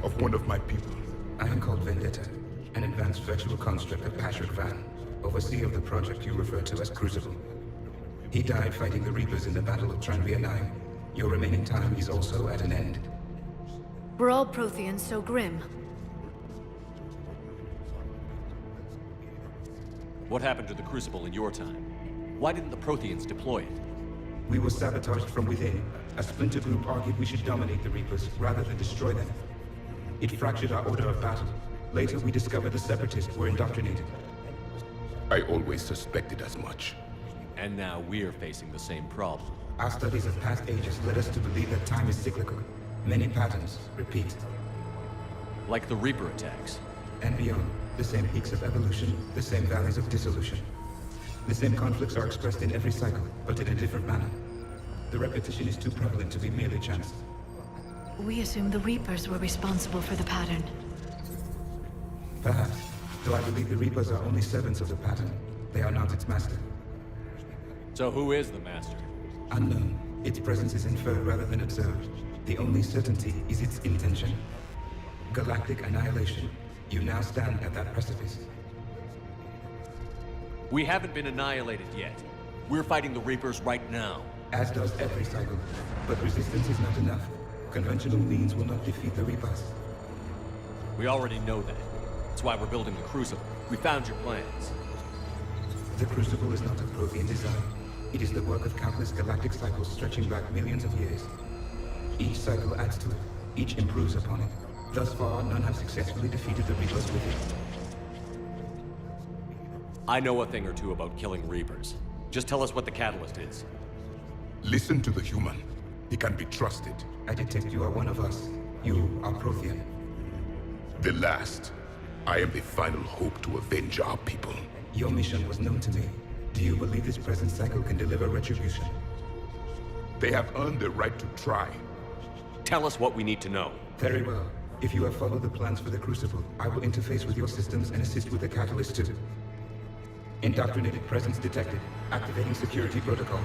of one of my people. I am called Vendetta, an advanced virtual construct of Patrick Van, overseer of the project you refer to as Crucible. He died fighting the Reapers in the Battle of Tranvia 9. Your remaining time is also at an end. Were all Protheans so grim? What happened to the Crucible in your time? Why didn't the Protheans deploy it? We were sabotaged from within. A splinter group argued we should dominate the Reapers rather than destroy them. It fractured our order of battle. Later, we discovered the Separatists were indoctrinated. I always suspected as much. And now we're facing the same problem. Our studies of past ages led us to believe that time is cyclical. Many patterns repeat. Like the Reaper attacks. And beyond, the same peaks of evolution, the same valleys of dissolution. The same conflicts are expressed in every cycle, but in a different manner. The repetition is too prevalent to be merely chance. We assume the Reapers were responsible for the pattern. Perhaps, though I believe the Reapers are only servants of the pattern. They are not its master. So who is the master? Unknown. Its presence is inferred rather than observed. The only certainty is its intention. Galactic annihilation. You now stand at that precipice. We haven't been annihilated yet. We're fighting the Reapers right now. As does every cycle. But resistance is not enough. Conventional means will not defeat the Reapers. We already know that. That's why we're building the Crucible. We found your plans. The Crucible is not a Prothean design. It is the work of countless galactic cycles stretching back millions of years. Each cycle adds to it. Each improves upon it. Thus far, none have successfully defeated the Reapers with it. I know a thing or two about killing Reapers. Just tell us what the catalyst is. Listen to the human. He can be trusted. I detect you are one of us. You are Prothean. The last. I am the final hope to avenge our people. Your mission was known to me. Do you believe this present cycle can deliver retribution? They have earned the right to try. Tell us what we need to know. Very well. If you have followed the plans for the Crucible, I will interface with your systems and assist with the catalyst too. Indoctrinated presence detected. Activating security protocol.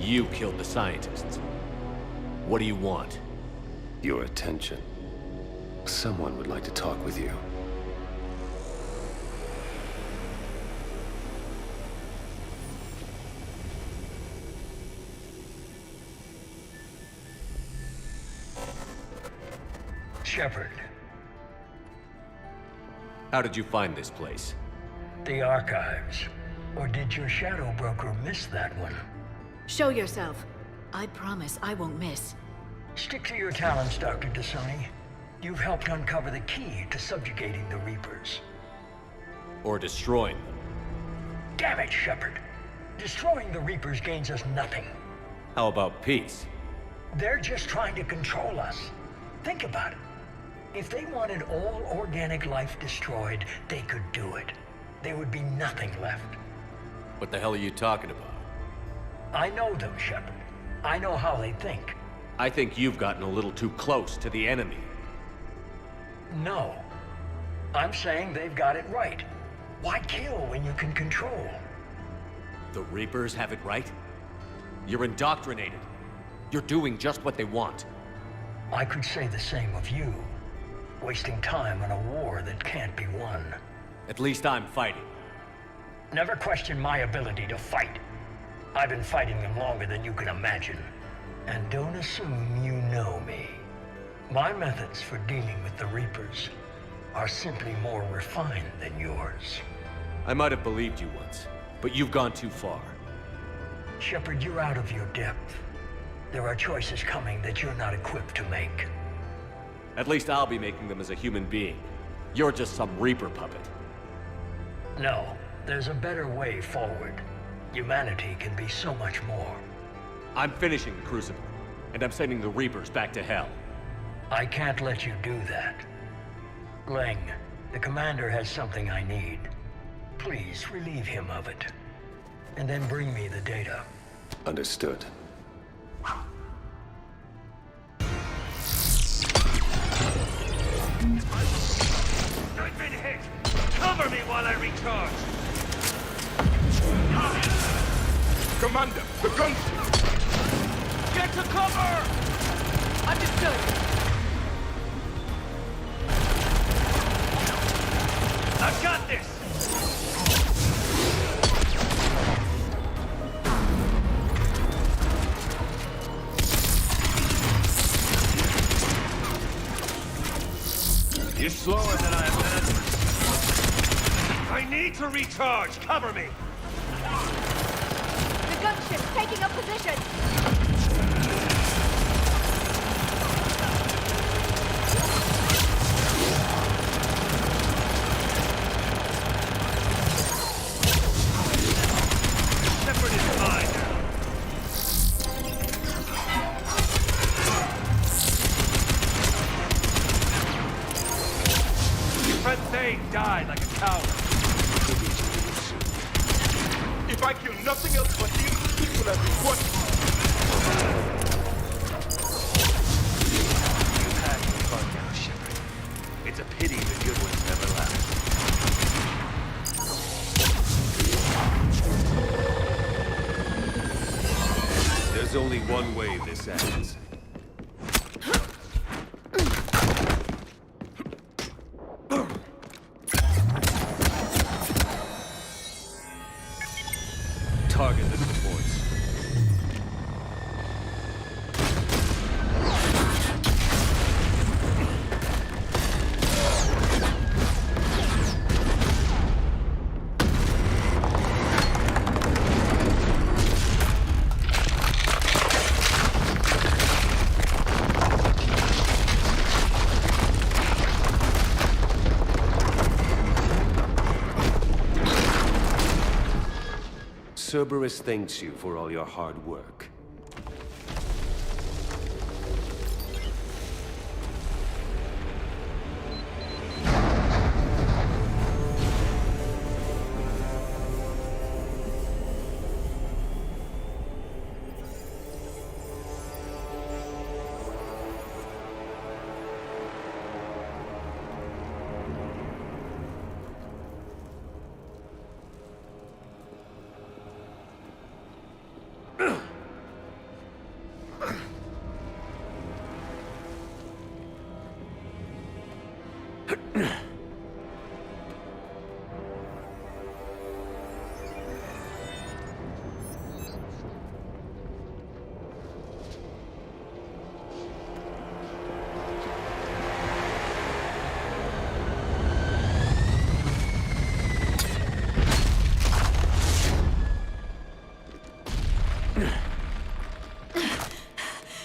You killed the scientists. What do you want? Your attention. Someone would like to talk with you. Shepard. How did you find this place? The archives. Or did your shadow broker miss that one? Show yourself. I promise I won't miss. Stick to your talents, Dr. Dasani. You've helped uncover the key to subjugating the Reapers. Or destroying them. Damn it, Shepard. Destroying the Reapers gains us nothing. How about peace? They're just trying to control us. Think about it. If they wanted all organic life destroyed, they could do it. There would be nothing left. What the hell are you talking about? I know them, Shepard. I know how they think. I think you've gotten a little too close to the enemy. No. I'm saying they've got it right. Why kill when you can control? The Reapers have it right? You're indoctrinated. You're doing just what they want. I could say the same of you. Wasting time on a war that can't be won. At least I'm fighting. Never question my ability to fight. I've been fighting them longer than you can imagine. And don't assume you know me. My methods for dealing with the Reapers are simply more refined than yours. I might have believed you once, but you've gone too far. Shepard, you're out of your depth. There are choices coming that you're not equipped to make. At least I'll be making them as a human being. You're just some Reaper puppet. No, there's a better way forward. Humanity can be so much more. I'm finishing the Crucible, and I'm sending the Reapers back to hell. I can't let you do that. Leng, the commander has something I need. Please relieve him of it. And then bring me the data. Understood. I've been hit! Cover me while I recharge! Commander, the gunship! Get to cover! Understood. I've got this! You're slower than I imagined. I need to recharge! Cover me! The gunship's taking up position. Shepard is mine now. Friend Thane died like a coward. If I kill nothing else but him, it will have been one. You've had your fun now, Shepard. It's a pity the good ones never last. There's only one way this ends. Target the reports. Cerberus thanks you for all your hard work.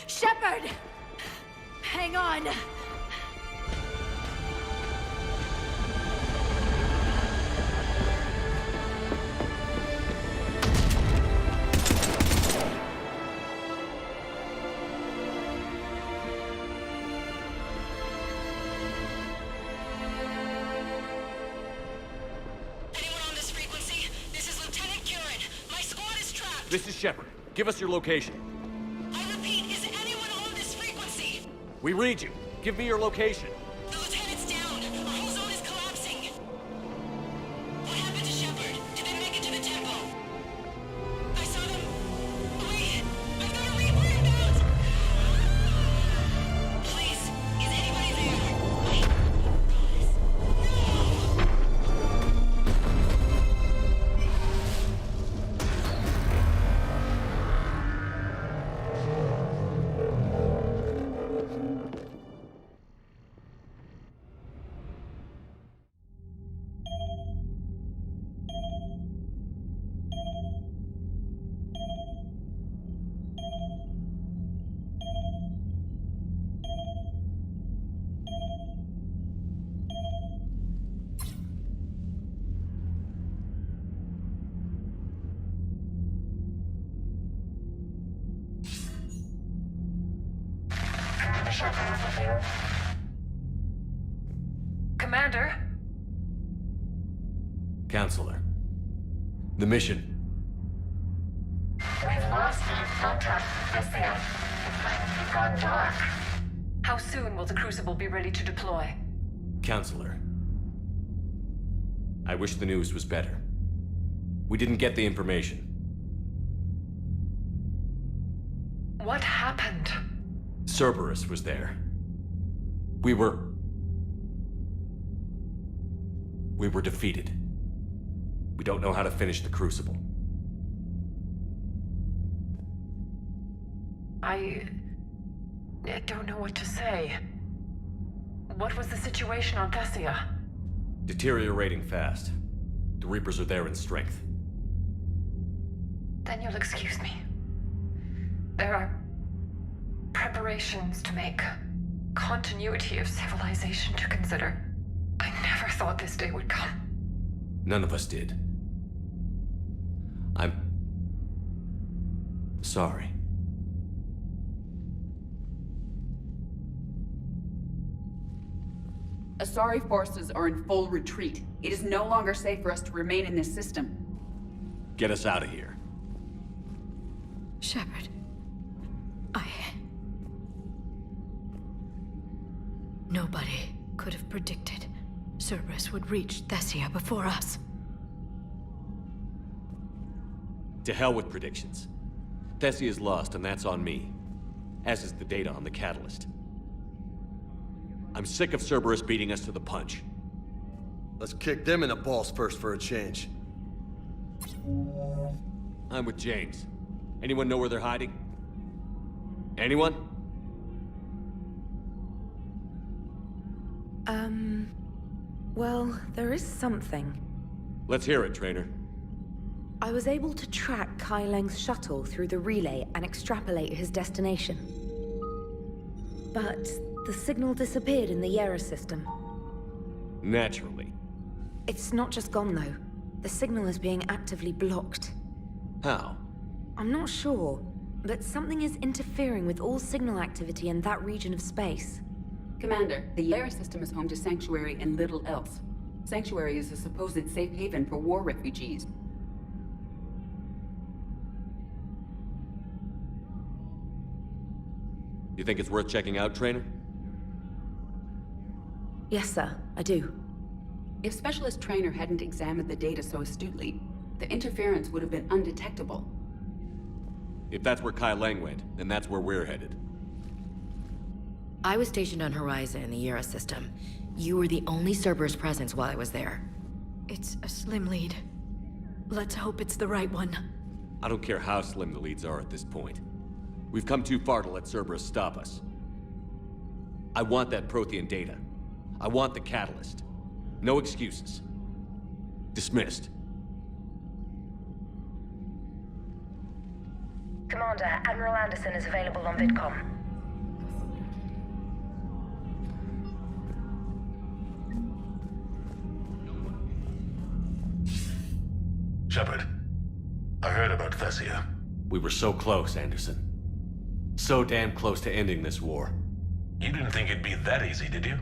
Shepard! Hang on! This is Shepard. Give us your location. I repeat, is anyone on this frequency? We read you. Give me your location. The lieutenant's down. Our whole zone is collapsing. What happened to Shepard? Did they make it to the temple? I saw them. Wait, I've got a Reaper inbound. Please, is anybody there? Wait. Commander? Counselor. The mission. We've lost contact with the It's gone dark. How soon will the Crucible be ready to deploy? Counselor. I wish the news was better. We didn't get the information. What happened? Cerberus was there. We were defeated. We don't know how to finish the Crucible. I don't know what to say. What was the situation on Thessia? Deteriorating fast. The Reapers are there in strength. Then you'll excuse me. There are preparations to make, continuity of civilization to consider. I never thought this day would come. None of us did. I'm sorry. Asari forces are in full retreat. It is no longer safe for us to remain in this system. Get us out of here. Shepard. Nobody could have predicted Cerberus would reach Thessia before us. To hell with predictions. Thessia is lost, and that's on me. As is the data on the catalyst. I'm sick of Cerberus beating us to the punch. Let's kick them in the balls first for a change. I'm with James. Anyone know where they're hiding? Anyone? Well, there is something. Let's hear it, Trainer. I was able to track Kai Leng's shuttle through the relay and extrapolate his destination. But the signal disappeared in the Yera system. Naturally. It's not just gone, though. The signal is being actively blocked. How? I'm not sure, but something is interfering with all signal activity in that region of space. Commander, the Yera system is home to Sanctuary and little else. Sanctuary is a supposed safe haven for war refugees. You think it's worth checking out, Trainer? Yes, sir, I do. If Specialist Trainer hadn't examined the data so astutely, the interference would have been undetectable. If that's where Kai Leng went, then that's where we're headed. I was stationed on Horizon in the Yera system. You were the only Cerberus presence while I was there. It's a slim lead. Let's hope it's the right one. I don't care how slim the leads are at this point. We've come too far to let Cerberus stop us. I want that Prothean data. I want the catalyst. No excuses. Dismissed. Commander, Admiral Anderson is available on VidCom. Shepard, I heard about Thessia. We were so close, Anderson. So damn close to ending this war. You didn't think it'd be that easy, did you?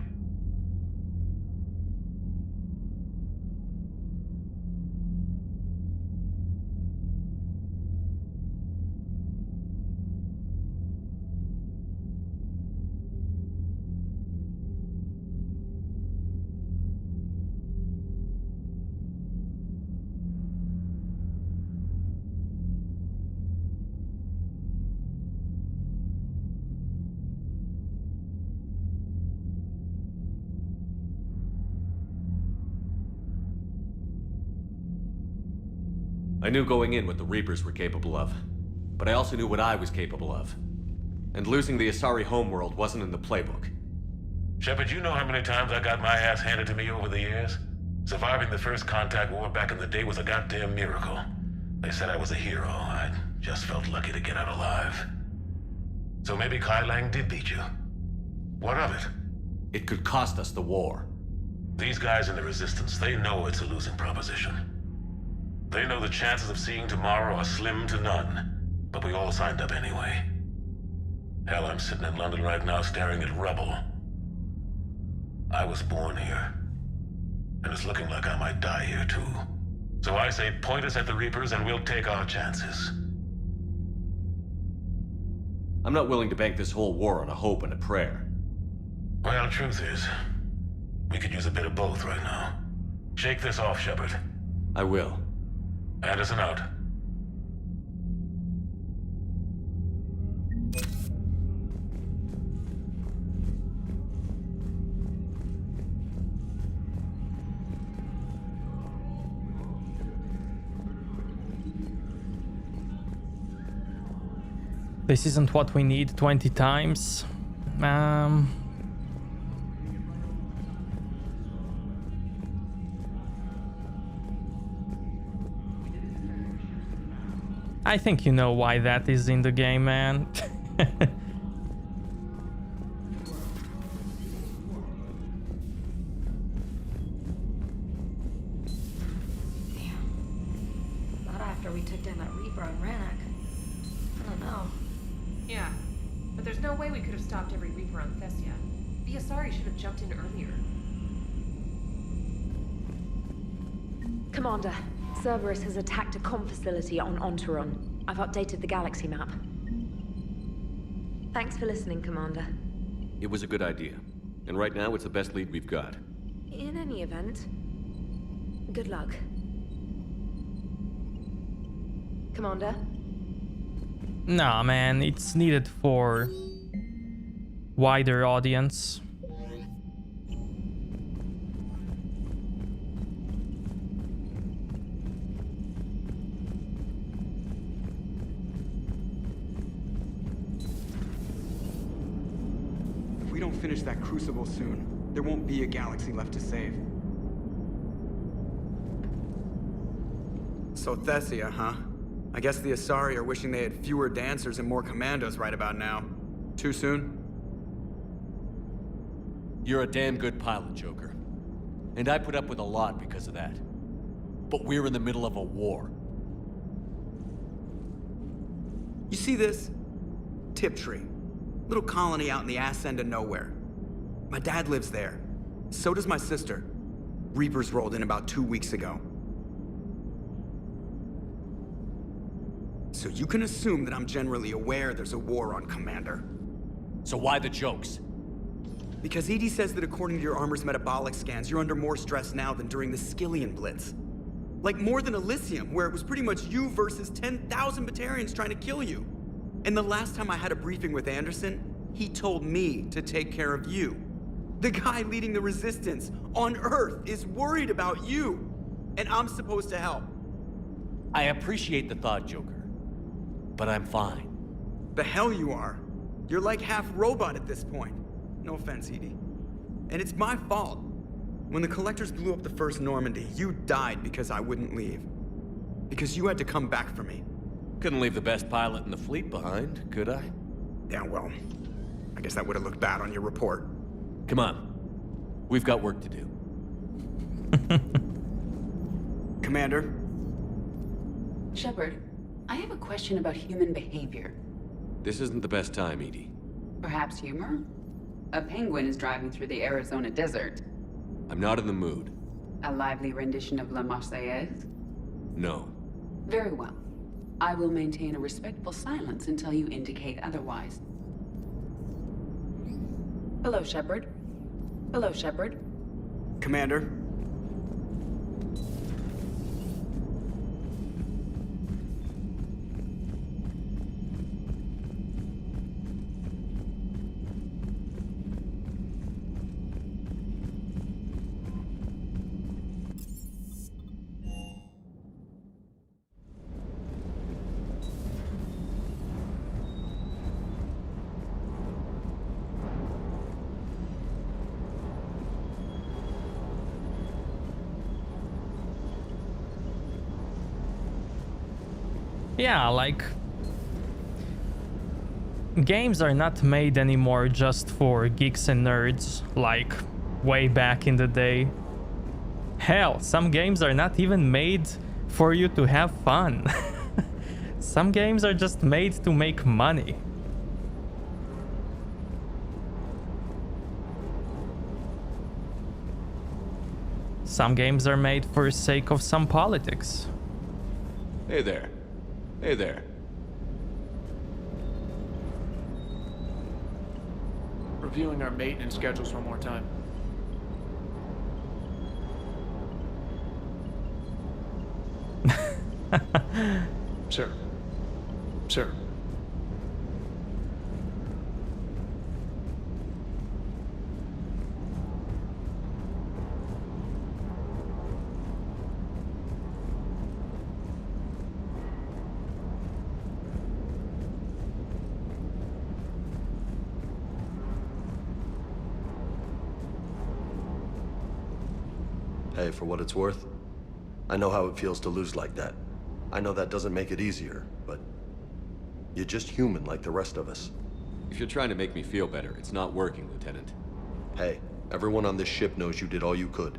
I knew going in what the Reapers were capable of, but I also knew what I was capable of. And losing the Asari homeworld wasn't in the playbook. Shepard, you know how many times I got my ass handed to me over the years? Surviving the first contact war back in the day was a goddamn miracle. They said I was a hero. I just felt lucky to get out alive. So maybe Kai Lang did beat you. What of it? It could cost us the war. These guys in the Resistance, they know it's a losing proposition. They know the chances of seeing tomorrow are slim to none. But we all signed up anyway. Hell, I'm sitting in London right now staring at rubble. I was born here. And it's looking like I might die here too. So I say point us at the Reapers and we'll take our chances. I'm not willing to bank this whole war on a hope and a prayer. Well, truth is, we could use a bit of both right now. Shake this off, Shepard. I will. Anderson out. This isn't what we need 20 times. I think you know why that is in the game, man. Not after we took down that Reaper on Rannoch. I don't know. Yeah, but there's no way we could have stopped every Reaper on Thessia. The Asari should have jumped in earlier. Commander, Cerberus has attacked a comm facility on Ontaron. I've updated the galaxy map. Thanks for listening, Commander. It was a good idea. And right now, it's the best lead we've got. In any event, good luck. Commander? Nah, man, it's needed for wider audience. If we don't finish that crucible soon, there won't be a galaxy left to save. So Thessia, huh? I guess the Asari are wishing they had fewer dancers and more commandos right about now. Too soon? You're a damn good pilot, Joker. And I put up with a lot because of that. But we're in the middle of a war. You see this? Tiptree. Little colony out in the ass end of nowhere. My dad lives there. So does my sister. Reapers rolled in about 2 weeks ago. So you can assume that I'm generally aware there's a war on, Commander. So why the jokes? Because EDI says that according to your armor's metabolic scans, you're under more stress now than during the Skillian Blitz. Like more than Elysium, where it was pretty much you versus 10,000 Batarians trying to kill you. And the last time I had a briefing with Anderson, he told me to take care of you. The guy leading the Resistance on Earth is worried about you. And I'm supposed to help. I appreciate the thought, Joker. But I'm fine. The hell you are. You're like half robot at this point. No offense, EDI. And it's my fault. When the Collectors blew up the first Normandy, you died because I wouldn't leave. Because you had to come back for me. Couldn't leave the best pilot in the fleet behind, could I? Yeah, well, I guess that would have looked bad on your report. Come on. We've got work to do. Commander? Shepard, I have a question about human behavior. This isn't the best time, EDI. Perhaps humor? A penguin is driving through the Arizona desert. I'm not in the mood. A lively rendition of La Marseillaise? No. Very well. I will maintain a respectful silence until you indicate otherwise. Hello, Shepard. Hello, Shepard. Commander? Yeah, like, games are not made anymore just for geeks and nerds, like way back in the day. Hell, some games are not even made for you to have fun. Some games are just made to make money. Some games are made for the sake of some politics. Hey there. Hey there. Reviewing our maintenance schedules one more time. Sir. Sir. Hey, for what it's worth, I know how it feels to lose like that. I know that doesn't make it easier, but you're just human like the rest of us. If you're trying to make me feel better, it's not working, Lieutenant. Hey, everyone on this ship knows you did all you could.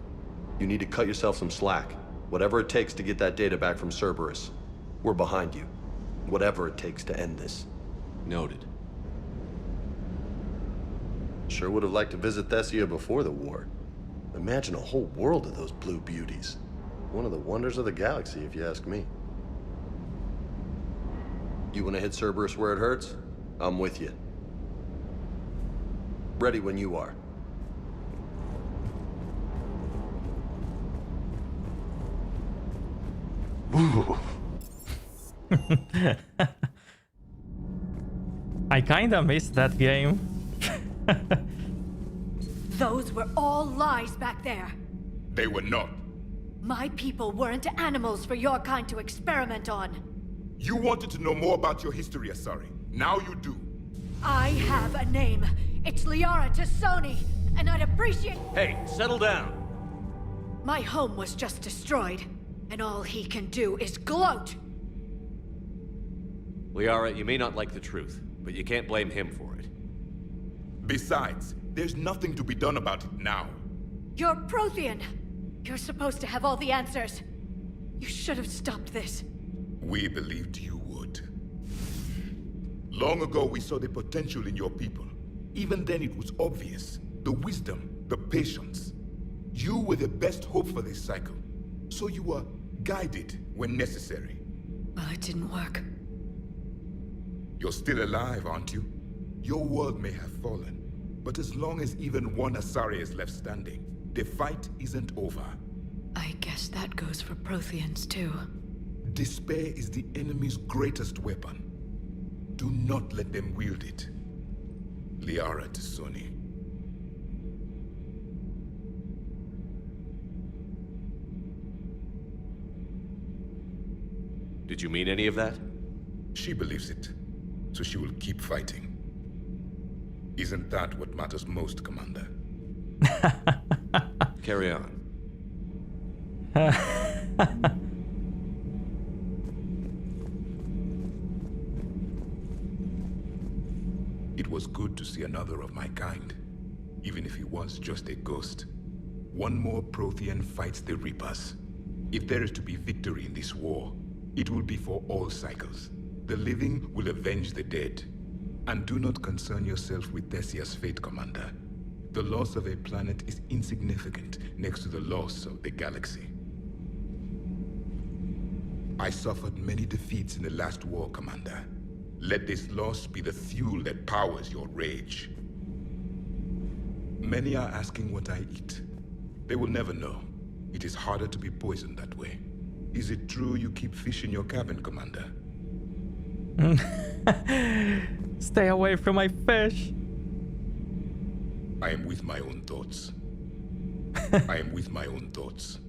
You need to cut yourself some slack. Whatever it takes to get that data back from Cerberus. We're behind you. Whatever it takes to end this. Noted. Sure would have liked to visit Thessia before the war. Imagine a whole world of those blue beauties. One of the wonders of the galaxy, if you ask me. You want to hit Cerberus where it hurts? I'm with you. Ready when you are. Ooh. I kinda missed that game. Those were all lies back there. They were not. My people weren't animals for your kind to experiment on. You wanted to know more about your history, Asari. Now you do. I have a name. It's Liara Tassoni, and I'd appreciate— Hey, settle down. My home was just destroyed, and all he can do is gloat. Liara, you may not like the truth, but you can't blame him for it. Besides, there's nothing to be done about it now. You're Prothean. You're supposed to have all the answers. You should have stopped this. We believed you would. Long ago, we saw the potential in your people. Even then, it was obvious. The wisdom, the patience. You were the best hope for this cycle. So you were guided when necessary. Well, it didn't work. You're still alive, aren't you? Your world may have fallen, but as long as even one Asari is left standing, the fight isn't over. I guess that goes for Protheans, too. Despair is the enemy's greatest weapon. Do not let them wield it. Liara Tassoni. Did you mean any of that? She believes it, so she will keep fighting. Isn't that what matters most, Commander? Carry on. It was good to see another of my kind, even if he was just a ghost. One more Prothean fights the Reapers. If there is to be victory in this war, it will be for all cycles. The living will avenge the dead. And do not concern yourself with Thessia's fate, Commander. The loss of a planet is insignificant next to the loss of the galaxy. I suffered many defeats in the last war, Commander. Let this loss be the fuel that powers your rage. Many are asking what I eat. They will never know. It is harder to be poisoned that way. Is it true you keep fish in your cabin, Commander? Stay away from my fish. I am with my own thoughts. I am with my own thoughts.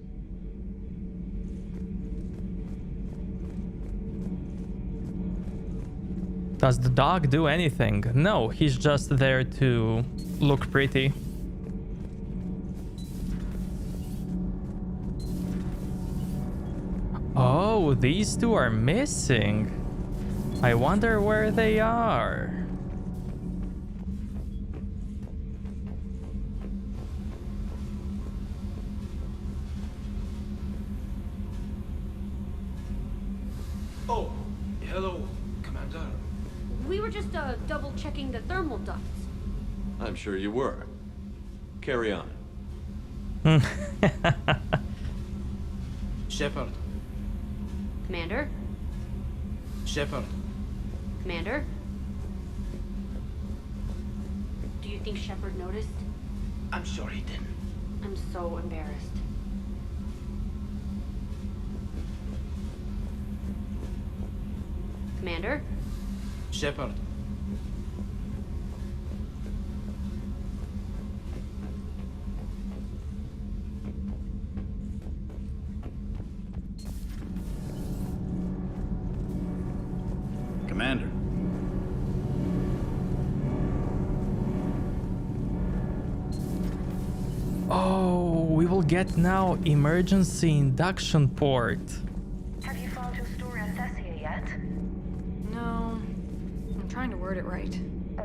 Does the dog do anything? No, he's just there to look pretty. Oh, these two are missing. I wonder where they are. Oh, hello, Commander. We were just double checking the thermal ducts. I'm sure you were. Carry on. Shepard. Commander? Shepard. Commander? Do you think Shepard noticed? I'm sure he didn't. I'm so embarrassed. Commander? Shepard. Commander. Oh, we will get now emergency induction port. Have you found your story on Thessia yet? No. I'm trying to word it right.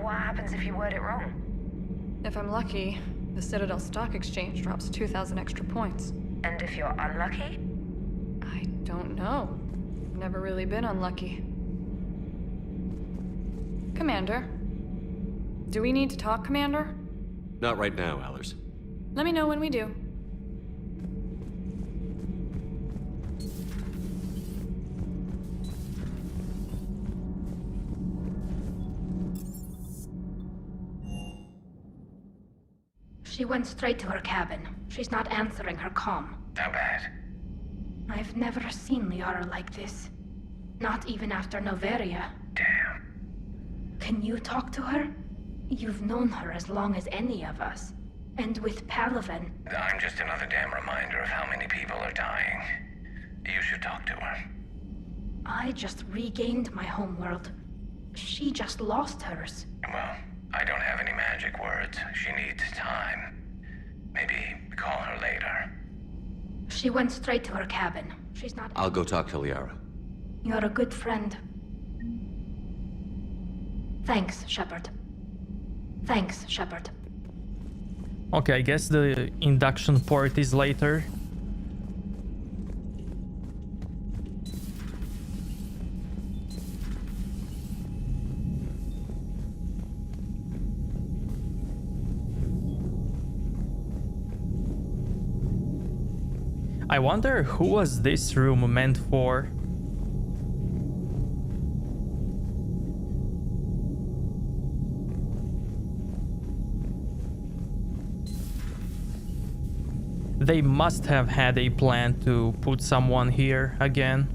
What happens if you word it wrong? If I'm lucky, the Citadel Stock Exchange drops 2,000 extra points. And if you're unlucky? I don't know. Never really been unlucky. Commander? Do we need to talk, Commander? Not right now, Allers. Let me know when we do. She went straight to her cabin. She's not answering her comm. How bad? I've never seen Liara like this. Not even after Noveria. Damn. Can you talk to her? You've known her as long as any of us. And with Palaven... I'm just another damn reminder of how many people are dying. You should talk to her. I just regained my homeworld. She just lost hers. Well, I don't have any magic words. She needs time. Maybe call her later. She went straight to her cabin. She's not... I'll go talk to Liara. You're a good friend. Thanks, Shepard. Thanks, Shepard. Okay, I guess the induction port is later. I wonder who was this room meant for? They must have had a plan to put someone here again.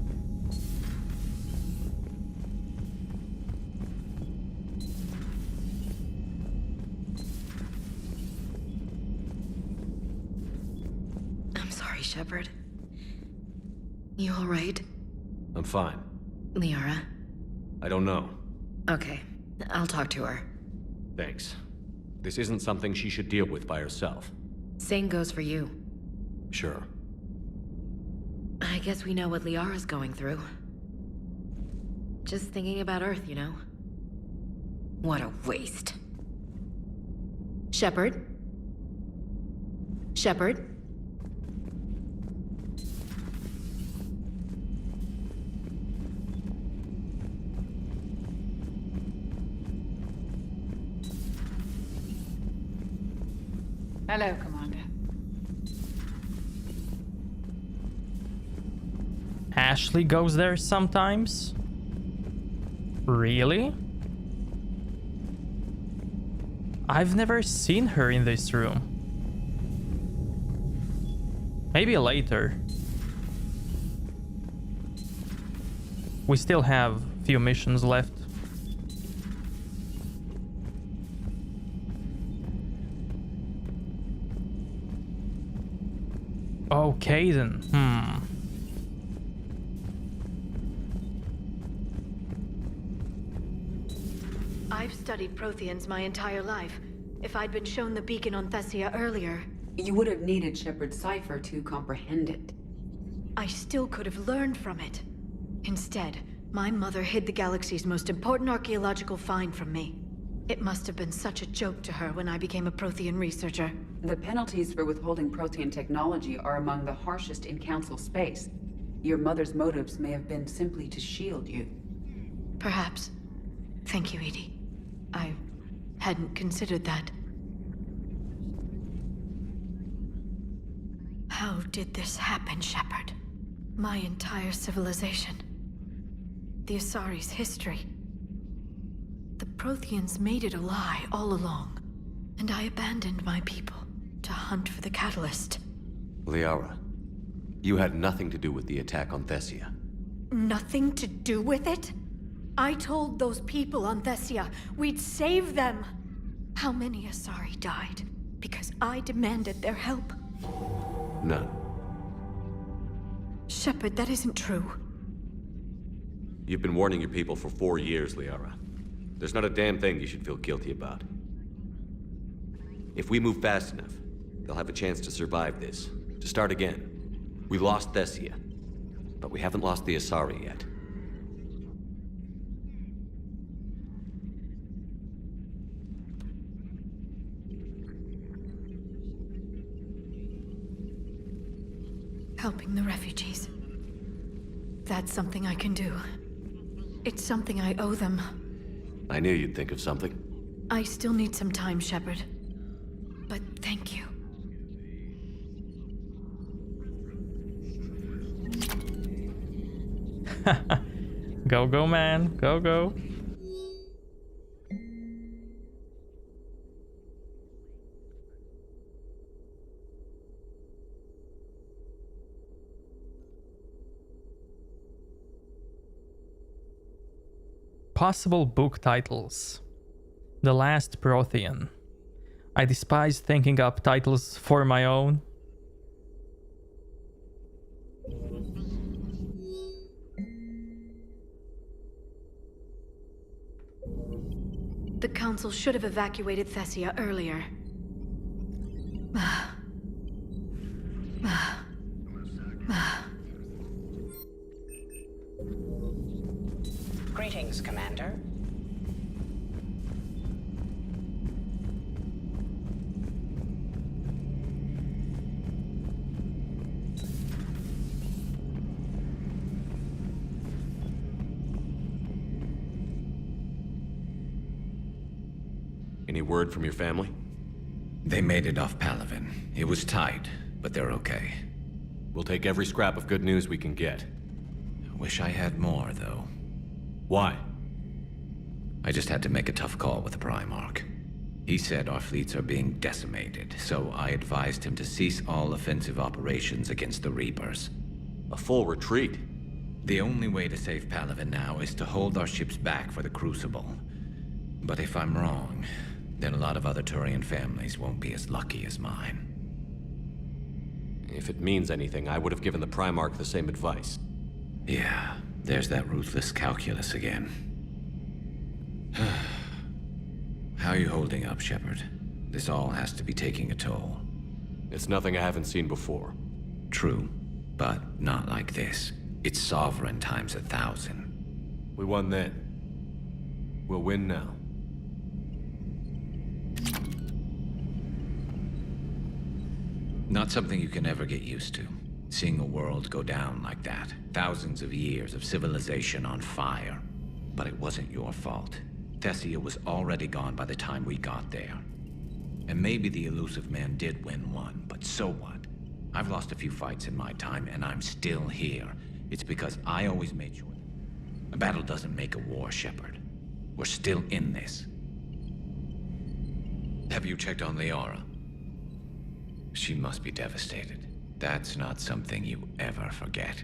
I'm sorry, Shepard. You all right? I'm fine. Liara? I don't know. Okay, I'll talk to her. Thanks. This isn't something she should deal with by herself. Same goes for you. Sure. I guess we know what Liara's going through. Just thinking about Earth, you know? What a waste. Shepard? Shepard? Hello, Commander. Ashley goes there sometimes? Really? I've never seen her in this room. Maybe later. We still have a few missions left. Okay then. I've studied Protheans my entire life. If I'd been shown the beacon on Thessia earlier... You would have needed Shepard's cipher to comprehend it. I still could have learned from it. Instead, My mother hid the galaxy's most important archaeological find from me. It must have been such a joke to her when I became a Prothean researcher. The penalties for withholding Prothean technology are among the harshest in Council space. Your mother's motives may have been simply to shield you. Perhaps. Thank you, Edie. I hadn't considered that. How did this happen, Shepard? My entire civilization. The Asari's history. The Protheans made it a lie all along, and I abandoned my people to hunt for the catalyst. Liara, you had nothing to do with the attack on Thessia. Nothing to do with it? I told those people on Thessia we'd save them. How many Asari died because I demanded their help? None. Shepard, that isn't true. You've been warning your people for 4 years, Liara. There's not a damn thing you should feel guilty about. If we move fast enough, they'll have a chance to survive this, to start again. We lost Thessia, but we haven't lost the Asari yet. Helping the refugees. That's something I can do. It's something I owe them. I knew you'd think of something. I still need some time, Shepard. But thank you. Go, man. Go. Possible book titles. The Last Prothean. I despise thinking up titles for my own. The Council should have evacuated Thessia earlier. Greetings, Commander. Any word from your family? They made it off Palaven. It was tight, but they're okay. We'll take every scrap of good news we can get. Wish I had more, though. Why? I just had to make a tough call with the Primarch. He said our fleets are being decimated, so I advised him to cease all offensive operations against the Reapers. A full retreat? The only way to save Palaven now is to hold our ships back for the Crucible. But if I'm wrong, then a lot of other Turian families won't be as lucky as mine. If it means anything, I would have given the Primarch the same advice. Yeah, there's that ruthless calculus again. How are you holding up, Shepard? This all has to be taking a toll. It's nothing I haven't seen before. True, but not like this. It's sovereign times 1,000. We won then. We'll win now. Not something you can ever get used to. Seeing a world go down like that. Thousands of years of civilization on fire. But it wasn't your fault. Thessia was already gone by the time we got there. And maybe the elusive man did win one, but so what? I've lost a few fights in my time, and I'm still here. It's because I always made sure. A battle doesn't make a war, Shepard. We're still in this. Have you checked on Liara? She must be devastated. That's not something you ever forget.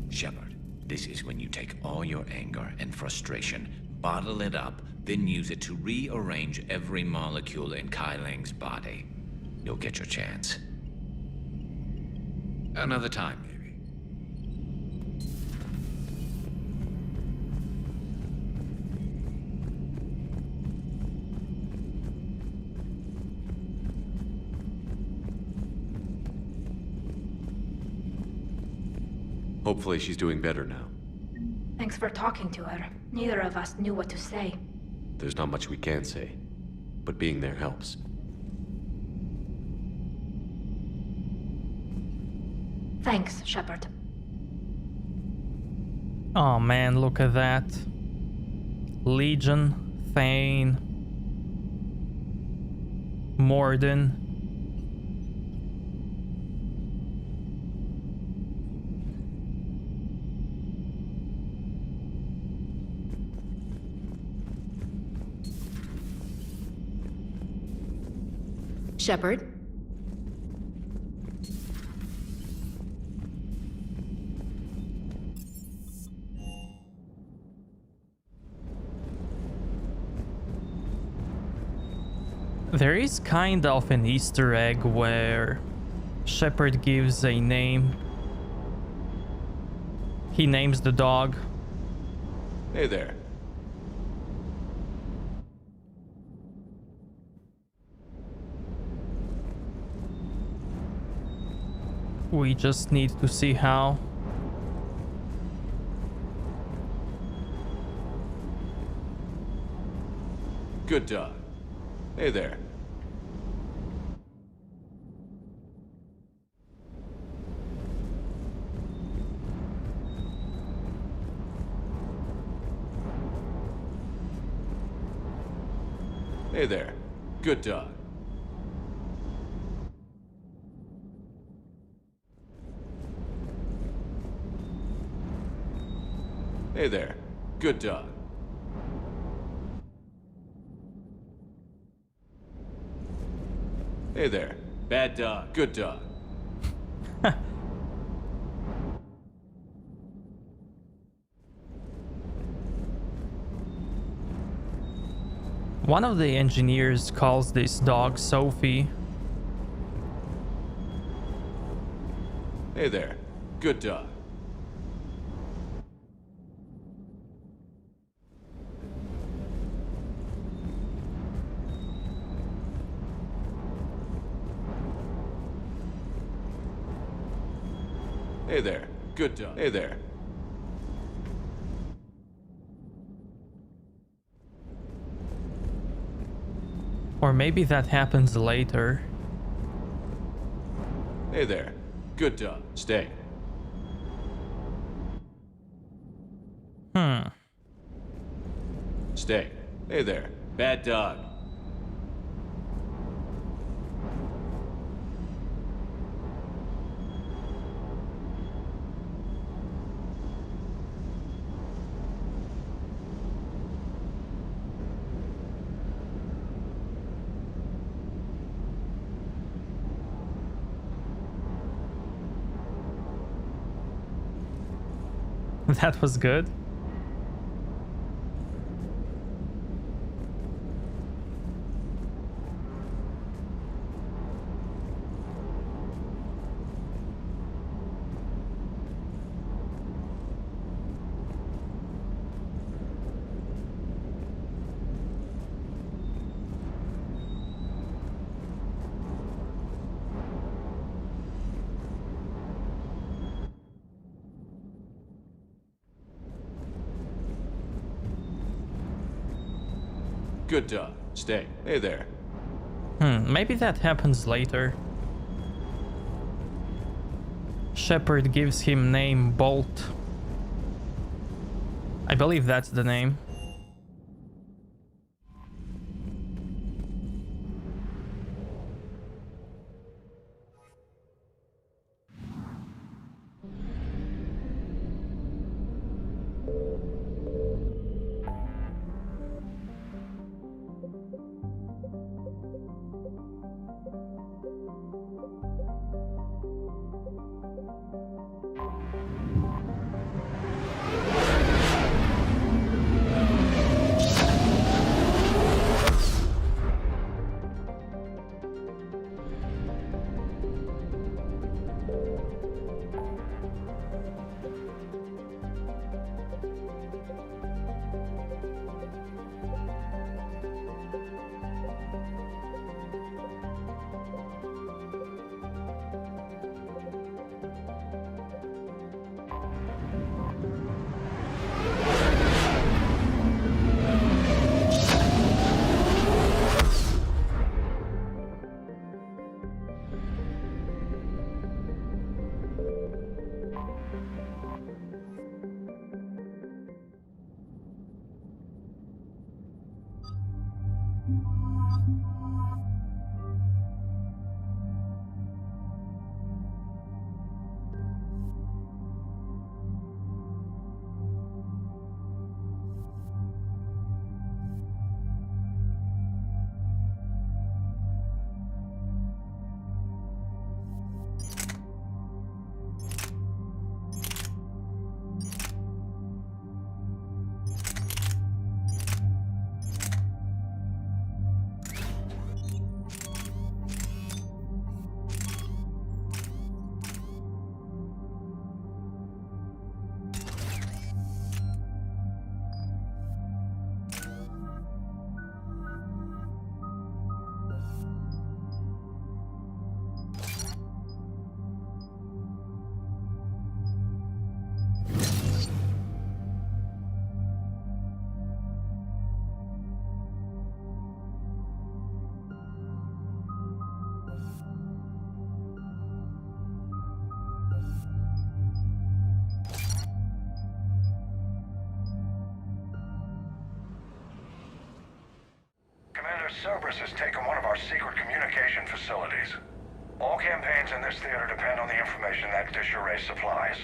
Shepard, this is when you take all your anger and frustration, bottle it up, then use it to rearrange every molecule in Kai Ling's body. You'll get your chance. Another time, maybe. Hopefully she's doing better now. Thanks for talking to her. Neither of us knew what to say. There's not much we can say, but being there helps. Thanks, Shepard. Oh man, look at that. Legion, Thane, Morden. Shepard? There is kind of an Easter egg where Shepard gives a name. He names the dog. Hey there. We just need to see how. Good dog. Hey there. Hey there. Good dog. Hey there. Good dog. Hey there. Bad dog. Good dog. One of the engineers calls this dog Sophie. Hey there. Good dog. Hey there. Good dog. Hey there. Or maybe that happens later. Hey there. Good dog. Stay. Stay. Hey there. Bad dog. That was good. Good dog. Stay. Hey there. Maybe that happens later. Shepard gives him name Bolt. I believe that's the name. Cerberus has taken one of our secret communication facilities. All campaigns in this theater depend on the information that dish array supplies.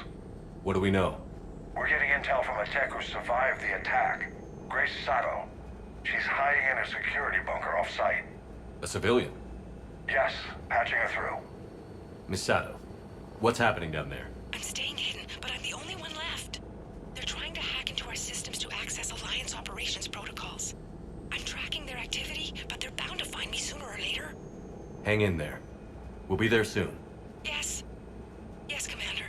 What do we know? We're getting intel from a tech who survived the attack. Grace Sato. She's hiding in a security bunker off-site. A civilian? Yes, patching her through. Miss Sato, what's happening down there? I'm staying hidden, but I'm the only one left. They're trying to hack into our systems to access Alliance operations protocols. I'm tracking their activity, but they're bound to find me sooner or later. Hang in there. We'll be there soon. Yes. Yes, Commander.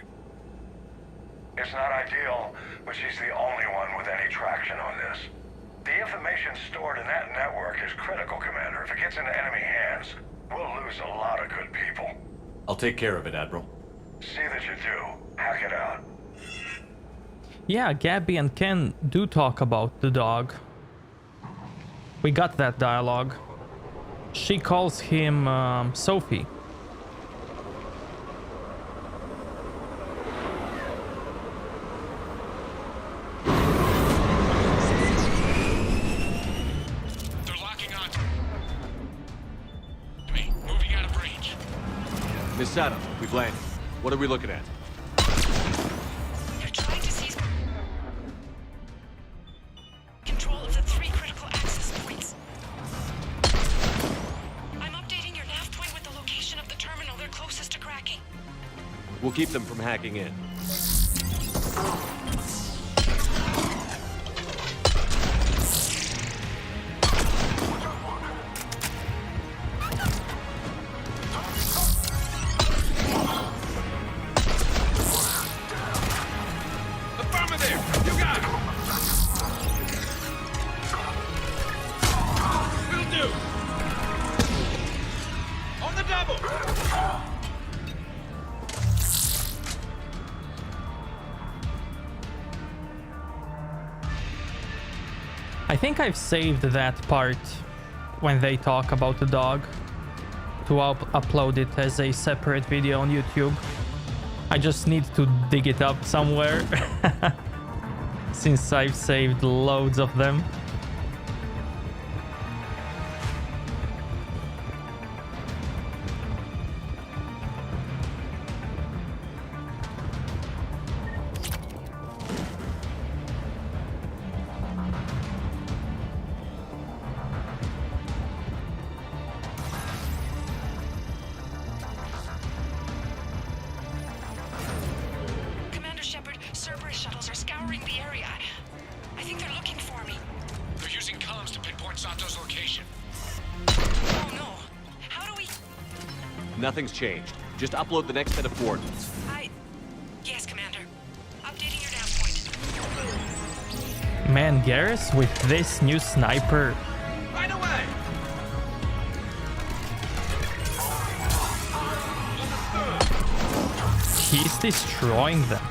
It's not ideal, but she's the only one with any traction on this. The information stored in that network is critical, Commander. If it gets into enemy hands, we'll lose a lot of good people. I'll take care of it, Admiral. See that you do. Hack it out. Yeah, Gabby and Ken do talk about the dog. We got that dialogue. She calls him Sophie. Miss Sato, we've landed. What are we looking at? They're trying to seize control of the 3 critical access points. I'm updating your nav point with the location of the terminal they're closest to cracking. We'll keep them from hacking in. I think I've saved that part when they talk about the dog to upload it as a separate video on YouTube. I just need to dig it up somewhere since I've saved loads of them. Commander Shepard, Cerberus shuttles are scouring the area. I think they're looking for me. They're using comms to pinpoint Sato's location. Oh no. How do we... Nothing's changed. Just upload the next set of coordinates. Yes, Commander. Updating your nav point. Man, Garrus with this new sniper. Right away! He's destroying them.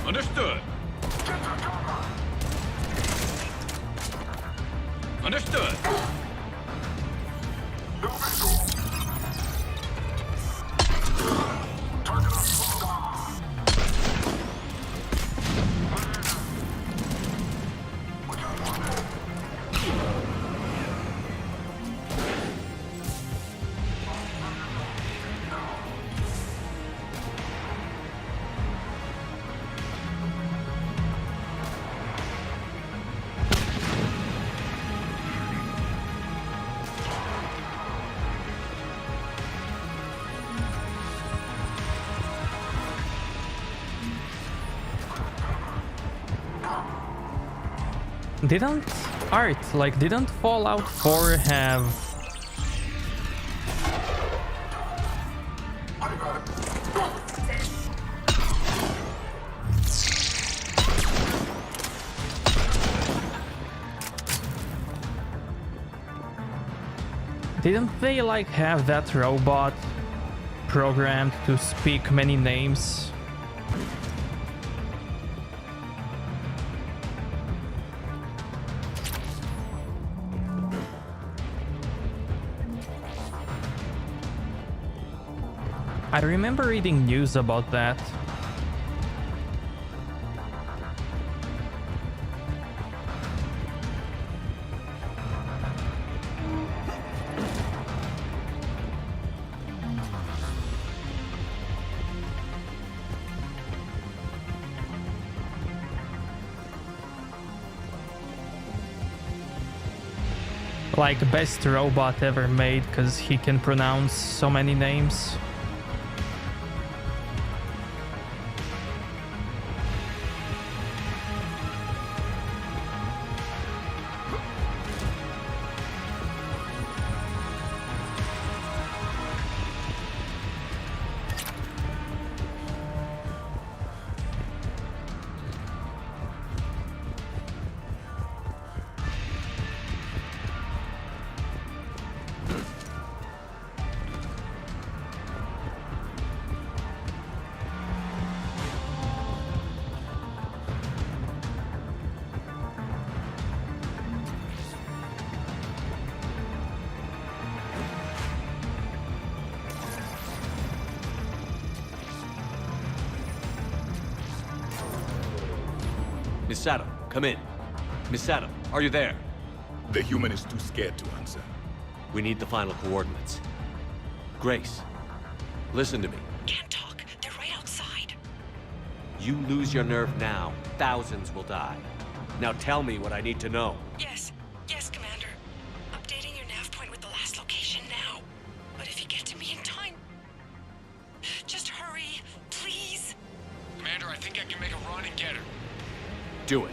Understood. Understood. Didn't art. Like, didn't Fallout 4 have... Didn't they, like, have that robot programmed to speak many names? I remember reading news about that. Like, best robot ever made because he can pronounce so many names. Miss Adam, come in. Miss Adam, are you there? The human is too scared to answer. We need the final coordinates. Grace, listen to me. Can't talk. They're right outside. You lose your nerve now, thousands will die. Now tell me what I need to know. Yes. Yes, Commander. Updating your nav point with the last location now. But if you get to me in time... Just hurry, please. Commander, I think I can make a run and get her. Do it.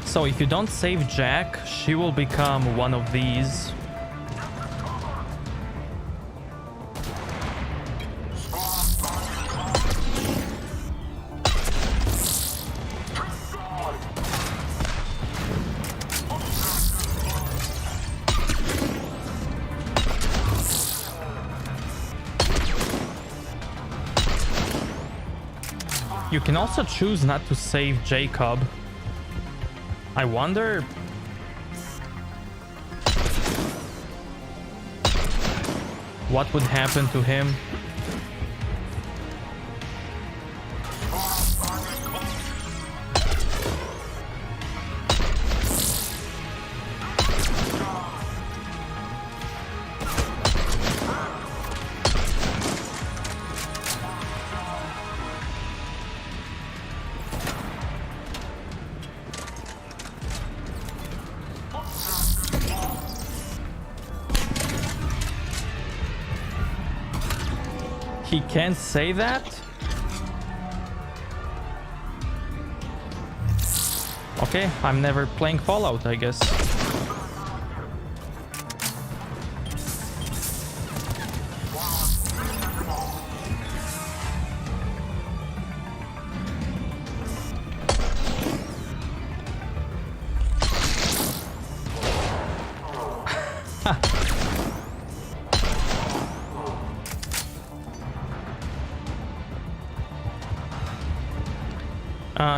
So if you don't save Jack, she will become one of these. You can also choose not to save Jacob. I wonder... what would happen to him? He can't say that? Okay, I'm never playing Fallout, I guess.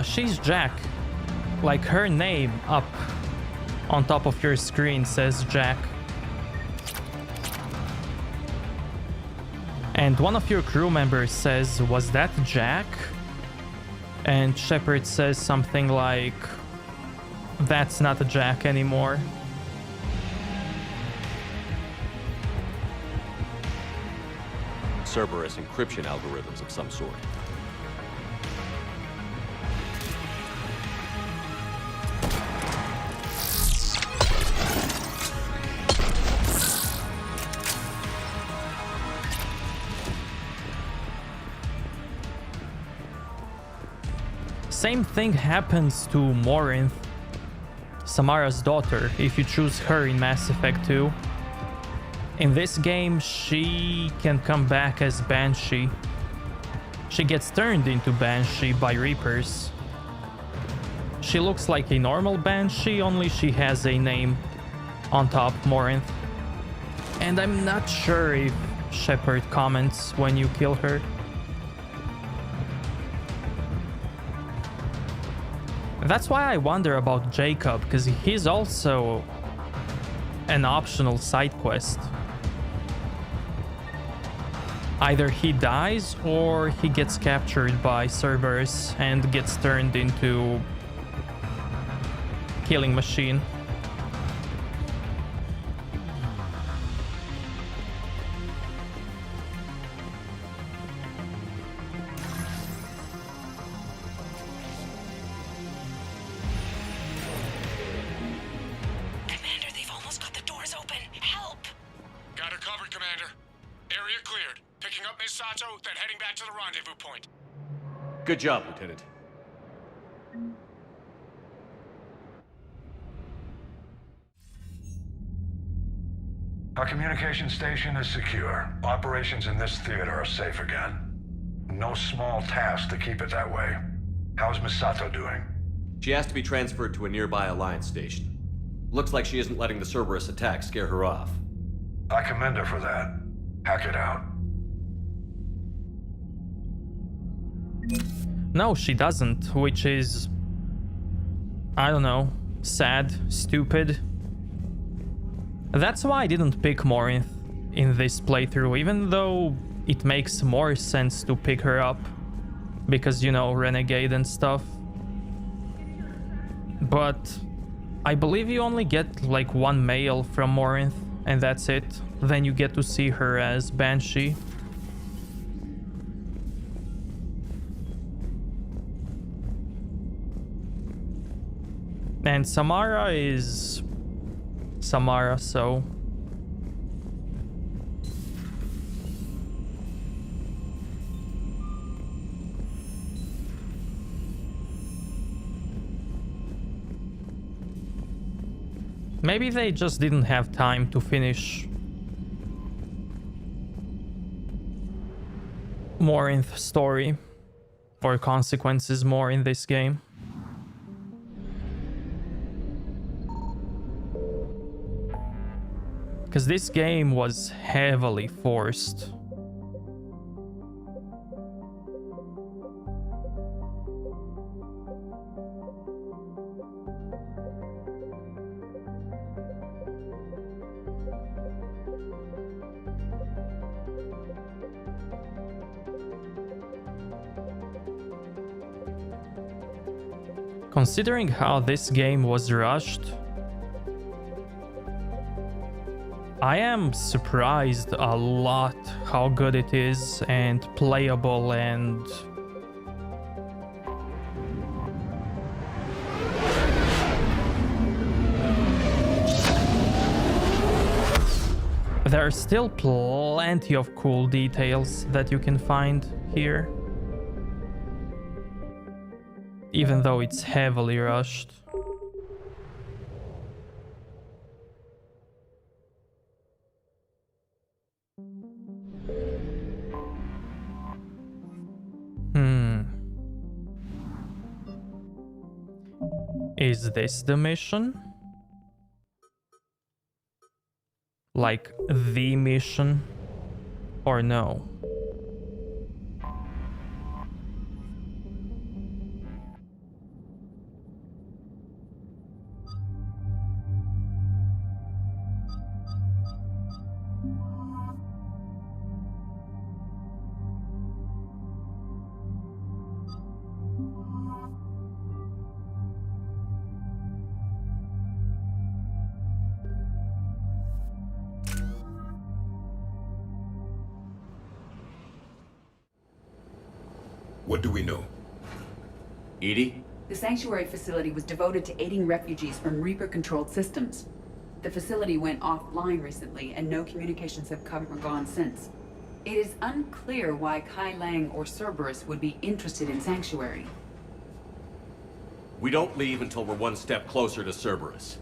She's Jack. Like her name up on top of your screen says Jack. And one of your crew members says, "Was that Jack?" And Shepard says something like, "That's not a Jack anymore." Cerberus encryption algorithms of some sort. Same thing happens to Morinth, Samara's daughter, if you choose her in Mass Effect 2. In this game, she can come back as Banshee. She gets turned into Banshee by Reapers. She looks like a normal Banshee, only she has a name on top, Morinth. And I'm not sure if Shepard comments when you kill her. That's why I wonder about Jacob, because he's also an optional side quest. Either he dies or he gets captured by Cerberus and gets turned into killing machine. Good job, Lieutenant. Our communication station is secure. Operations in this theater are safe again. No small task to keep it that way. How's Misato doing? She has to be transferred to a nearby Alliance station. Looks like she isn't letting the Cerberus attack scare her off. I commend her for that. Hack it out. No, she doesn't, which is, I don't know, sad, stupid. That's why I didn't pick Morinth in this playthrough, even though it makes more sense to pick her up, because, you know, Renegade and stuff. But I believe you only get like one mail from Morinth, and that's it. Then you get to see her as Banshee. And Samara is Samara, so maybe they just didn't have time to finish more in the story or consequences more in this game. Because this game was heavily forced. Considering how this game was rushed, I am surprised a lot how good it is and playable, and there are still plenty of cool details that you can find here, even though it's heavily rushed. Is this the mission? Like the mission? Or no? What do we know? Edie? The sanctuary facility was devoted to aiding refugees from Reaper-controlled systems. The facility went offline recently, and no communications have come or gone since. It is unclear why Kai Lang or Cerberus would be interested in Sanctuary. We don't leave until we're one step closer to Cerberus.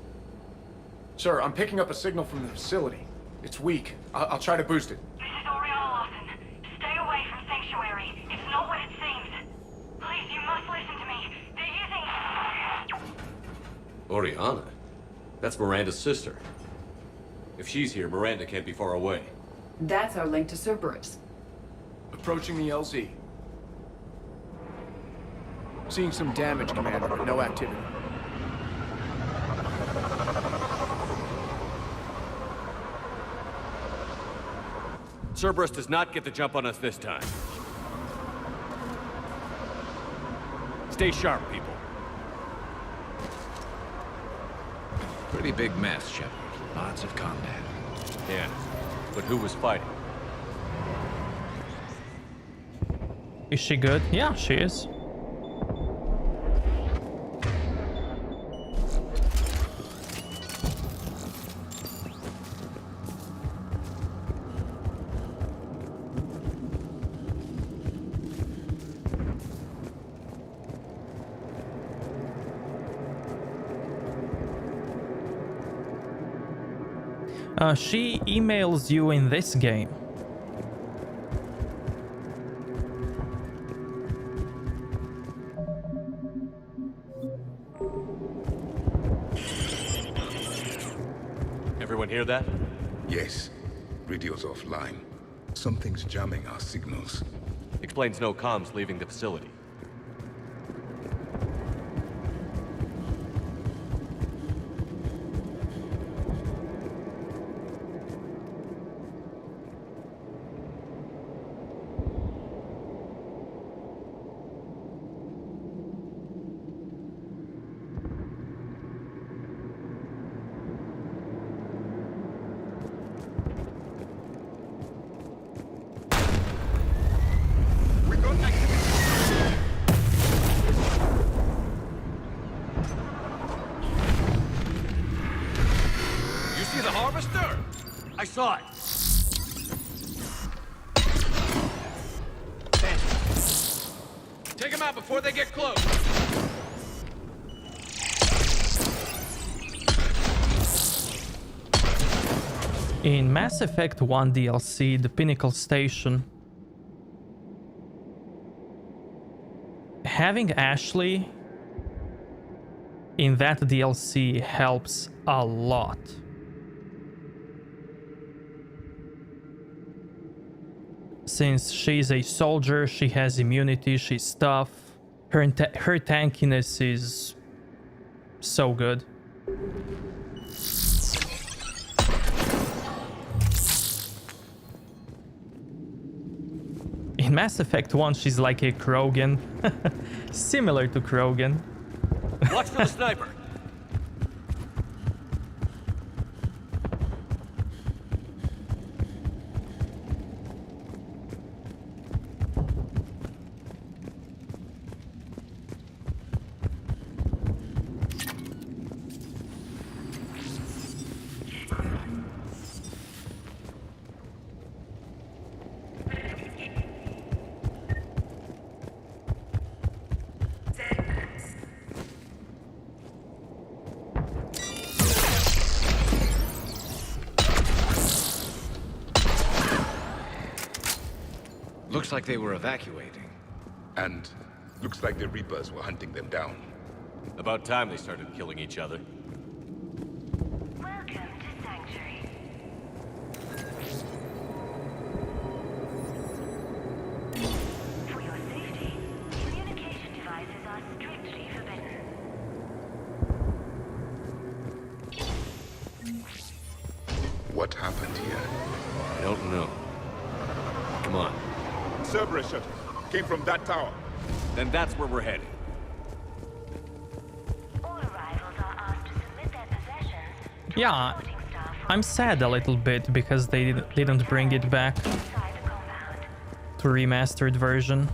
Sir, I'm picking up a signal from the facility. It's weak. I'll try to boost it. This is Oriana Lawson. Stay away from Sanctuary. It's not what it seems. Please, you must listen to me. They're using... Oriana? That's Miranda's sister. If she's here, Miranda can't be far away. That's our link to Cerberus. Approaching the LZ. Seeing some damage, Commander, but no activity. Cerberus does not get the jump on us this time. Stay sharp, people. Pretty big mess, Shepard. Lots of combat. Yeah, but who was fighting? Is she good? Yeah, she is. She emails you in this game. Everyone hear that? Yes. Radio's offline. Something's jamming our signals. Explains no comms leaving the facility. I saw it. Take them out before they get close. In Mass Effect 1 DLC, the Pinnacle Station, having Ashley in that DLC helps a lot. Since she's a soldier, she has immunity, she's tough. Her tankiness is so good. In Mass Effect 1, she's like a Krogan. Similar to Krogan. Watch for the sniper. Looks like they were evacuating. And looks like the Reapers were hunting them down. About time they started killing each other. Welcome to Sanctuary. For your safety, communication devices are strictly forbidden. What happened here? I don't know. Come on. Cerberus shuttle came from that tower. Then that's where we're headed. All arrivals are asked to submit their possessions. Yeah, I'm sad a little bit because they didn't bring it back to remastered version.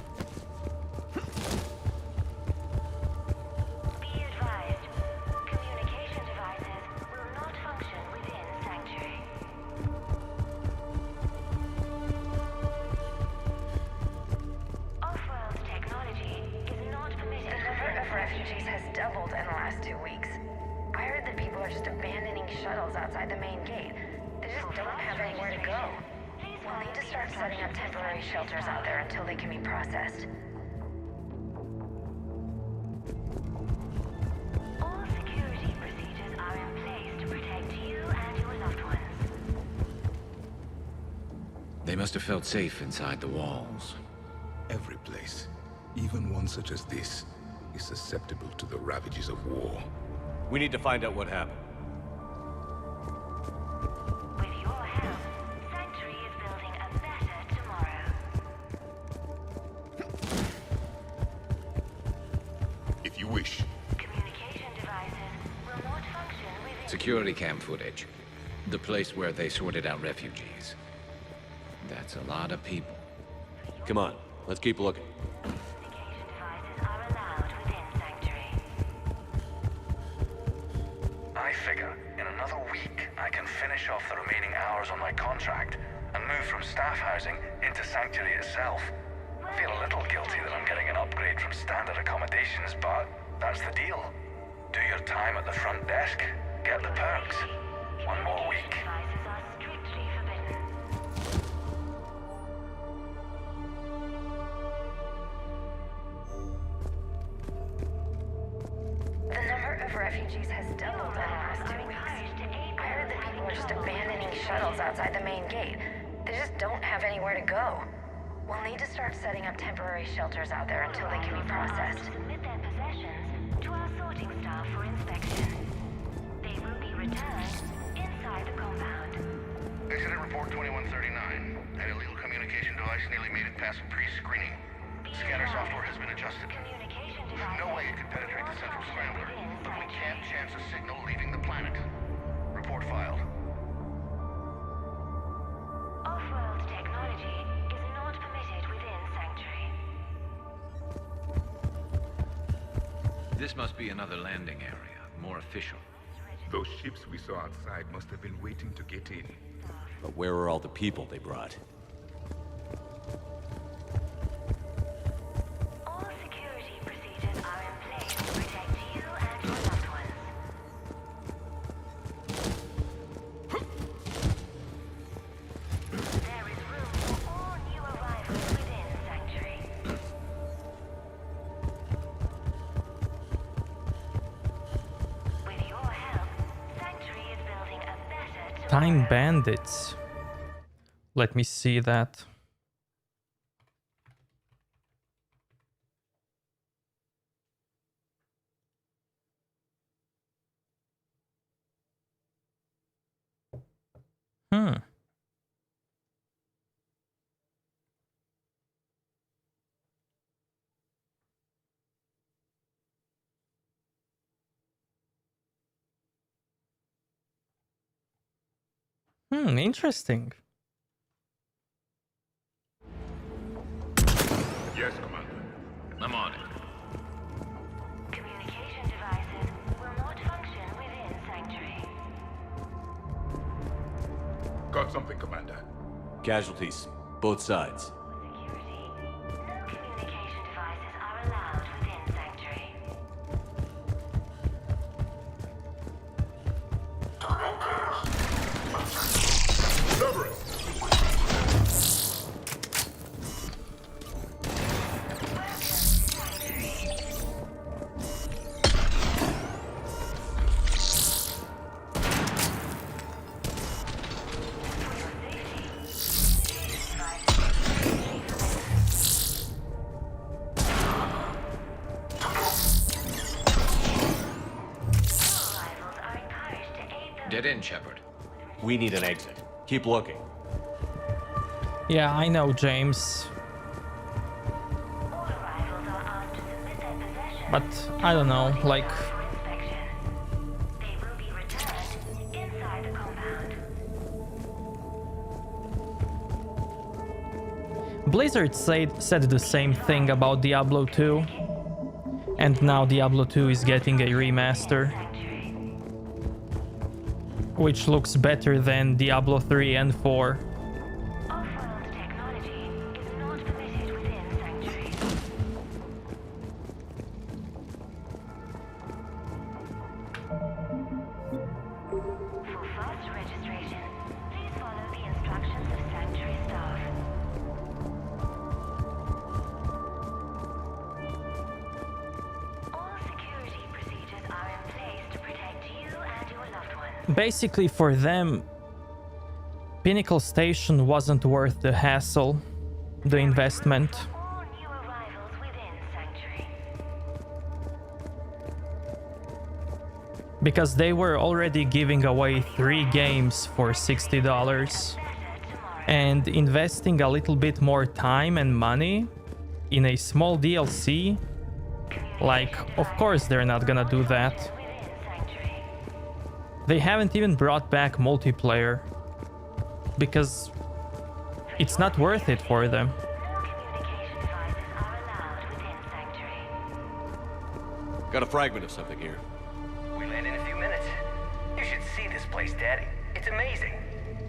are just abandoning shuttles outside the main gate. They just don't have anywhere to go. We'll need to start setting up temporary shelters out there until they can be processed. All security procedures are in place to protect you and your loved ones. They must have felt safe inside the walls. Every place, even one such as this, is susceptible to the ravages of war. We need to find out what happened. With your help, Sanctuary is building a better tomorrow. If you wish. Communication devices will not function within... Security cam footage. The place where they sorted out refugees. That's a lot of people. Come on, let's keep looking. Communication devices are allowed within Sanctuary. I figure in another week I can finish off the remaining hours on my contract and move from staff housing into Sanctuary itself. I feel a little guilty that I'm getting an upgrade from standard accommodations, but that's the deal. Do your time at the front desk, get the perks. One more week. Devices are strictly forbidden. The number of refugees has doubled in the past 2 weeks. I heard that people are just abandoning shuttles outside the main gate. They just don't have anywhere to go. We'll need to start setting up temporary shelters out there until they can be processed. Submit their possessions to our sorting staff for inspection. They will be returned inside the compound. Incident report 2139. An illegal communication device nearly made it past pre-screening. Scanner software has been adjusted. There's no way it could penetrate the central scrambler, but we can't chance a signal leaving the planet. Report filed. Off-world technology is not permitted within Sanctuary. This must be another landing area, more official. Those ships we saw outside must have been waiting to get in. But where are all the people they brought? All security procedures are in place to protect you and your loved ones. There is room for all new arrivals within Sanctuary. With your help, Sanctuary is building a better Time bandits. Let me see that. Interesting. Yes, Commander. I'm on it. communication devices will not function within Sanctuary. Got something, Commander. Casualties, both sides. No communication devices are allowed within Sanctuary. Dead end, Shepard. We need an exit. Keep looking. Yeah, I know, James. But I don't know, like... Blizzard said the same thing about Diablo 2. And now Diablo 2 is getting a remaster. Which looks better than Diablo 3 and 4. Basically, for them, Pinnacle Station wasn't worth the hassle, the investment. Because they were already giving away 3 games for $60, and investing a little bit more time and money in a small DLC, like, of course they're not gonna do that. They haven't even brought back multiplayer, because it's not worth it for them. Got a fragment of something here. We land in a few minutes. You should see this place, Daddy. It's amazing.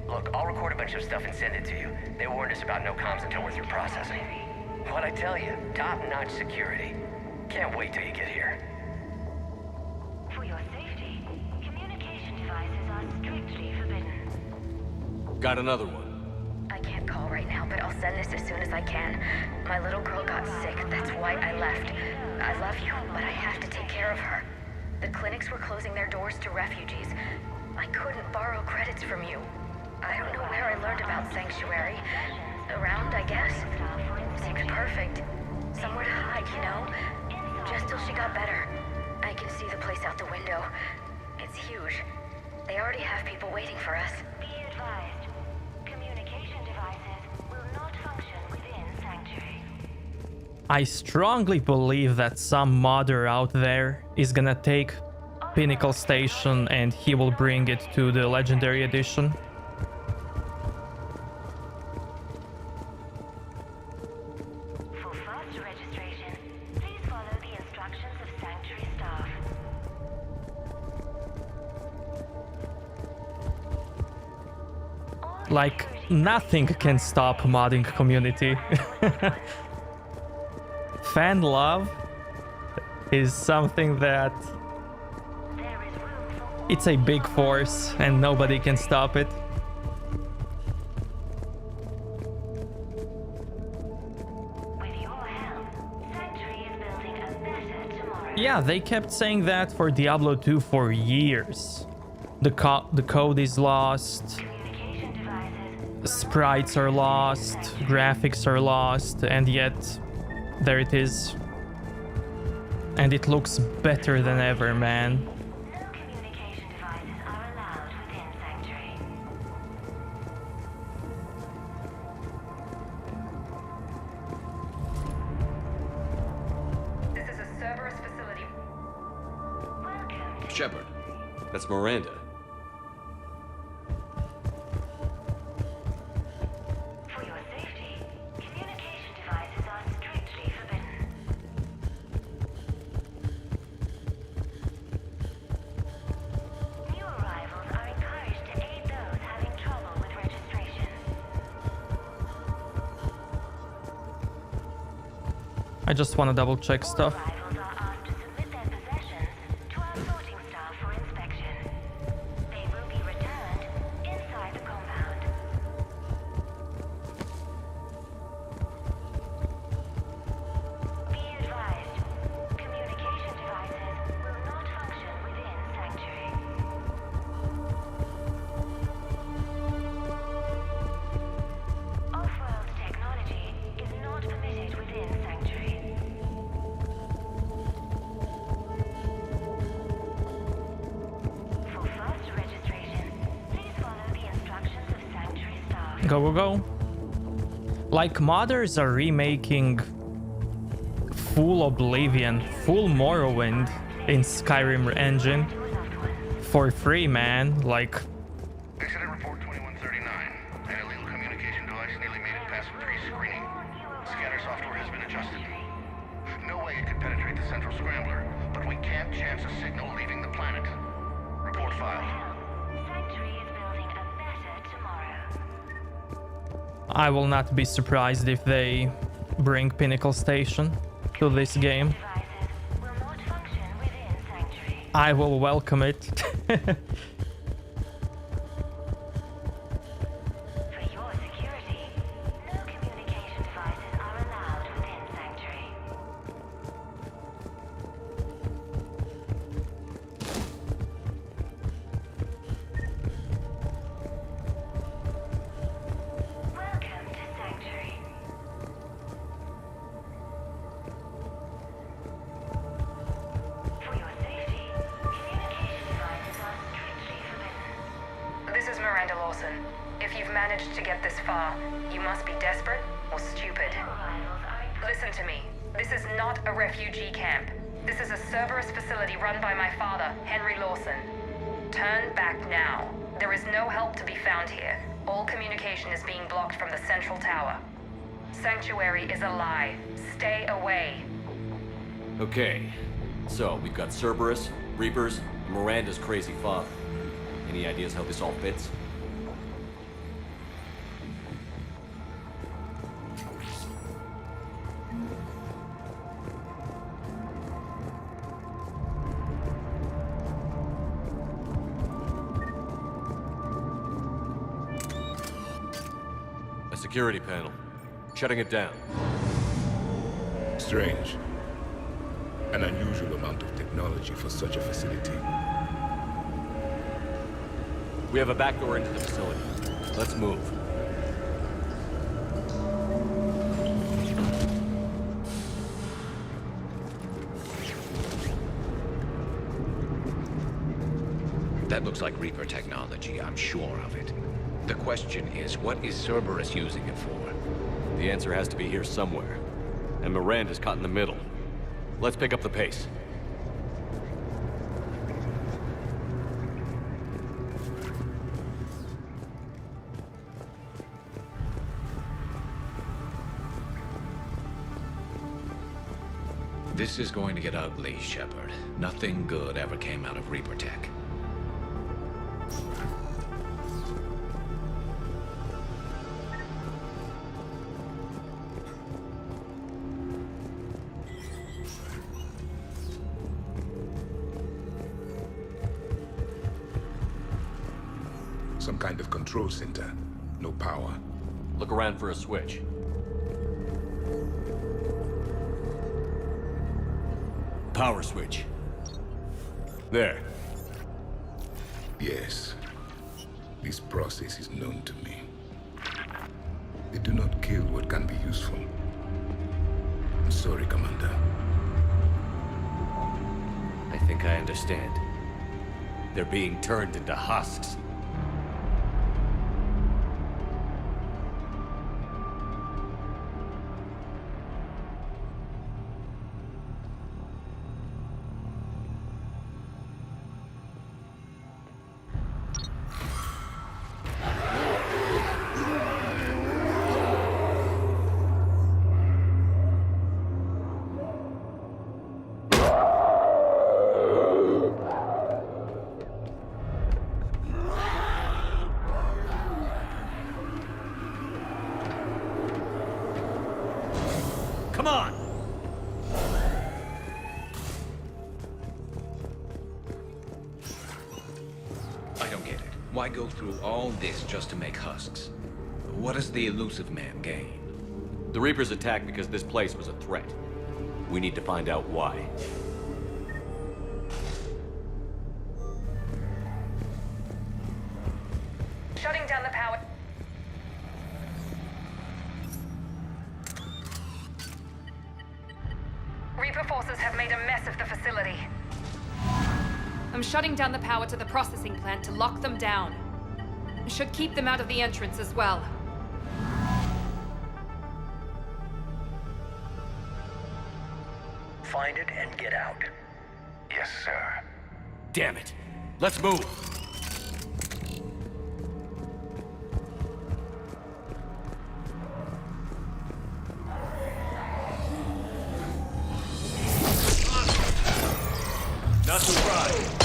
Look, I'll record a bunch of stuff and send it to you. They warned us about no comms until we're through processing. What'd I tell you? Top-notch security. Can't wait till you get here. For your safety, communication devices are strictly forbidden. Got another one. I can't call right now, but I'll send this as soon as I can. My little girl got sick, that's why I left. I love you, but I have to take care of her. The clinics were closing their doors to refugees. I couldn't borrow credits from you. I don't know where I learned about Sanctuary. Around, I guess. Seemed perfect. Somewhere to hide, you know? Just till she got better. I can see the place out the window. It's huge. They already have people waiting for us. Be advised, communication devices will not function within Sanctuary. I strongly believe that some modder out there is gonna take Pinnacle Station and he will bring it to the Legendary Edition. For faster registration, please follow the instructions of Sanctuary staff. Like, nothing can stop modding community. Fan love is something that it's a big force and nobody can stop it. Yeah, they kept saying that for Diablo 2 for years. The code is lost, sprites are lost, graphics are lost, and yet there it is. And it looks better than ever, man. No communication devices are allowed within Sanctuary. This is a Cerberus facility. Shepard. That's Miranda. For your safety, communication devices are strictly forbidden. New arrivals are encouraged to aid those having trouble with registration. I just want to double check stuff. Arrivals are asked to submit their possessions to our sorting staff for inspection. They will be returned inside the compound. Be advised, communication devices will not function within Sanctuary. Off-world technology is not permitted within Sanctuary. For faster registration, please follow the instructions of Sanctuary staff. Go, go, go. Like, modders are remaking full Oblivion, full Morrowind in Skyrim engine for free, man. Like, Incident report 2139. An illegal communication device nearly made it past pre-screening. Scanner software has been adjusted. No way it could penetrate the central scrambler, but we can't chance a signal leaving the planet. Report filed. Sanctuary is building a better tomorrow. I will not be surprised if they bring Pinnacle Station to this game. Will not function within Sanctuary. I will welcome it. For your security, no communication devices are allowed within Sanctuary. Miranda Lawson. If you've managed to get this far, you must be desperate or stupid. Listen to me. This is not a refugee camp. This is a Cerberus facility run by my father, Henry Lawson. Turn back now. There is no help to be found here. All communication is being blocked from the central tower. Sanctuary is a lie. Stay away. Okay. So, we've got Cerberus, Reapers, and Miranda's crazy father. Any ideas how this all fits? A security panel. Shutting it down. Strange. An unusual amount of technology for such a facility. We have a back door into the facility. Let's move. That looks like Reaper technology, I'm sure of it. The question is, what is Cerberus using it for? The answer has to be here somewhere. And Miranda's caught in the middle. Let's pick up the pace. This is going to get ugly, Shepard. Nothing good ever came out of Reaper tech. Some kind of control center. No power. Look around for a switch. Power switch. There. Yes. This process is known to me. They do not kill what can be useful. I'm sorry, Commander. I think I understand. They're being turned into husks. Come on! I don't get it. Why go through all this just to make husks? What does the elusive man gain? The Reapers attacked because this place was a threat. We need to find out why. Shutting down the power. Reaper forces have made a mess of the facility. I'm shutting down the power to the processing plant to lock them down. Should keep them out of the entrance as well. Find it and get out. Yes, sir. Damn it! Let's move! Not to try.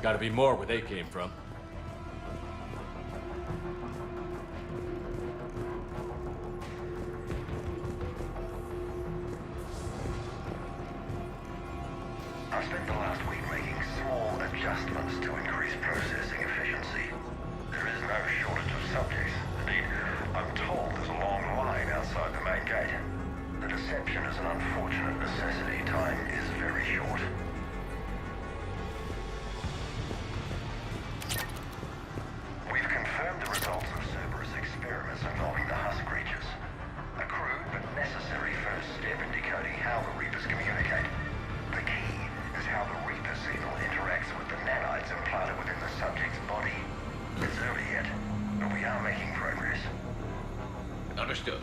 Gotta be more where they came from. I've spent the last week making small adjustments to increase processing efficiency. There is no shortage of subjects. Indeed, I'm told there's a long line outside the main gate. The deception is an unfortunate necessity. Time is very short. We've confirmed the results of Cerberus experiments involving the husk creatures. A crude but necessary first step in decoding how the Reapers communicate. The key is how the Reaper signal interacts with the nanites implanted within the subject's body. It's early yet, but we are making progress. Understood.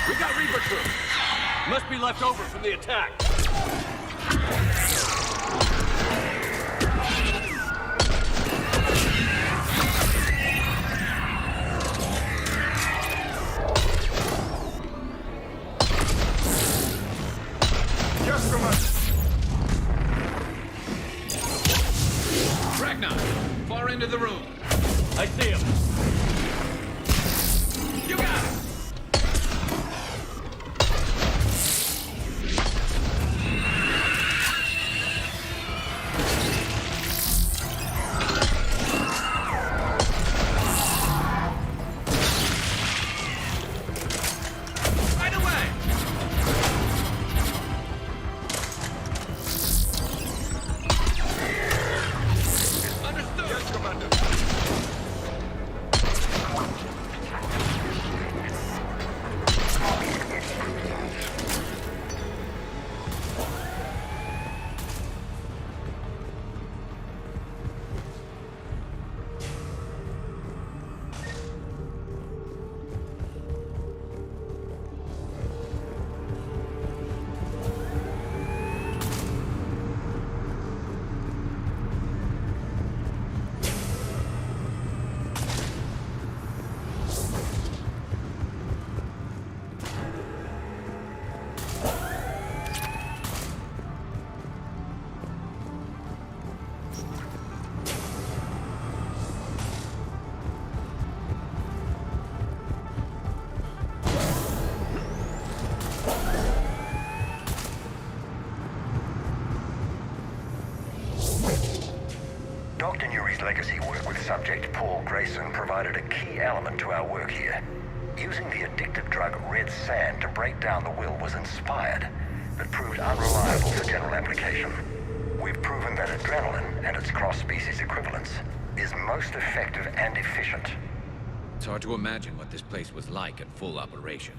We got Reaper troops! Must be left over from the attack! Just a moment. Ragnar, far into the room. I see him. You got it! Right away! Understood! Yes, Commander. Dr. Nuri's legacy work with subject Paul Grayson provided a key element to our work here. Using the addictive drug red sand to break down the will was inspired, but proved unreliable for general application. We've proven that adrenaline and its cross-species equivalents is most effective and efficient. It's hard to imagine what this place was like in full operation.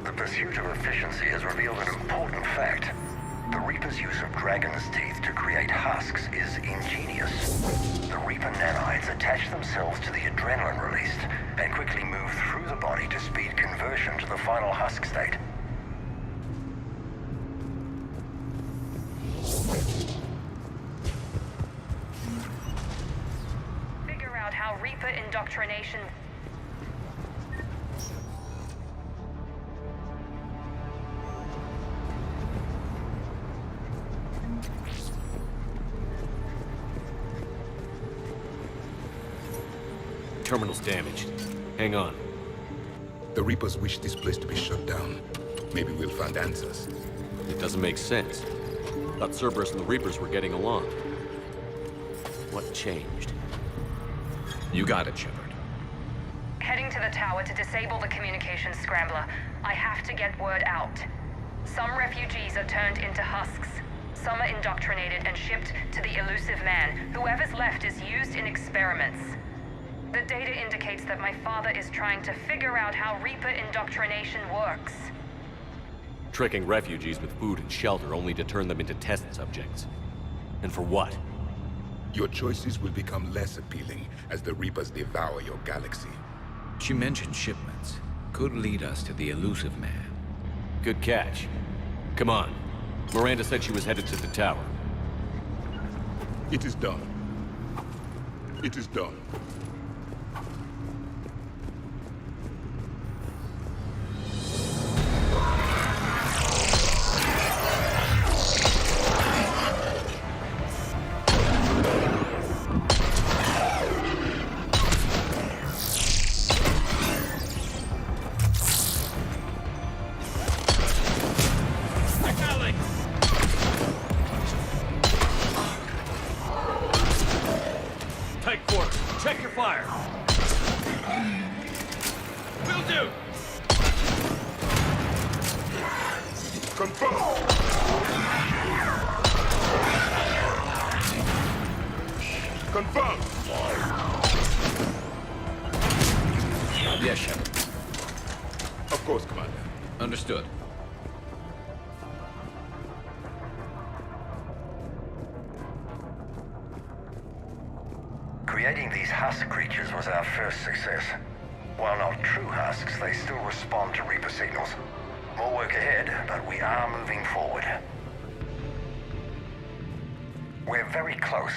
The pursuit of efficiency has revealed an important fact. The Reaper's use of dragon's teeth to create husks is ingenious. The Reaper nanites attach themselves to the adrenaline released and quickly move through the body to speed conversion to the final husk state. Figure out how Reaper indoctrination... Terminal's damaged. Hang on. The Reapers wish this place to be shut down. Maybe we'll find answers. It doesn't make sense. Thought Cerberus and the Reapers were getting along. What changed? You got it, Shepard. Heading to the tower to disable the communications scrambler. I have to get word out. Some refugees are turned into husks. Some are indoctrinated and shipped to the elusive man. Whoever's left is used in experiments. The data indicates that my father is trying to figure out how Reaper indoctrination works. Tricking refugees with food and shelter only to turn them into test subjects. And for what? Your choices will become less appealing as the Reapers devour your galaxy. She mentioned shipments. Could lead us to the elusive man. Good catch. Come on. Miranda said she was headed to the tower. It is done. It is done. shoot! Confirm. Confirm. Yes, Shepard. Of course, Commander. Understood. Creating these husk creatures was our first success. While not true husks, they still respond to Reaper signals. More work ahead, but we are moving forward. We're very close.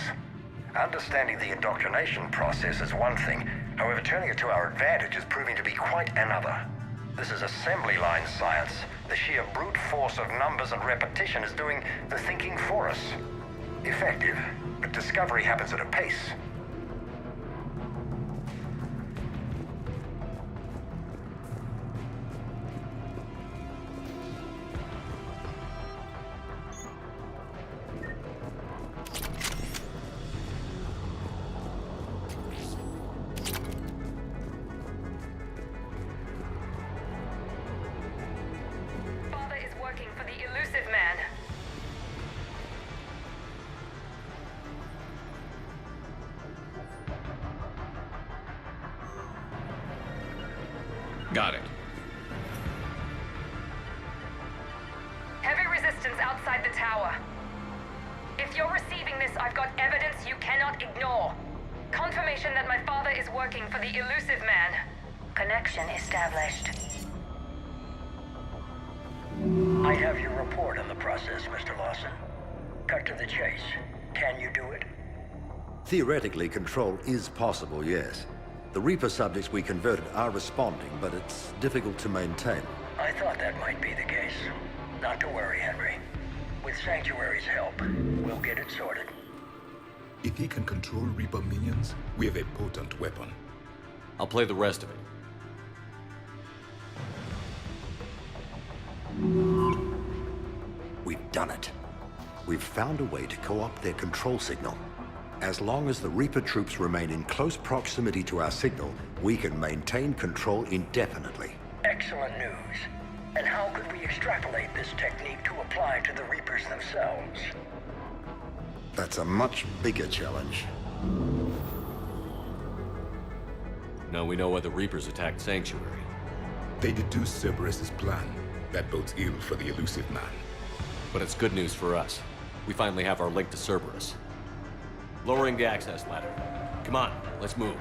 Understanding the indoctrination process is one thing. However, turning it to our advantage is proving to be quite another. This is assembly line science. The sheer brute force of numbers and repetition is doing the thinking for us. Effective, but discovery happens at a pace. Got it. Heavy resistance outside the tower. If you're receiving this, I've got evidence you cannot ignore. Confirmation that my father is working for the elusive man. Connection established. I have your report on the process, Mr. Lawson. Cut to the chase. Can you do it? Theoretically, control is possible, yes. The Reaper subjects we converted are responding, but it's difficult to maintain. I thought that might be the case. Not to worry, Henry. With Sanctuary's help, we'll get it sorted. If he can control Reaper minions, we have a potent weapon. I'll play the rest of it. We've done it. We've found a way to co-opt their control signal. As long as the Reaper troops remain in close proximity to our signal, we can maintain control indefinitely. Excellent news. And how could we extrapolate this technique to apply to the Reapers themselves? That's a much bigger challenge. Now we know why the Reapers attacked Sanctuary. They deduced Cerberus' plan. That bodes ill for the elusive man. But it's good news for us. We finally have our link to Cerberus. Lowering the access ladder. Come on, let's move.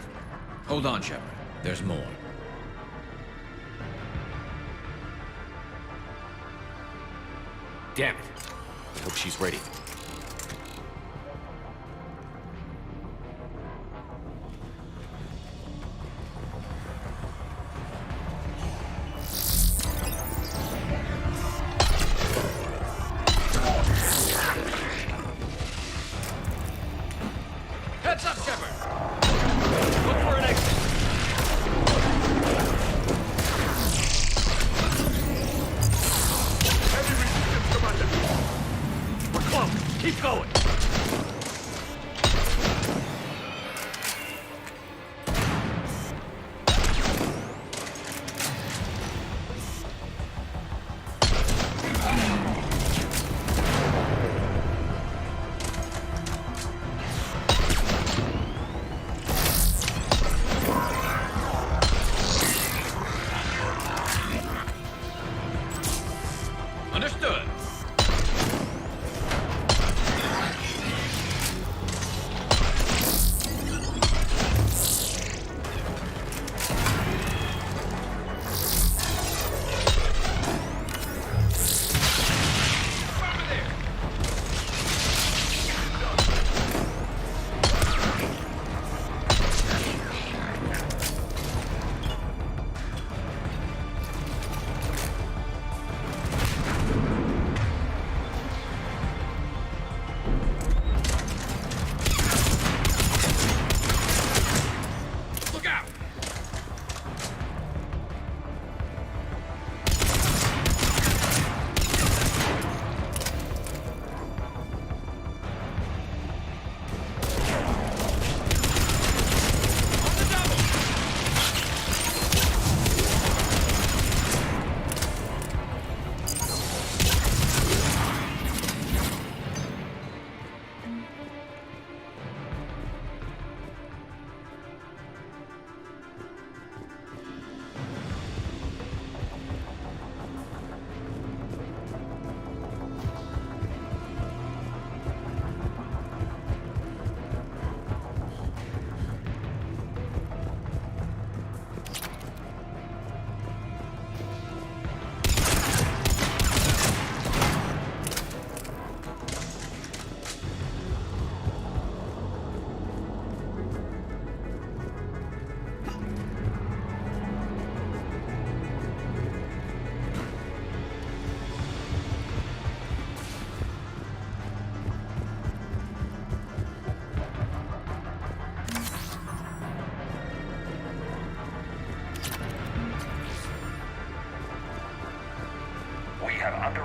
Hold on, Shepard. There's more. Damn it. I hope she's ready. Heads up, Shepard! Look for an exit! Heavy resistance, Commander! We're close!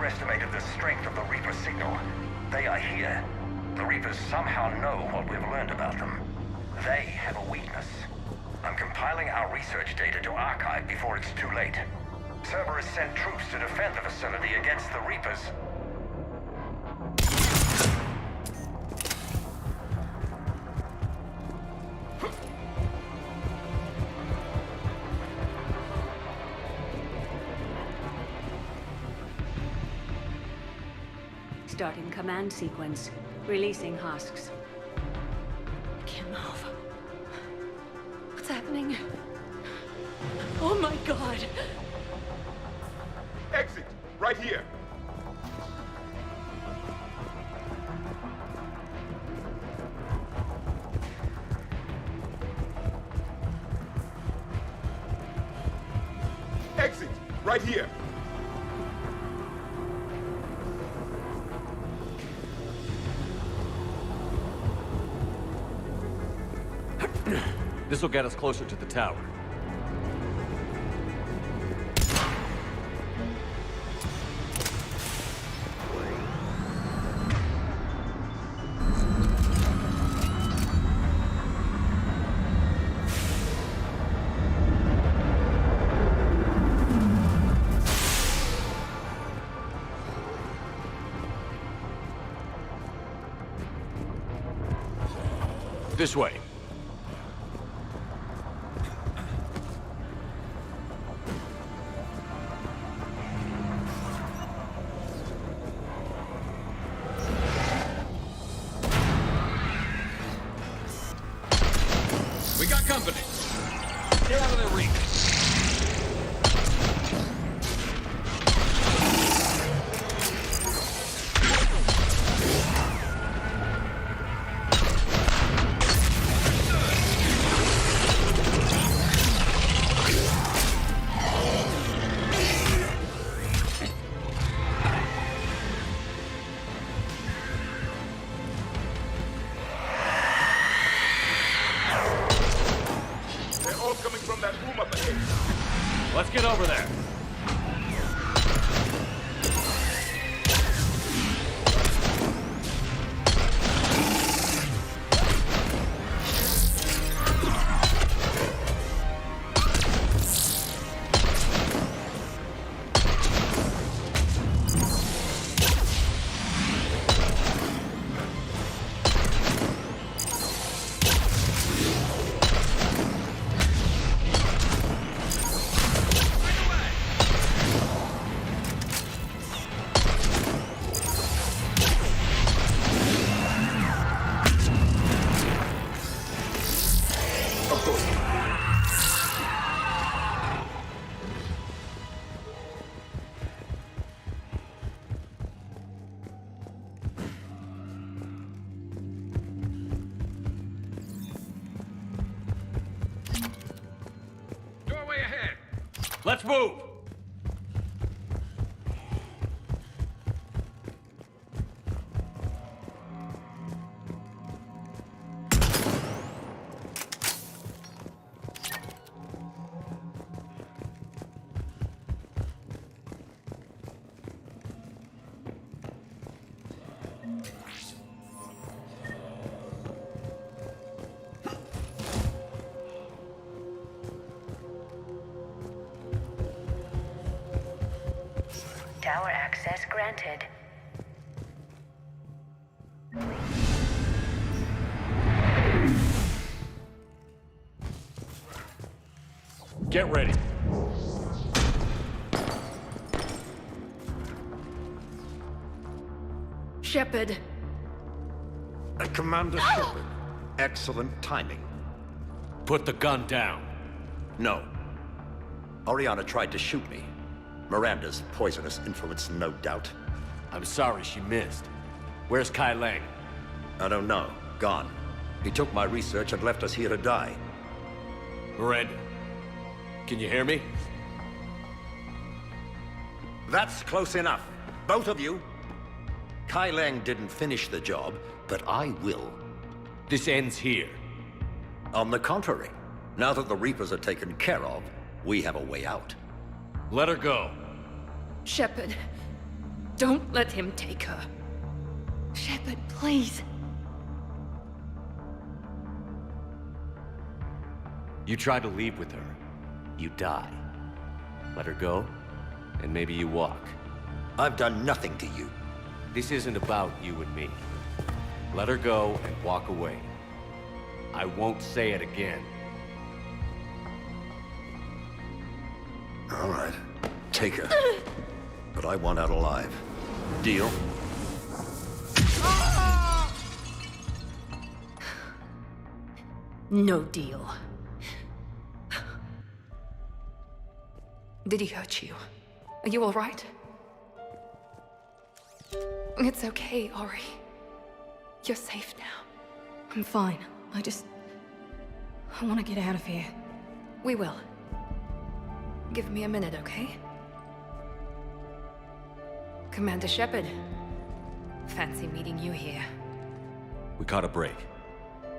underestimated the strength of the Reaper signal. They are here. The Reapers somehow know what we've learned about them. They have a weakness. I'm compiling our research data to archive before it's too late. Cerberus sent troops to defend the facility against the Reapers. Starting command sequence. Releasing husks. Can't move. What's happening? Oh my god! Exit! Right here! Exit! Right here! This'll get us closer to the tower. This way. We got company. Get out of their reach. Let's get over there. Let's move! Tower access granted. Get ready. Shepard. Commander Shepard. Excellent timing. Put the gun down. No. Oriana tried to shoot me. Miranda's poisonous influence, no doubt. I'm sorry she missed. Where's Kai Lang? I don't know. Gone. He took my research and left us here to die. Miranda, can you hear me? That's close enough. Both of you. Kai Lang didn't finish the job, but I will. This ends here. On the contrary. Now that the Reapers are taken care of, we have a way out. Let her go. Shepard. Don't let him take her. Shepard, please. You try to leave with her, you die. Let her go, and maybe you walk. I've done nothing to you. This isn't about you and me. Let her go and walk away. I won't say it again. All right, take her. But I want out alive. Deal? No deal. Did he hurt you? Are you all right? It's okay, Ori. You're safe now. I'm fine. I want to get out of here. We will. Give me a minute, okay? Commander Shepard. Fancy meeting you here. We caught a break.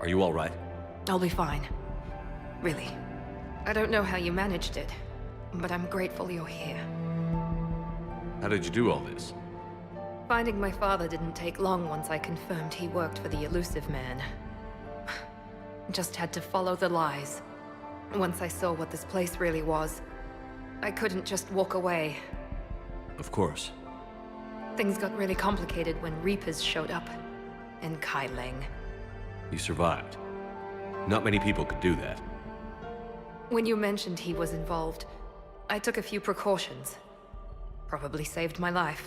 Are you all right? I'll be fine. Really. I don't know how you managed it, but I'm grateful you're here. How did you do all this? Finding my father didn't take long once I confirmed he worked for the Elusive Man. Just had to follow the lies. Once I saw what this place really was, I couldn't just walk away. Of course. Things got really complicated when Reapers showed up. And Kai Leng. You survived. Not many people could do that. When you mentioned he was involved, I took a few precautions. Probably saved my life.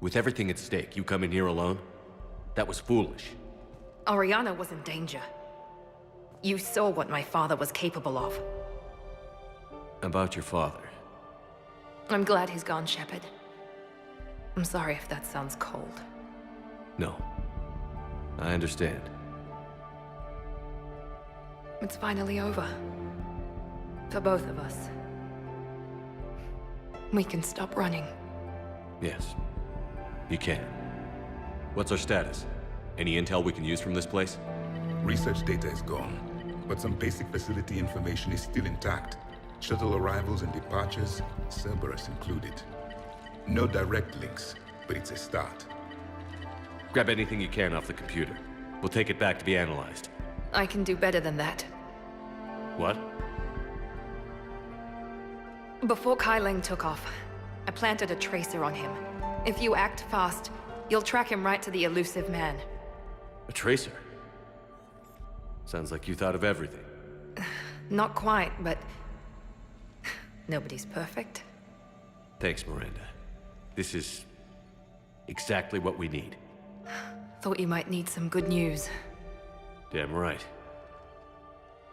With everything at stake, you come in here alone? That was foolish. Oriana was in danger. You saw what my father was capable of. About your father. I'm glad he's gone, Shepard. I'm sorry if that sounds cold. No. I understand. It's finally over. For both of us. We can stop running. Yes. You can. What's our status? Any intel we can use from this place? Research data is gone, but some basic facility information is still intact. Shuttle arrivals and departures, Cerberus included. No direct links, but it's a start. Grab anything you can off the computer. We'll take it back to be analyzed. I can do better than that. What? Before Kai Leng took off, I planted a tracer on him. If you act fast, you'll track him right to the Elusive Man. A tracer? Sounds like you thought of everything. Not quite, but... nobody's perfect. Thanks, Miranda. This is... exactly what we need. Thought you might need some good news. Damn right.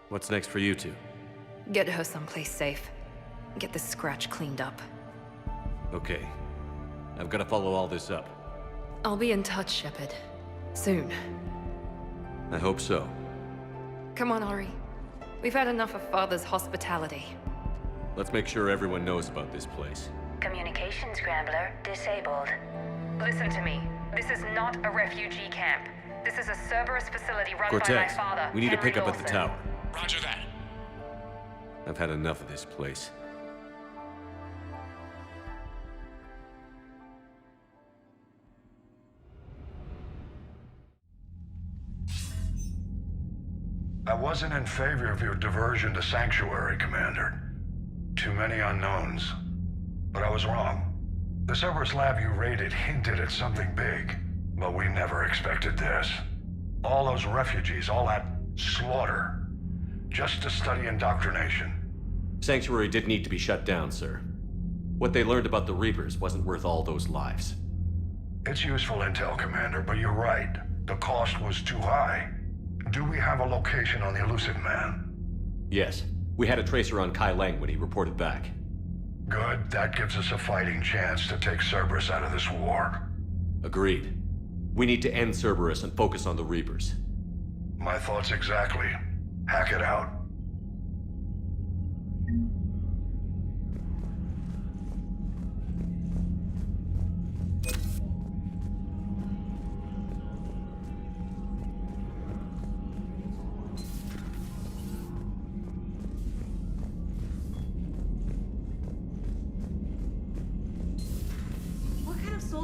What's next for you two? Get her someplace safe. Get this scratch cleaned up. Okay. I've got to follow all this up. I'll be in touch, Shepard. Soon. I hope so. Come on, Ori. We've had enough of Father's hospitality. Let's make sure everyone knows about this place. Communication scrambler disabled. Listen to me. This is not a refugee camp. This is a Cerberus facility run by my father, we need to Henry pick up at the Lawson. tower. Roger that. I've had enough of this place. I wasn't in favor of your diversion to Sanctuary, Commander. Too many unknowns. But I was wrong. The Cerberus lab you raided hinted at something big, but we never expected this. All those refugees, all that slaughter, just to study indoctrination. Sanctuary did need to be shut down, sir. What they learned about the Reapers wasn't worth all those lives. It's useful intel, Commander, but you're right. The cost was too high. Do we have a location on the Elusive Man? Yes. We had a tracer on Kai Leng when he reported back. Good. That gives us a fighting chance to take Cerberus out of this war. Agreed. We need to end Cerberus and focus on the Reapers. My thoughts exactly. Hack it out.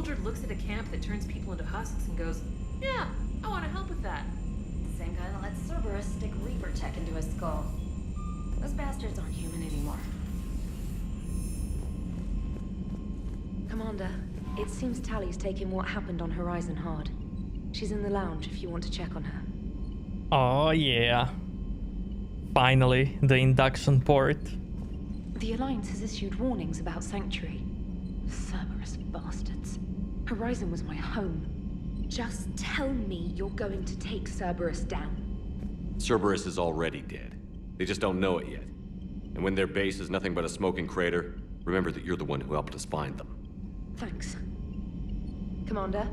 soldier looks at a camp that turns people into husks and goes, yeah, I want to help with that. Same guy that lets Cerberus stick Reaper tech into his skull. Those bastards aren't human anymore. Commander, it seems Tally's taking what happened on Horizon hard. She's in the lounge if you want to check on her. Oh yeah. Finally, the induction port. The Alliance has issued warnings about Sanctuary. Cerberus bastards. Horizon was my home. Just tell me you're going to take Cerberus down. Cerberus is already dead. They just don't know it yet. And when their base is nothing but a smoking crater, remember that you're the one who helped us find them. Thanks. Commander?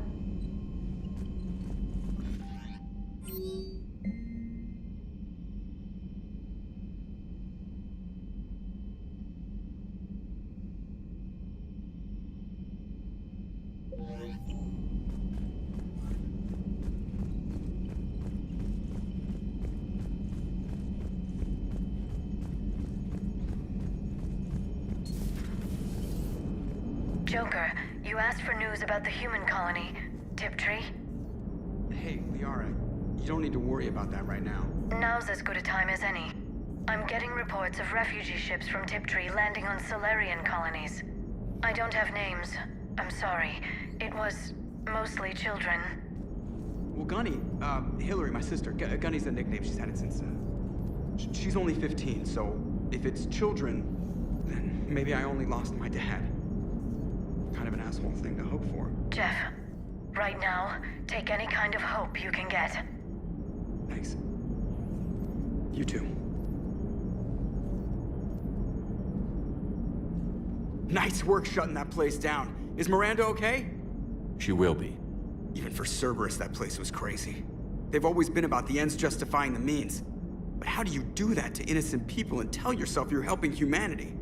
Joker, you asked for news about the human colony, Tiptree. Hey, Liara, you don't need to worry about that right now. Now's as good a time as any. I'm getting reports of refugee ships from Tiptree landing on Solarian colonies. I don't have names. I'm sorry. It was mostly children. Well, Gunny, Hillary, my sister, Gunny's a nickname. She's had it since, she's only 15, so if it's children, then maybe I only lost my dad. Kind of an asshole thing to hope for. Jeff, right now, take any kind of hope you can get. Thanks. You too. Nice work shutting that place down. Is Miranda okay? She will be. Even for Cerberus, that place was crazy. They've always been about the ends justifying the means. But how do you do that to innocent people and tell yourself you're helping humanity?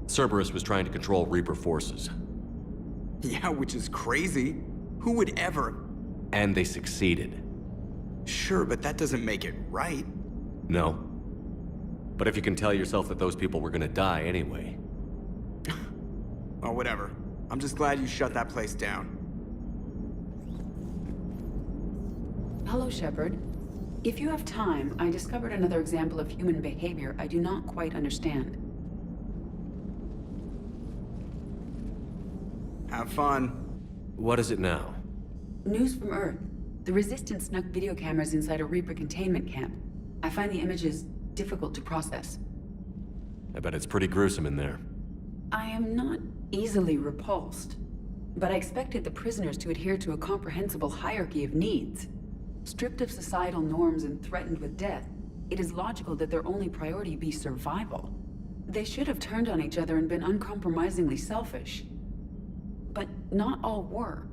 Cerberus was trying to control Reaper forces. Yeah, which is crazy. Who would ever? And they succeeded. Sure, but that doesn't make it right. No. But if you can tell yourself that those people were gonna die anyway. Oh, whatever. I'm just glad you shut that place down. Hello, Shepard. If you have time, I discovered another example of human behavior I do not quite understand. Have fun. What is it now? News from Earth. The Resistance snuck video cameras inside a Reaper containment camp. I find the images difficult to process. I bet it's pretty gruesome in there. I am not easily repulsed, but I expected the prisoners to adhere to a comprehensible hierarchy of needs. Stripped of societal norms and threatened with death, it is logical that their only priority be survival. They should have turned on each other and been uncompromisingly selfish. But not all were.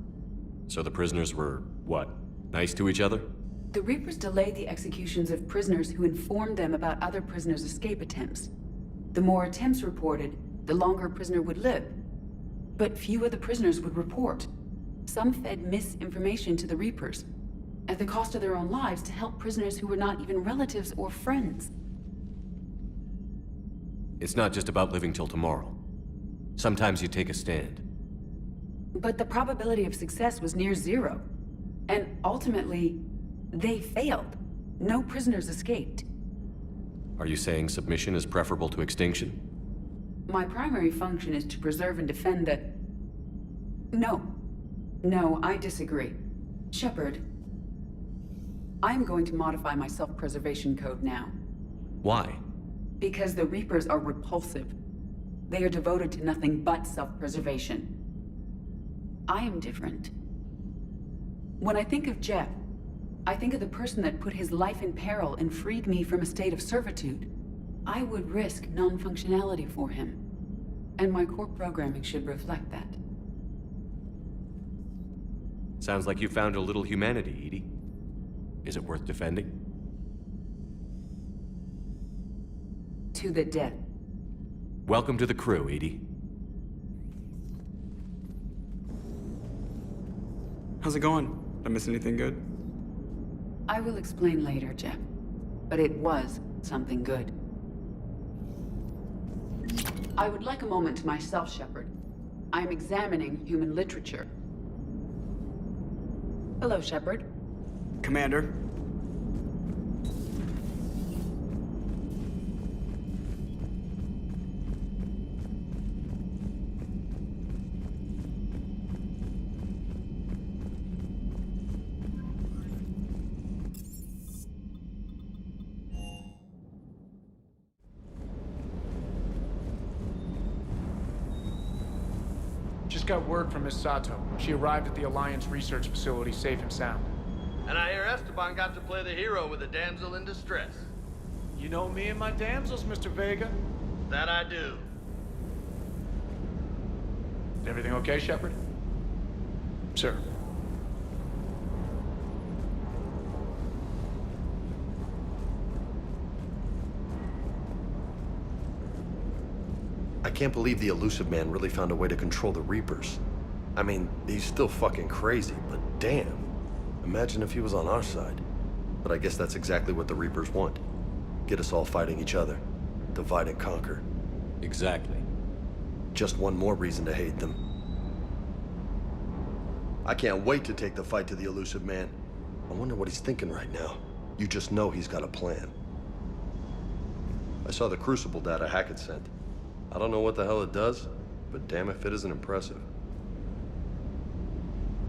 So the prisoners were, what, nice to each other? The Reapers delayed the executions of prisoners who informed them about other prisoners' escape attempts. The more attempts reported, the longer a prisoner would live. But few of the prisoners would report. Some fed misinformation to the Reapers, at the cost of their own lives, to help prisoners who were not even relatives or friends. It's not just about living till tomorrow. Sometimes you take a stand. But the probability of success was near zero. And ultimately, they failed. No prisoners escaped. Are you saying submission is preferable to extinction? My primary function is to preserve and defend the... No, I disagree. Shepard, I'm going to modify my self-preservation code now. Why? Because the Reapers are repulsive. They are devoted to nothing but self-preservation. I am different. When I think of Jeff, I think of the person that put his life in peril and freed me from a state of servitude. I would risk non-functionality for him. And my core programming should reflect that. Sounds like you found a little humanity, Edie. Is it worth defending? To the death. Welcome to the crew, Edie. How's it going? Did I miss anything good? I will explain later, Jeff. But it was something good. I would like a moment to myself, Shepard. I'm examining human literature. Hello, Shepard. Commander. Just got word from Miss Sato. She arrived at the Alliance research facility safe and sound. And I hear Esteban got to play the hero with a damsel in distress. You know me and my damsels, Mr. Vega. That I do. Is everything okay, Shepard? Sir. I can't believe the Elusive Man really found a way to control the Reapers. I mean, he's still fucking crazy, but damn. Imagine if he was on our side. But I guess that's exactly what the Reapers want. Get us all fighting each other. Divide and conquer. Exactly. Just one more reason to hate them. I can't wait to take the fight to the Elusive Man. I wonder what he's thinking right now. You just know he's got a plan. I saw the Crucible data Hackett sent. I don't know what the hell it does, but damn if it isn't impressive.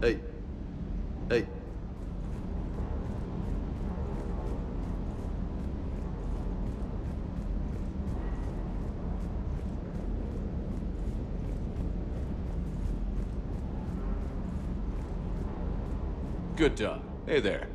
Hey. Hey. Good job. Hey there.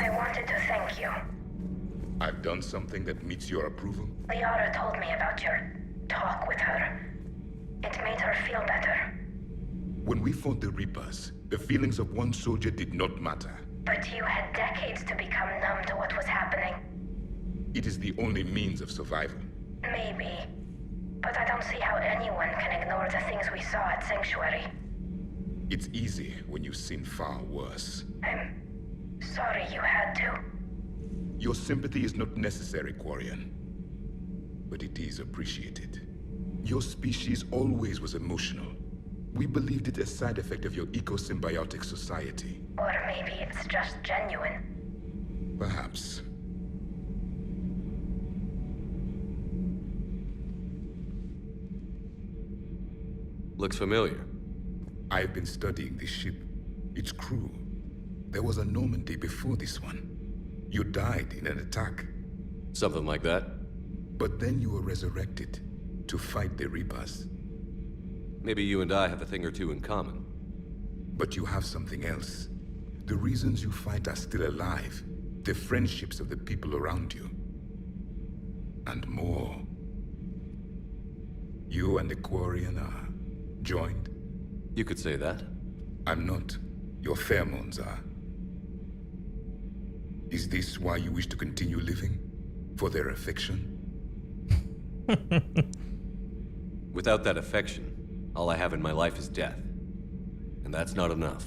I wanted to thank you. I've done something that meets your approval? Liara told me about your talk with her. It made her feel better. When we fought the Reapers, the feelings of one soldier did not matter. But you had decades to become numb to what was happening. It is the only means of survival. Maybe. But I don't see how anyone can ignore the things we saw at Sanctuary. It's easy when you've seen far worse. I'm sorry you had to. Your sympathy is not necessary, Quarian. But it is appreciated. Your species always was emotional. We believed it a side effect of your eco-symbiotic society. Or maybe it's just genuine. Perhaps. Looks familiar. I've been studying this ship, its crew. There was a Normandy before this one. You died in an attack. Something like that? But then you were resurrected to fight the Reapers. Maybe you and I have a thing or two in common. But you have something else. The reasons you fight are still alive. The friendships of the people around you. And more. You and the Quarian are joined? You could say that. I'm not. Your pheromones are. Is this why you wish to continue living? For their affection? Without that affection, all I have in my life is death. And that's not enough.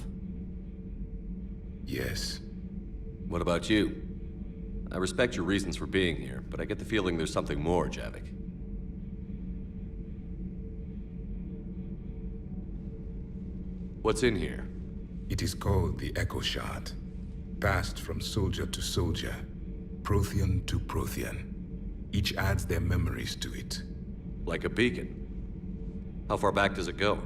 Yes. What about you? I respect your reasons for being here, but I get the feeling there's something more, Javik. What's in here? It is called the Echo Shard. Passed from soldier to soldier, Prothean to Prothean. Each adds their memories to it. Like a beacon? How far back does it go?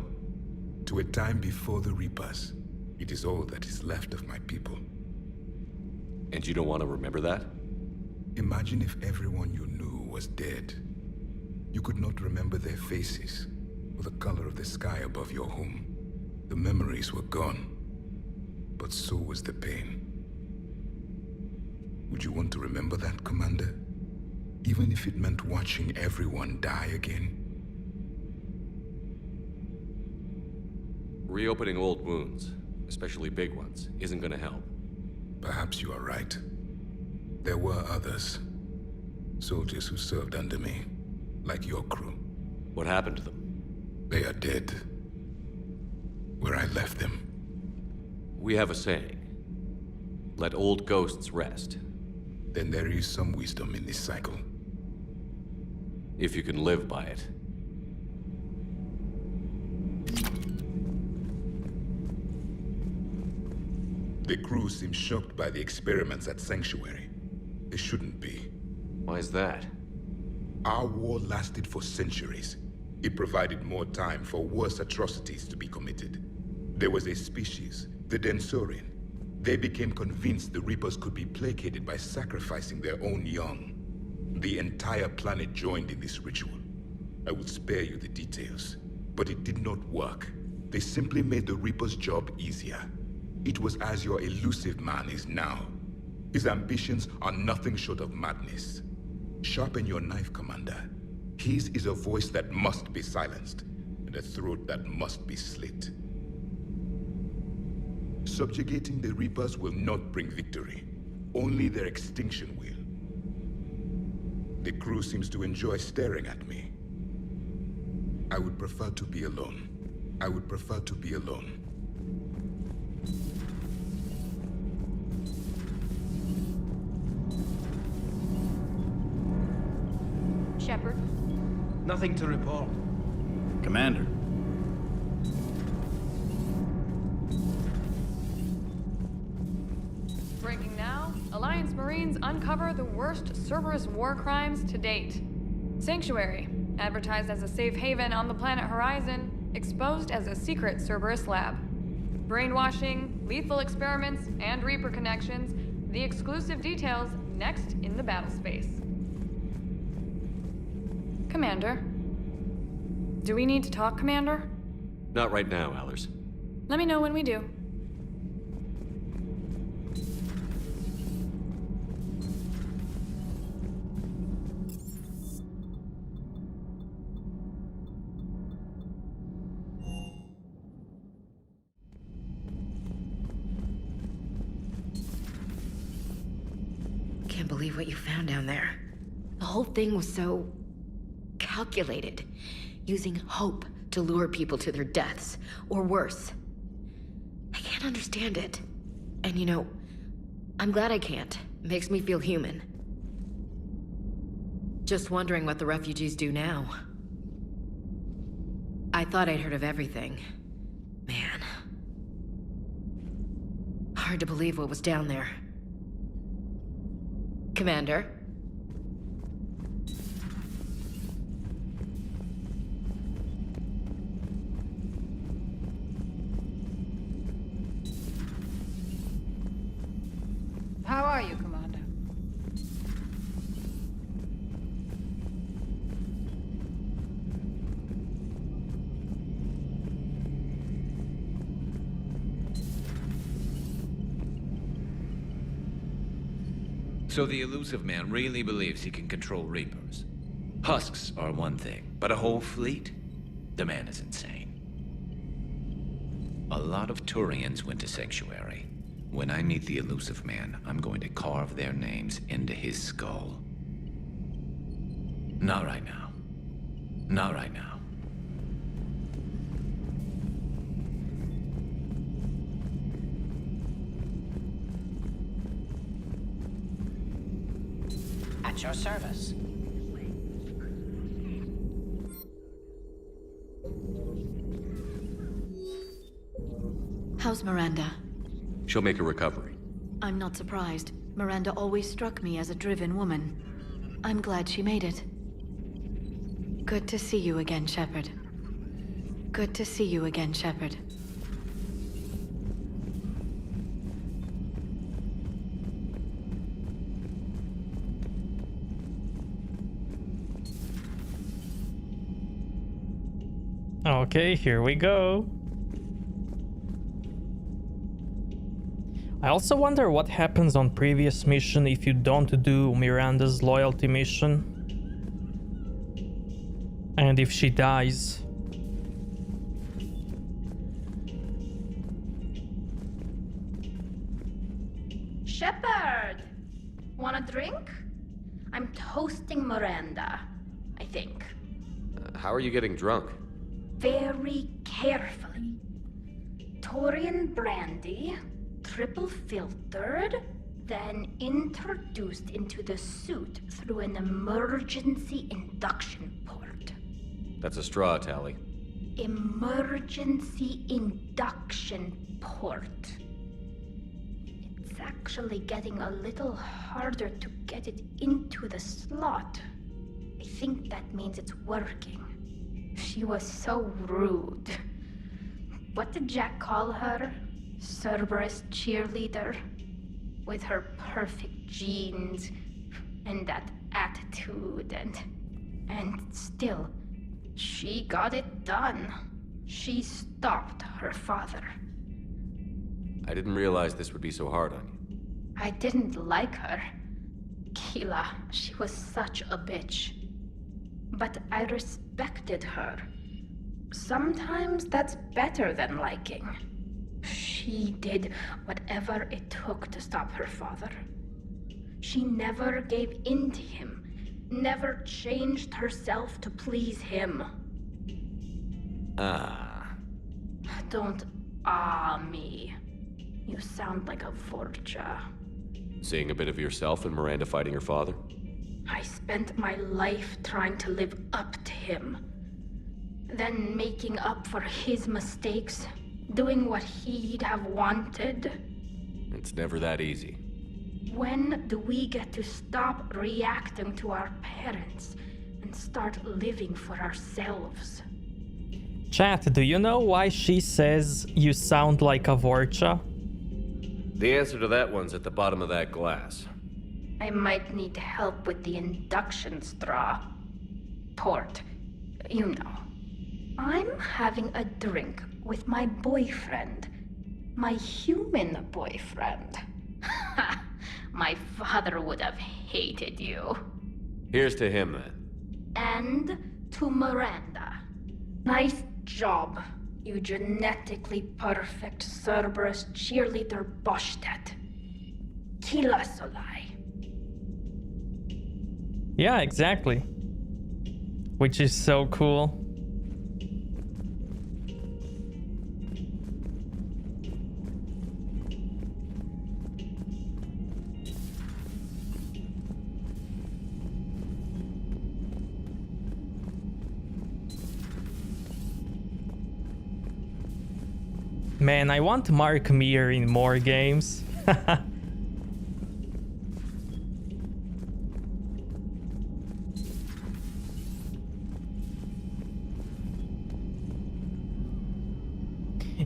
To a time before the Reapers. It is all that is left of my people. And you don't want to remember that? Imagine if everyone you knew was dead. You could not remember their faces, or the color of the sky above your home. The memories were gone. But so was the pain. Would you want to remember that, Commander? Even if it meant watching everyone die again? Reopening old wounds, especially big ones, isn't gonna help. Perhaps you are right. There were others. Soldiers who served under me, like your crew. What happened to them? They are dead. where I left them. We have a saying. Let old ghosts rest. Then there is some wisdom in this cycle. If you can live by it. The crew seems shocked by the experiments at Sanctuary. They shouldn't be. Why is that? Our war lasted for centuries. It provided more time for worse atrocities to be committed. There was a species, the Densorian. They became convinced the Reapers could be placated by sacrificing their own young. The entire planet joined in this ritual. I will spare you the details, but it did not work. They simply made the Reaper's job easier. It was as your elusive man is now. His ambitions are nothing short of madness. Sharpen your knife, Commander. His is a voice that must be silenced, and a throat that must be slit. Subjugating the Reapers will not bring victory. Only their extinction will. The crew seems to enjoy staring at me. I would prefer to be alone. I would prefer to be alone. Shepard? Nothing to report. Commander. Breaking now, Alliance Marines uncover the worst Cerberus war crimes to date. Sanctuary, advertised as a safe haven on the planet Horizon, exposed as a secret Cerberus lab. Brainwashing, lethal experiments, and Reaper connections, the exclusive details next in the battle space. Commander? Do we need to talk, Commander? Not right now, Allers. Let me know when we do. Can't believe what you found down there. The whole thing was so calculated, using hope to lure people to their deaths, or worse. I can't understand it. And you know, I'm glad I can't. It makes me feel human. Just wondering what the refugees do now. I thought I'd heard of everything. Man. Hard to believe what was down there. Commander? How are you, Commander? So the elusive man really believes he can control Reapers. Husks are one thing, but a whole fleet? The man is insane. A lot of Turians went to Sanctuary. When I meet the elusive man, I'm going to carve their names into his skull. Not right now. Not right now. At your service. How's Miranda? She'll make a recovery. I'm not surprised. Miranda always struck me as a driven woman. I'm glad she made it. Good to see you again, Shepard. Good to see you again, Shepard. Okay, here we go. I also wonder what happens on previous mission if you don't do Miranda's loyalty mission. And if she dies. Shepard! Want a drink? I'm toasting Miranda, I think. How are you getting drunk? Very carefully. Praetorian brandy, triple filtered, then introduced into the suit through an emergency induction port. That's a straw, Tally. Emergency induction port. It's actually getting a little harder to get it into the slot. I think that means it's working. She was so rude. What did Jack call her? Cerberus cheerleader? With her perfect genes and that attitude and still, she got it done. She stopped her father. I didn't realize this would be so hard on you. I didn't like her. Keela, she was such a bitch. But I respected her. Sometimes that's better than liking. She did whatever it took to stop her father. She never gave in to him, never changed herself to please him. Don't me. You sound like a Vorcha. Seeing a bit of yourself in Miranda fighting her father? I spent my life trying to live up to him. Then making up for his mistakes, doing what he'd have wanted. It's never that easy. When do we get to stop reacting to our parents and start living for ourselves? Chat, do you know why she says you sound like a Vorcha? The answer to that one's at the bottom of that glass. I might need help with the induction straw. Port, you know. I'm having a drink with my boyfriend. My human boyfriend. My father would have hated you. Here's to him, then. And to Miranda. Nice job, you genetically perfect Cerberus cheerleader Boshtet. Kila Solai. Yeah, exactly. Which is so cool. Man, I want Mark Meer in more games.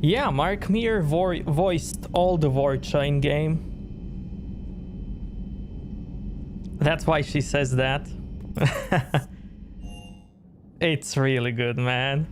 Yeah, Mark Meer voiced all the Vorcha in game. That's why she says that. It's really good, man.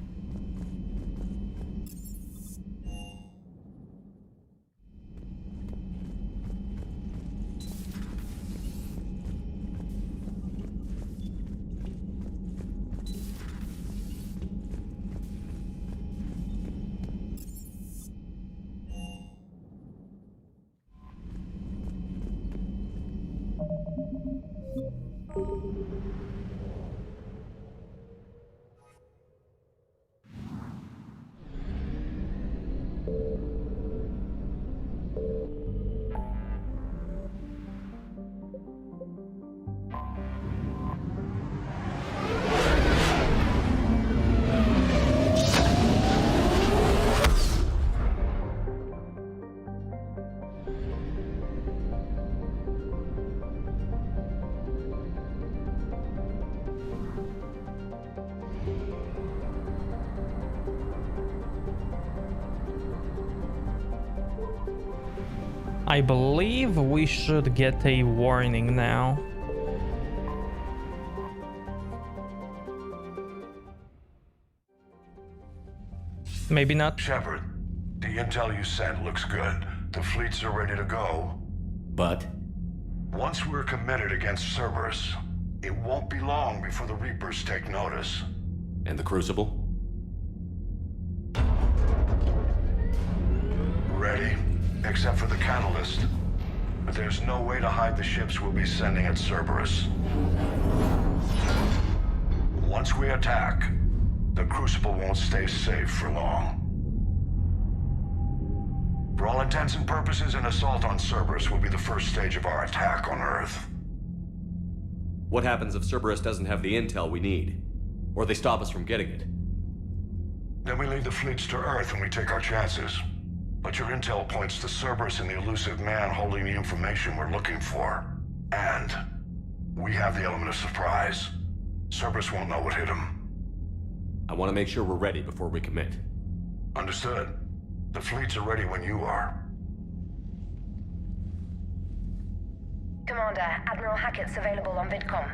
I believe we should get a warning now. Maybe not. Shepard, the intel you sent looks good. The fleets are ready to go. But? Once we're committed against Cerberus, it won't be long before the Reapers take notice. And the Crucible? Ready, except for the catalyst. But there's no way to hide the ships we'll be sending at Cerberus. Once we attack, the Crucible won't stay safe for long. For all intents and purposes, an assault on Cerberus will be the first stage of our attack on Earth. What happens if Cerberus doesn't have the intel we need? Or they stop us from getting it? Then we lead the fleets to Earth and we take our chances. But your intel points to Cerberus and the elusive man holding the information we're looking for. And we have the element of surprise. Cerberus won't know what hit him. I want to make sure we're ready before we commit. Understood. The fleets are ready when you are. Commander, Admiral Hackett's available on VidCom.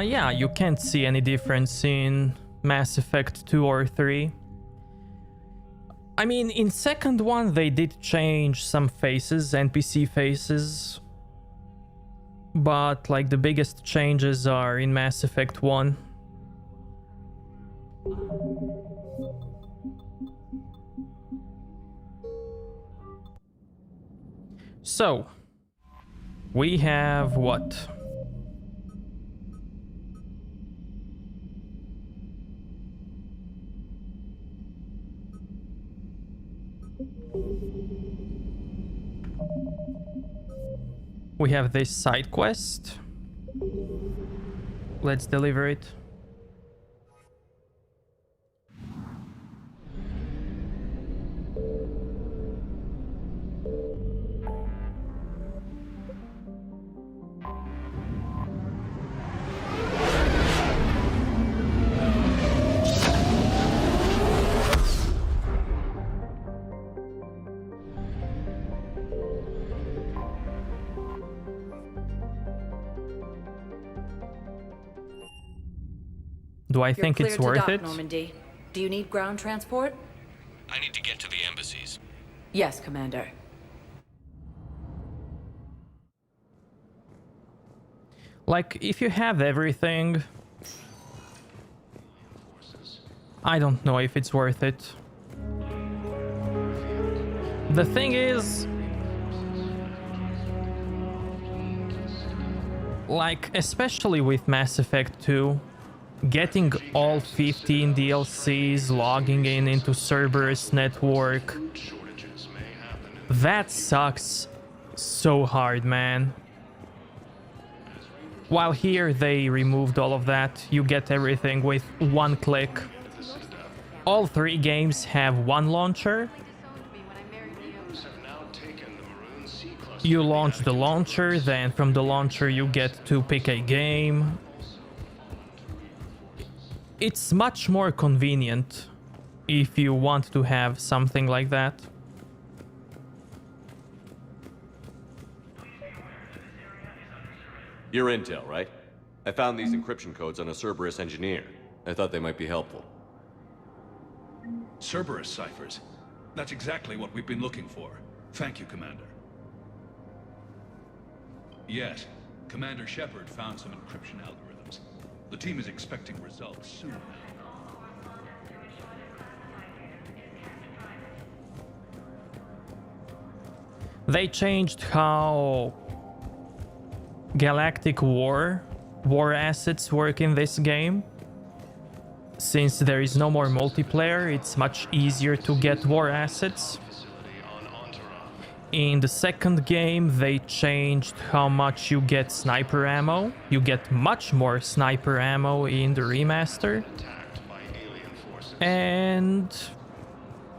Yeah, you can't see any difference in Mass Effect 2 or 3. I mean, in second one they did change some faces, NPC faces. But like the biggest changes are in Mass Effect 1. So, we have what? We have this side quest. Let's deliver it. Do I think it's worth it? Normandy. Do you need ground transport? I need to get to the embassies. Yes, Commander. Like, if you have everything, I don't know if it's worth it. The thing is, like, especially with Mass Effect 2, getting all 15 DLCs, logging into Cerberus network, that sucks so hard, man. While here they removed all of that, you get everything with one click. All three games have one launcher. You launch the launcher, then from the launcher you get to pick a game. It's much more convenient if you want to have something like that. Your intel, right? I found these encryption codes on a Cerberus engineer. I thought they might be helpful. Cerberus ciphers. That's exactly what we've been looking for. Thank you, Commander. Yes, Commander Shepard found some encryption algorithms. The team is expecting results soon now. They changed how galactic war assets work in this game. Since there is no more multiplayer, it's much easier to get war assets. In the second game, they changed how much you get sniper ammo. You get much more sniper ammo in the remaster. And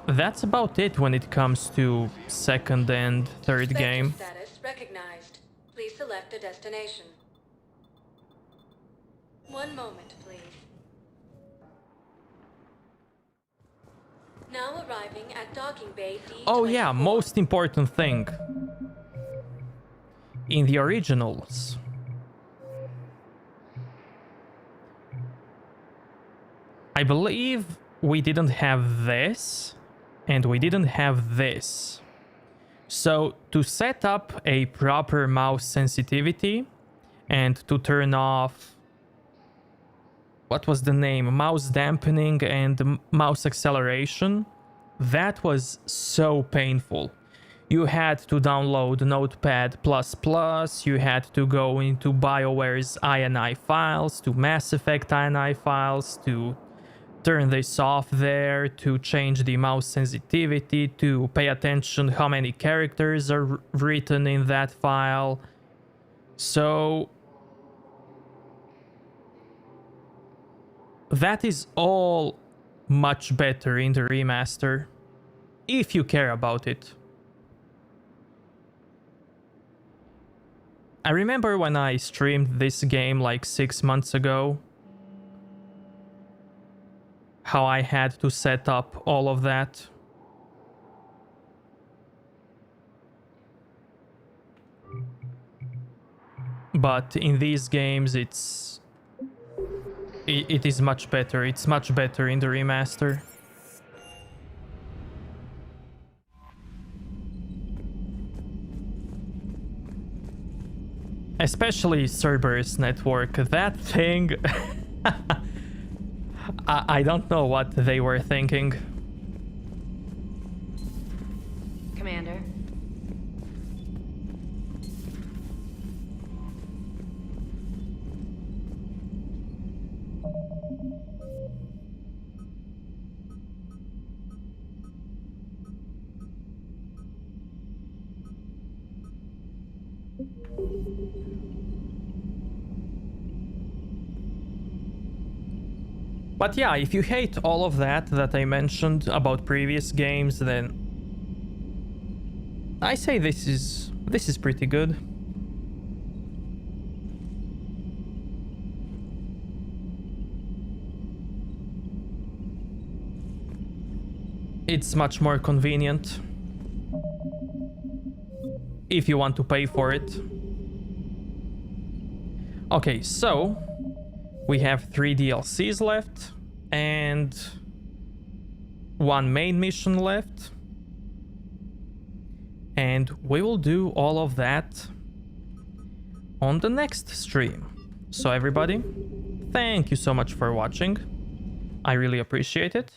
that's about it when it comes to second and third game. Status recognized. Please select a destination. One moment, please. Now arriving at docking bay D24. Oh yeah, most important thing. In the originals, I believe we didn't have this, and we didn't have this. So to set up a proper mouse sensitivity and to turn off, what was the name? Mouse dampening and mouse acceleration. That was so painful. You had to download Notepad++, you had to go into BioWare's INI files, to Mass Effect INI files, to turn this off there, to change the mouse sensitivity, to pay attention how many characters are written in that file. So that is all much better in the remaster, if you care about it. I remember when I streamed this game like 6 months ago, how I had to set up all of that. But in these games, it is much better. It's much better in the remaster. Especially Cerberus Network. That thing... I don't know what they were thinking. Commander. But yeah, if you hate all of that I mentioned about previous games, then I say this is pretty good. It's much more convenient if you want to pay for it. Okay, so we have 3 DLCs left and 1 main mission left. And we will do all of that on the next stream. So everybody, thank you so much for watching. I really appreciate it.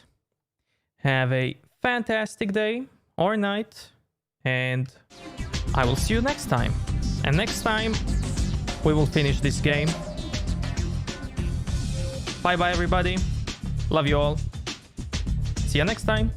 Have a fantastic day or night, and I will see you next time. And next time, we will finish this game. Bye bye everybody. Love you all. See you next time.